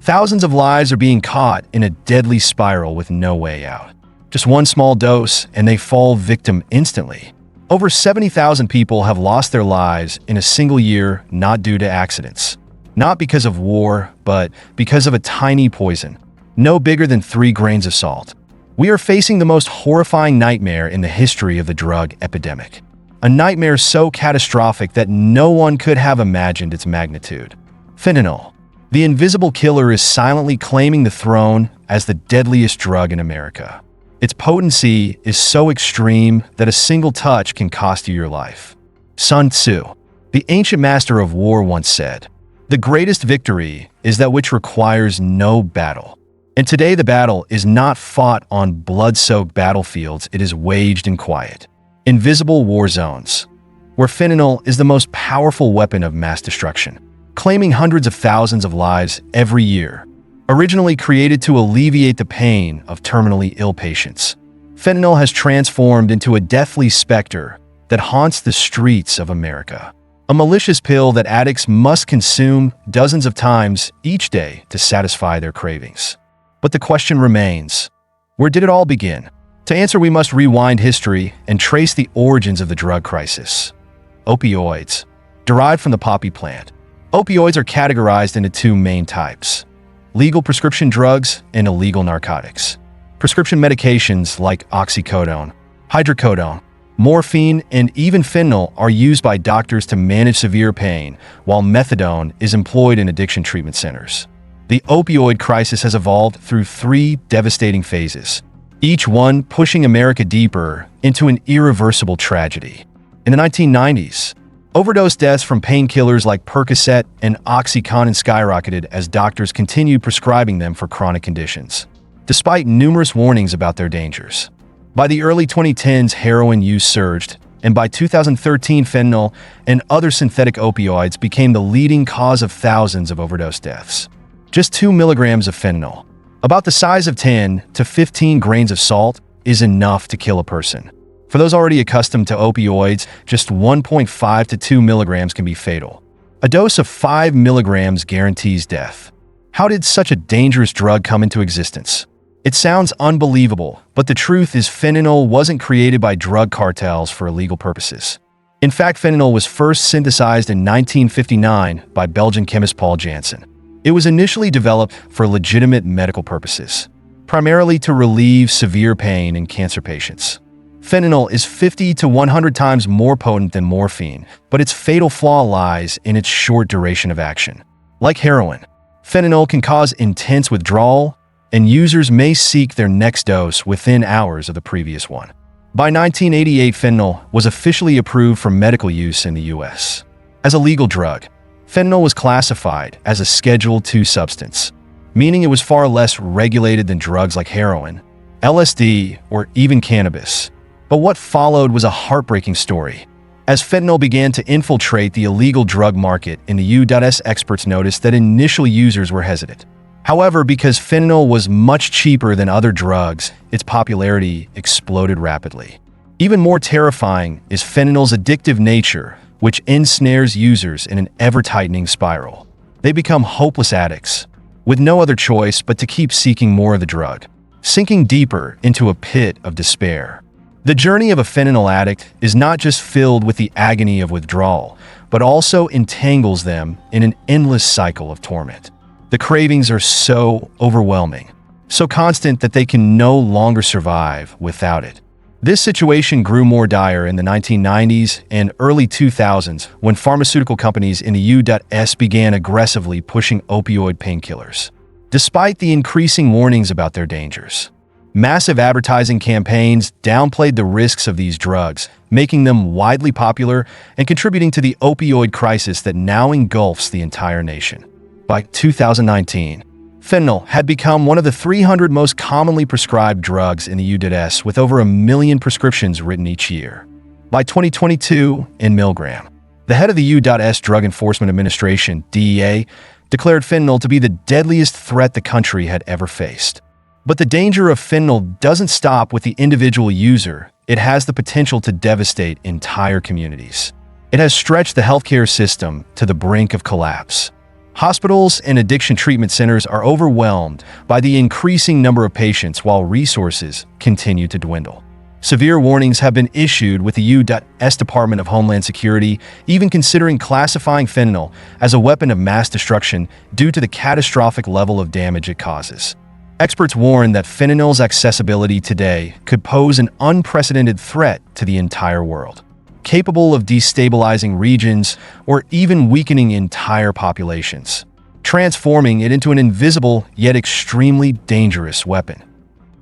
Thousands of lives are being caught in a deadly spiral with no way out. Just one small dose and they fall victim instantly. Over 70,000 people have lost their lives in a single year, not due to accidents. Not because of war, but because of a tiny poison, no bigger than 3 grains of salt. We are facing the most horrifying nightmare in the history of the drug epidemic. A nightmare so catastrophic that no one could have imagined its magnitude. Fentanyl, the invisible killer, is silently claiming the throne as the deadliest drug in America. Its potency is so extreme that a single touch can cost you your life. Sun Tzu, the ancient master of war, once said, "The greatest victory is that which requires no battle." And today the battle is not fought on blood-soaked battlefields, it is waged in quiet, invisible war zones, where fentanyl is the most powerful weapon of mass destruction, claiming hundreds of thousands of lives every year. Originally created to alleviate the pain of terminally ill patients, fentanyl has transformed into a deathly specter that haunts the streets of America. A malicious pill that addicts must consume dozens of times each day to satisfy their cravings. But the question remains, where did it all begin? To answer, we must rewind history and trace the origins of the drug crisis. Opioids. Derived from the poppy plant, opioids are categorized into 2 main types: legal prescription drugs and illegal narcotics. Prescription medications like oxycodone, hydrocodone, morphine, and even fentanyl are used by doctors to manage severe pain, while methadone is employed in addiction treatment centers. The opioid crisis has evolved through 3 devastating phases, each one pushing America deeper into an irreversible tragedy. In the 1990s, overdose deaths from painkillers like Percocet and Oxycontin skyrocketed as doctors continued prescribing them for chronic conditions, despite numerous warnings about their dangers. By the early 2010s, heroin use surged, and by 2013, fentanyl and other synthetic opioids became the leading cause of thousands of overdose deaths. Just 2 milligrams of fentanyl, about the size of 10 to 15 grains of salt, is enough to kill a person. For those already accustomed to opioids, just 1.5 to 2 milligrams can be fatal. A dose of 5 milligrams guarantees death. How did such a dangerous drug come into existence? It sounds unbelievable, but the truth is fentanyl wasn't created by drug cartels for illegal purposes. In fact, fentanyl was first synthesized in 1959 by Belgian chemist Paul Janssen. It was initially developed for legitimate medical purposes, primarily to relieve severe pain in cancer patients. Fentanyl is 50 to 100 times more potent than morphine, but its fatal flaw lies in its short duration of action. Like heroin, fentanyl can cause intense withdrawal, and users may seek their next dose within hours of the previous one. By 1988, fentanyl was officially approved for medical use in the U.S. As a legal drug, fentanyl was classified as a Schedule II substance, meaning it was far less regulated than drugs like heroin, LSD, or even cannabis. But what followed was a heartbreaking story. As fentanyl began to infiltrate the illegal drug market in the U.S., experts noticed that initial users were hesitant. However, because fentanyl was much cheaper than other drugs, its popularity exploded rapidly. Even more terrifying is fentanyl's addictive nature, which ensnares users in an ever-tightening spiral. They become hopeless addicts, with no other choice but to keep seeking more of the drug, sinking deeper into a pit of despair. The journey of a fentanyl addict is not just filled with the agony of withdrawal, but also entangles them in an endless cycle of torment. The cravings are so overwhelming, so constant that they can no longer survive without it. This situation grew more dire in the 1990s and early 2000s when pharmaceutical companies in the U.S. began aggressively pushing opioid painkillers. Despite the increasing warnings about their dangers, massive advertising campaigns downplayed the risks of these drugs, making them widely popular and contributing to the opioid crisis that now engulfs the entire nation. By 2019, fentanyl had become one of the 300 most commonly prescribed drugs in the U.S., with over 1 million prescriptions written each year. By 2022, in Milgram, the head of the U.S. Drug Enforcement Administration, DEA, declared fentanyl to be the deadliest threat the country had ever faced. But the danger of fentanyl doesn't stop with the individual user. It has the potential to devastate entire communities. It has stretched the healthcare system to the brink of collapse. Hospitals and addiction treatment centers are overwhelmed by the increasing number of patients while resources continue to dwindle. Severe warnings have been issued with the U.S. Department of Homeland Security even considering classifying fentanyl as a weapon of mass destruction due to the catastrophic level of damage it causes. Experts warn that fentanyl's accessibility today could pose an unprecedented threat to the entire world, capable of destabilizing regions or even weakening entire populations, transforming it into an invisible yet extremely dangerous weapon.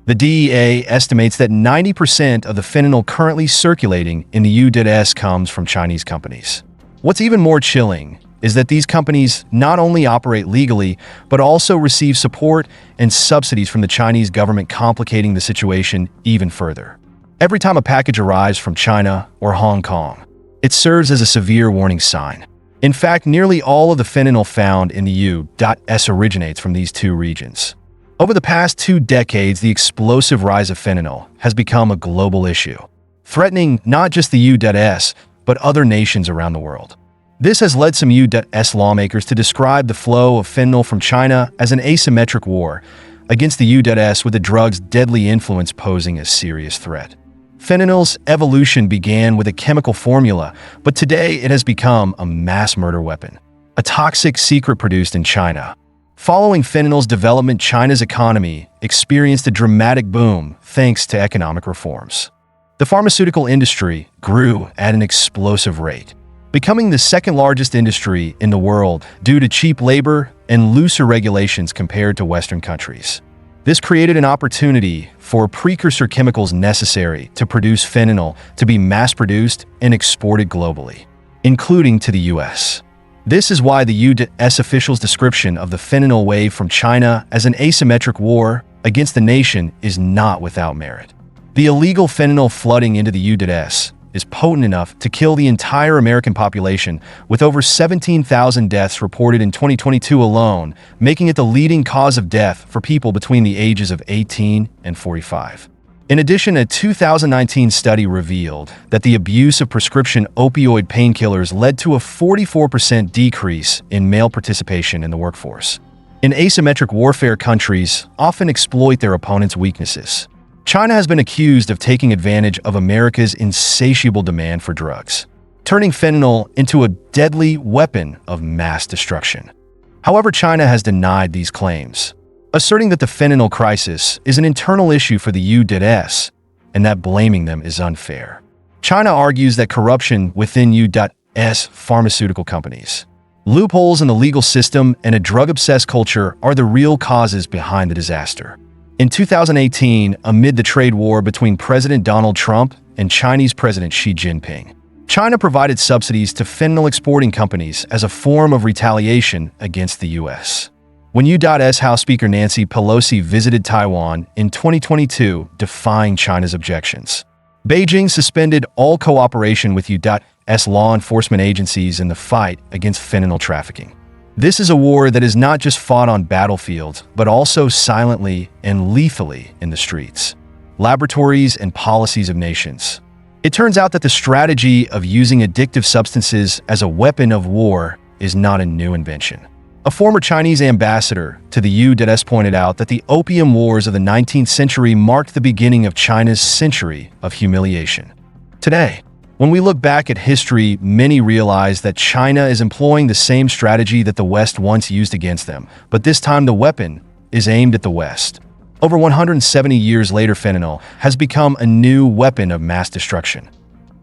The DEA estimates that 90% of the fentanyl currently circulating in the U.S. comes from Chinese companies. What's even more chilling is that these companies not only operate legally, but also receive support and subsidies from the Chinese government, complicating the situation even further. Every time a package arrives from China or Hong Kong, it serves as a severe warning sign. In fact, nearly all of the fentanyl found in the U.S. originates from these two regions. Over the past 2 decades, the explosive rise of fentanyl has become a global issue, threatening not just the U.S., but other nations around the world. This has led some U.S. lawmakers to describe the flow of fentanyl from China as an asymmetric war against the U.S., with the drug's deadly influence posing a serious threat. Fentanyl's evolution began with a chemical formula, but today it has become a mass murder weapon, a toxic secret produced in China. Following fentanyl's development, China's economy experienced a dramatic boom thanks to economic reforms. The pharmaceutical industry grew at an explosive rate, becoming the second largest industry in the world due to cheap labor and looser regulations compared to Western countries. This created an opportunity for precursor chemicals necessary to produce fentanyl to be mass-produced and exported globally, including to the U.S. This is why the U.S. officials' description of the fentanyl wave from China as an asymmetric war against the nation is not without merit. The illegal fentanyl flooding into the U.S. is potent enough to kill the entire American population, with over 17,000 deaths reported in 2022 alone, making it the leading cause of death for people between the ages of 18 and 45. In addition, a 2019 study revealed that the abuse of prescription opioid painkillers led to a 44% decrease in male participation in the workforce. In asymmetric warfare, countries often exploit their opponents' weaknesses. China has been accused of taking advantage of America's insatiable demand for drugs, turning fentanyl into a deadly weapon of mass destruction. However, China has denied these claims, asserting that the fentanyl crisis is an internal issue for the U.S. and that blaming them is unfair. China argues that corruption within U.S. pharmaceutical companies, loopholes in the legal system, and a drug-obsessed culture are the real causes behind the disaster. In 2018, amid the trade war between President Donald Trump and Chinese President Xi Jinping, China provided subsidies to fentanyl exporting companies as a form of retaliation against the U.S. When U.S. House Speaker Nancy Pelosi visited Taiwan in 2022, defying China's objections, Beijing suspended all cooperation with U.S. law enforcement agencies in the fight against fentanyl trafficking. This is a war that is not just fought on battlefields, but also silently and lethally in the streets, laboratories, and policies of nations. It turns out that the strategy of using addictive substances as a weapon of war is not a new invention. A former Chinese ambassador to the U.S. pointed out that the opium wars of the 19th century marked the beginning of China's century of humiliation. Today, When we look back at history, many realize that China is employing the same strategy that the West once used against them, but this time the weapon is aimed at the West. Over 170 years later, fentanyl has become a new weapon of mass destruction.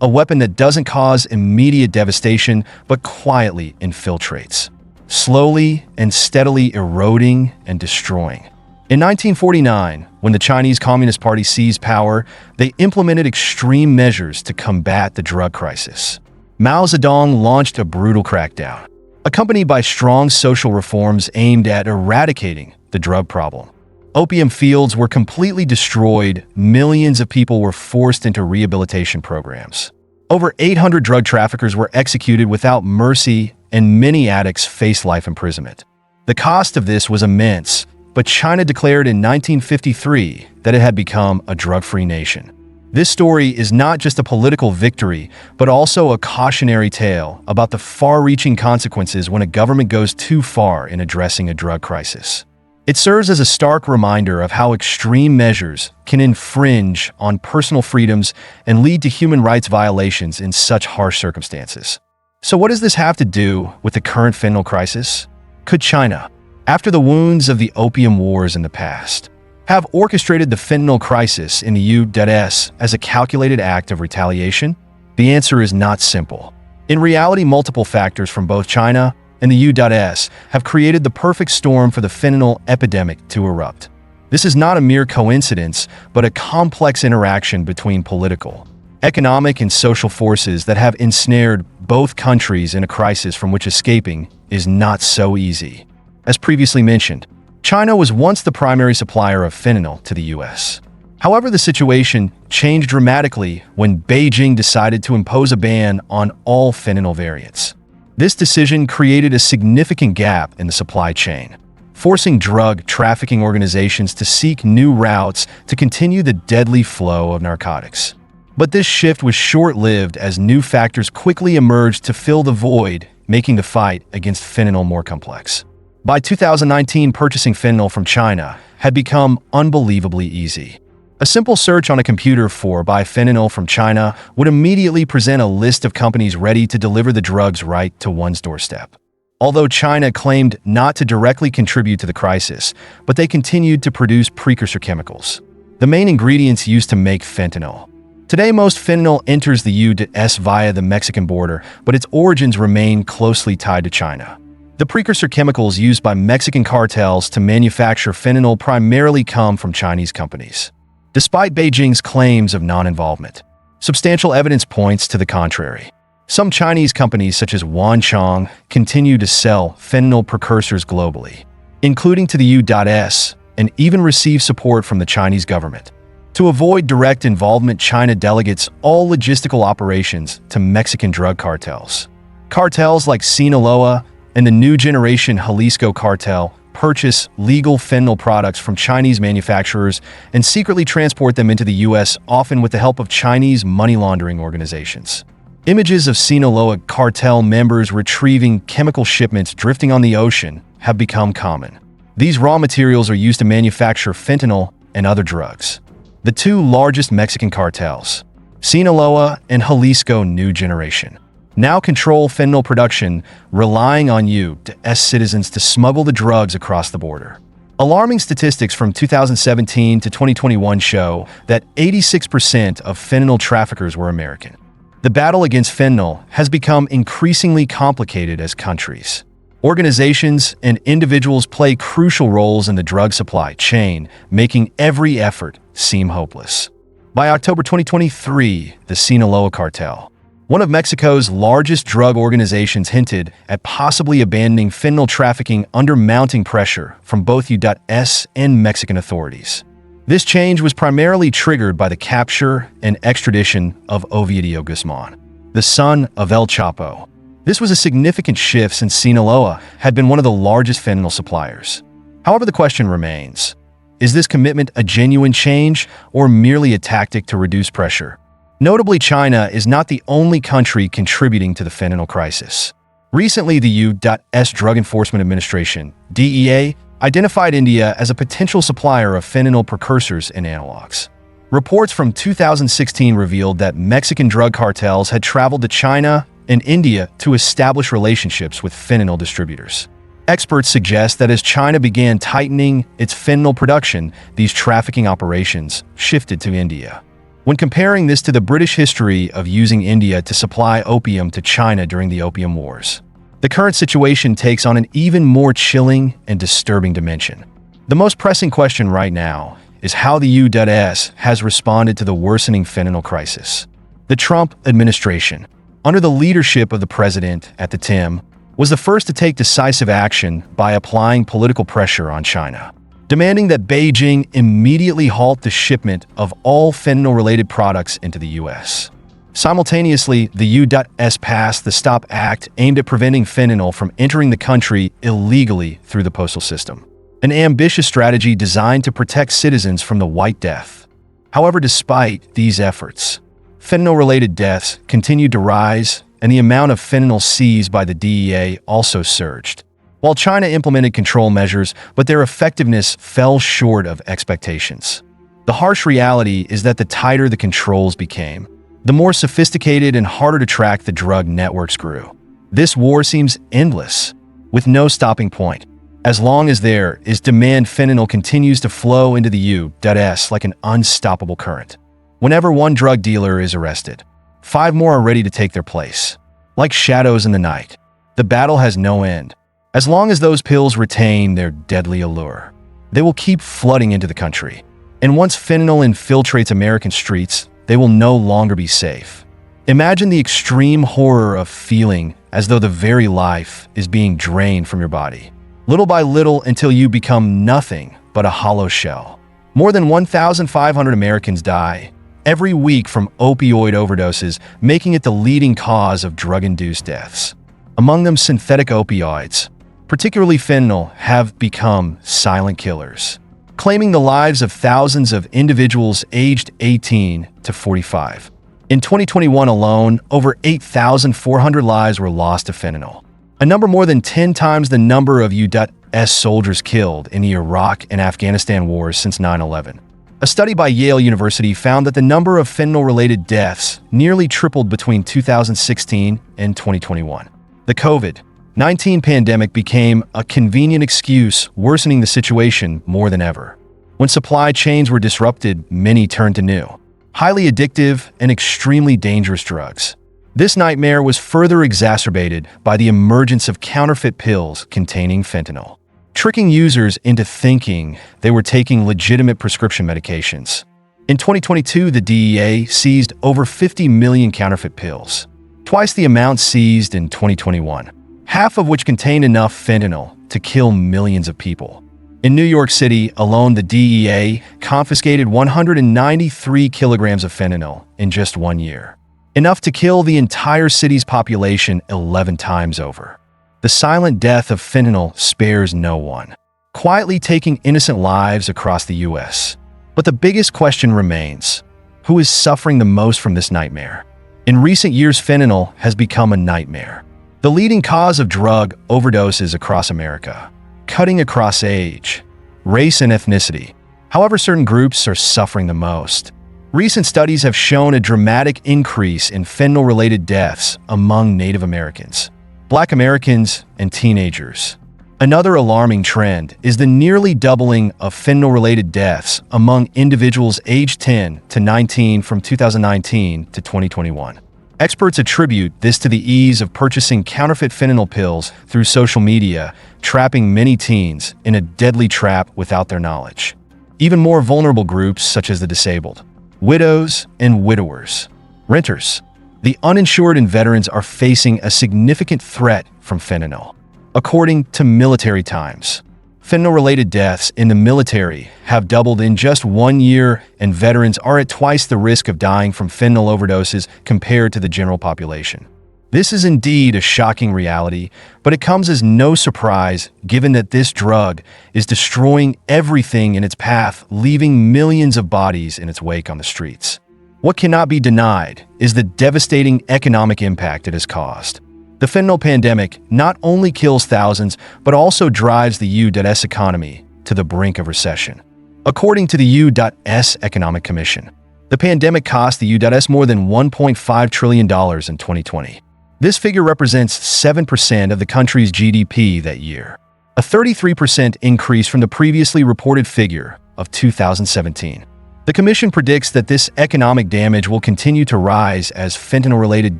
A weapon that doesn't cause immediate devastation, but quietly infiltrates, slowly and steadily eroding and destroying. In 1949, when the Chinese Communist Party seized power, they implemented extreme measures to combat the drug crisis. Mao Zedong launched a brutal crackdown, accompanied by strong social reforms aimed at eradicating the drug problem. Opium fields were completely destroyed, millions of people were forced into rehabilitation programs. Over 800 drug traffickers were executed without mercy, and many addicts faced life imprisonment. The cost of this was immense, but China declared in 1953 that it had become a drug-free nation. This story is not just a political victory, but also a cautionary tale about the far-reaching consequences when a government goes too far in addressing a drug crisis. It serves as a stark reminder of how extreme measures can infringe on personal freedoms and lead to human rights violations in such harsh circumstances. So what does this have to do with the current fentanyl crisis? Could China, after the wounds of the opium wars in the past, have orchestrated the fentanyl crisis in the U.S. as a calculated act of retaliation? The answer is not simple. In reality, multiple factors from both China and the U.S. have created the perfect storm for the fentanyl epidemic to erupt. This is not a mere coincidence, but a complex interaction between political, economic, and social forces that have ensnared both countries in a crisis from which escaping is not so easy. As previously mentioned, China was once the primary supplier of fentanyl to the U.S. However, the situation changed dramatically when Beijing decided to impose a ban on all fentanyl variants. This decision created a significant gap in the supply chain, forcing drug trafficking organizations to seek new routes to continue the deadly flow of narcotics. But this shift was short-lived as new factors quickly emerged to fill the void, making the fight against fentanyl more complex. By 2019, purchasing fentanyl from China had become unbelievably easy. A simple search on a computer for "buy fentanyl from China" would immediately present a list of companies ready to deliver the drugs right to one's doorstep. Although China claimed not to directly contribute to the crisis, but they continued to produce precursor chemicals, the main ingredients used to make fentanyl. Today, most fentanyl enters the U.S. via the Mexican border, but its origins remain closely tied to China. The precursor chemicals used by Mexican cartels to manufacture fentanyl primarily come from Chinese companies. Despite Beijing's claims of non-involvement, substantial evidence points to the contrary. Some Chinese companies such as Wanchong continue to sell fentanyl precursors globally, including to the U.S., and even receive support from the Chinese government. To avoid direct involvement, China delegates all logistical operations to Mexican drug cartels. Cartels like Sinaloa and the new generation Jalisco cartel purchase legal fentanyl products from Chinese manufacturers and secretly transport them into the U.S., often with the help of Chinese money laundering organizations. Images of Sinaloa cartel members retrieving chemical shipments drifting on the ocean have become common. These raw materials are used to manufacture fentanyl and other drugs. The two largest Mexican cartels, Sinaloa and Jalisco New Generation, now control fentanyl production, relying on U.S. citizens to smuggle the drugs across the border. Alarming statistics from 2017 to 2021 show that 86% of fentanyl traffickers were American. The battle against fentanyl has become increasingly complicated as countries, organizations, and individuals play crucial roles in the drug supply chain, making every effort seem hopeless. By October 2023, the Sinaloa cartel, one of Mexico's largest drug organizations, hinted at possibly abandoning fentanyl trafficking under mounting pressure from both U.S. and Mexican authorities. This change was primarily triggered by the capture and extradition of Ovidio Guzman, the son of El Chapo. This was a significant shift since Sinaloa had been one of the largest fentanyl suppliers. However, the question remains, is this commitment a genuine change or merely a tactic to reduce pressure? Notably, China is not the only country contributing to the fentanyl crisis. Recently, the U.S. Drug Enforcement Administration, DEA, identified India as a potential supplier of fentanyl precursors and analogs. Reports from 2016 revealed that Mexican drug cartels had traveled to China and India to establish relationships with fentanyl distributors. Experts suggest that as China began tightening its fentanyl production, these trafficking operations shifted to India. When comparing this to the British history of using India to supply opium to China during the Opium Wars, the current situation takes on an even more chilling and disturbing dimension. The most pressing question right now is how the U.S. has responded to the worsening fentanyl crisis. The Trump administration, under the leadership of the president at the time, was the first to take decisive action by applying political pressure on China, demanding that Beijing immediately halt the shipment of all fentanyl-related products into the U.S. Simultaneously, the U.S. passed the STOP Act aimed at preventing fentanyl from entering the country illegally through the postal system, an ambitious strategy designed to protect citizens from the White Death. However, despite these efforts, fentanyl-related deaths continued to rise, and the amount of fentanyl seized by the DEA also surged. While China implemented control measures, but their effectiveness fell short of expectations. The harsh reality is that the tighter the controls became, the more sophisticated and harder to track the drug networks grew. This war seems endless, with no stopping point. As long as there is demand, fentanyl continues to flow into the U.S. like an unstoppable current. Whenever one drug dealer is arrested, 5 more are ready to take their place. Like shadows in the night, the battle has no end. As long as those pills retain their deadly allure, they will keep flooding into the country. And once fentanyl infiltrates American streets, they will no longer be safe. Imagine the extreme horror of feeling as though the very life is being drained from your body, little by little until you become nothing but a hollow shell. More than 1,500 Americans die every week from opioid overdoses, making it the leading cause of drug-induced deaths. Among them, synthetic opioids, particularly fentanyl, have become silent killers, claiming the lives of thousands of individuals aged 18 to 45. In 2021 alone, over 8,400 lives were lost to fentanyl, a number more than 10 times the number of U.S. soldiers killed in the Iraq and Afghanistan wars since 9/11. A study by Yale University found that the number of fentanyl-related deaths nearly tripled between 2016 and 2021. The COVID-19 pandemic became a convenient excuse, worsening the situation more than ever. When supply chains were disrupted, many turned to new, highly addictive and extremely dangerous drugs. This nightmare was further exacerbated by the emergence of counterfeit pills containing fentanyl, tricking users into thinking they were taking legitimate prescription medications. In 2022, the DEA seized over 50 million counterfeit pills, twice the amount seized in 2021, half of which contained enough fentanyl to kill millions of people. In New York City alone, the DEA confiscated 193 kilograms of fentanyl in just 1 year, enough to kill the entire city's population 11 times over. The silent death of fentanyl spares no one, quietly taking innocent lives across the U.S. But the biggest question remains: who is suffering the most from this nightmare? In recent years, fentanyl has become a nightmare, the leading cause of drug overdoses across America, cutting across age, race, and ethnicity. However, certain groups are suffering the most. Recent studies have shown a dramatic increase in fentanyl-related deaths among Native Americans, Black Americans, and teenagers. Another alarming trend is the nearly doubling of fentanyl-related deaths among individuals aged 10 to 19 from 2019 to 2021. Experts attribute this to the ease of purchasing counterfeit fentanyl pills through social media, trapping many teens in a deadly trap without their knowledge. Even more vulnerable groups, such as the disabled, widows and widowers, renters, the uninsured, and veterans are facing a significant threat from fentanyl. According to Military Times, fentanyl-related deaths in the military have doubled in just 1 year, and veterans are at twice the risk of dying from fentanyl overdoses compared to the general population. This is indeed a shocking reality, but it comes as no surprise given that this drug is destroying everything in its path, leaving millions of bodies in its wake on the streets. What cannot be denied is the devastating economic impact it has caused. The fentanyl pandemic not only kills thousands, but also drives the U.S. economy to the brink of recession. According to the U.S. Economic Commission, The pandemic cost the U.S. more than $1.5 trillion in 2020. This figure represents 7% of the country's GDP that year, a 33% increase from the previously reported figure of 2017. The Commission predicts that this economic damage will continue to rise as fentanyl-related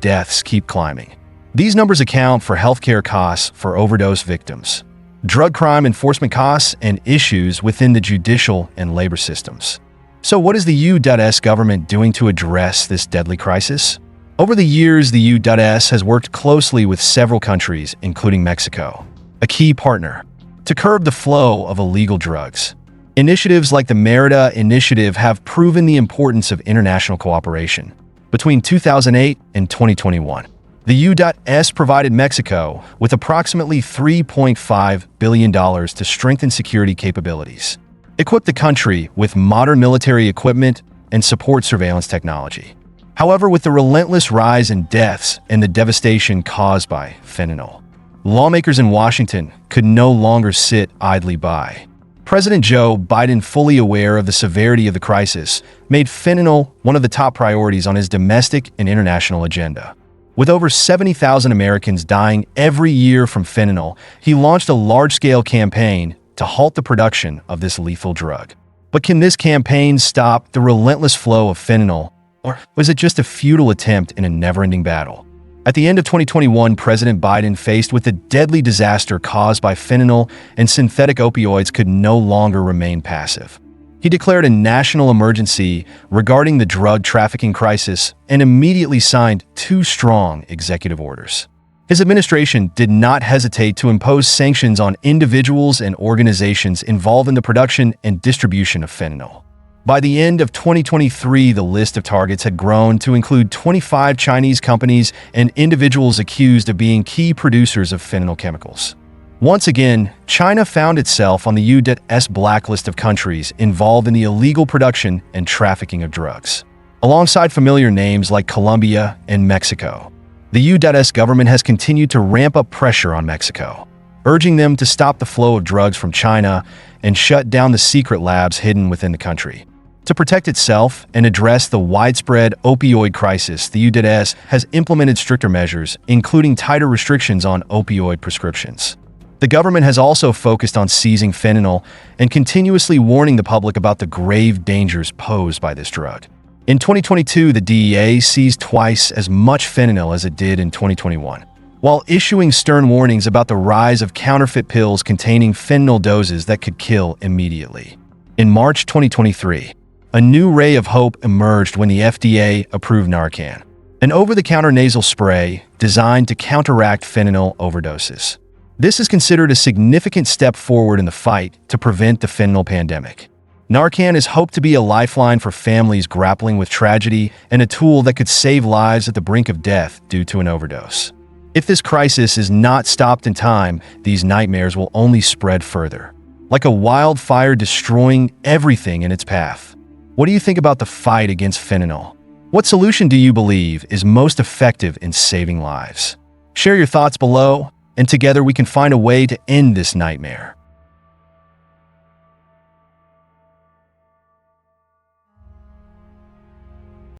deaths keep climbing. These numbers account for healthcare costs for overdose victims, drug crime enforcement costs, and issues within the judicial and labor systems. So what is the U.S. government doing to address this deadly crisis? Over the years, the U.S. has worked closely with several countries, including Mexico, a key partner, to curb the flow of illegal drugs. Initiatives like the Merida Initiative have proven the importance of international cooperation. Between 2008 and 2021, the U.S. provided Mexico with approximately $3.5 billion to strengthen security capabilities, equip the country with modern military equipment, and support surveillance technology. However, with the relentless rise in deaths and the devastation caused by fentanyl, lawmakers in Washington could no longer sit idly by. President Joe Biden, fully aware of the severity of the crisis, made fentanyl one of the top priorities on his domestic and international agenda. With over 70,000 Americans dying every year from fentanyl, he launched a large-scale campaign to halt the production of this lethal drug. But can this campaign stop the relentless flow of fentanyl, or was it just a futile attempt in a never-ending battle? At the end of 2021, President Biden, faced with the deadly disaster caused by fentanyl and synthetic opioids, could no longer remain passive. He declared a national emergency regarding the drug trafficking crisis and immediately signed 2 strong executive orders. His administration did not hesitate to impose sanctions on individuals and organizations involved in the production and distribution of fentanyl. By the end of 2023, the list of targets had grown to include 25 Chinese companies and individuals accused of being key producers of fentanyl chemicals. Once again, China found itself on the U.S. blacklist of countries involved in the illegal production and trafficking of drugs. Alongside familiar names like Colombia and Mexico, the U.S. government has continued to ramp up pressure on Mexico, urging them to stop the flow of drugs from China and shut down the secret labs hidden within the country. To protect itself and address the widespread opioid crisis, the U.S. has implemented stricter measures, including tighter restrictions on opioid prescriptions. The government has also focused on seizing fentanyl and continuously warning the public about the grave dangers posed by this drug. In 2022, the DEA seized twice as much fentanyl as it did in 2021, while issuing stern warnings about the rise of counterfeit pills containing fentanyl doses that could kill immediately. In March 2023, a new ray of hope emerged when the FDA approved Narcan, an over-the-counter nasal spray designed to counteract fentanyl overdoses. This is considered a significant step forward in the fight to prevent the fentanyl pandemic. Narcan is hoped to be a lifeline for families grappling with tragedy and a tool that could save lives at the brink of death due to an overdose. If this crisis is not stopped in time, these nightmares will only spread further, like a wildfire destroying everything in its path. What do you think about the fight against fentanyl? What solution do you believe is most effective in saving lives? Share your thoughts below, and together we can find a way to end this nightmare.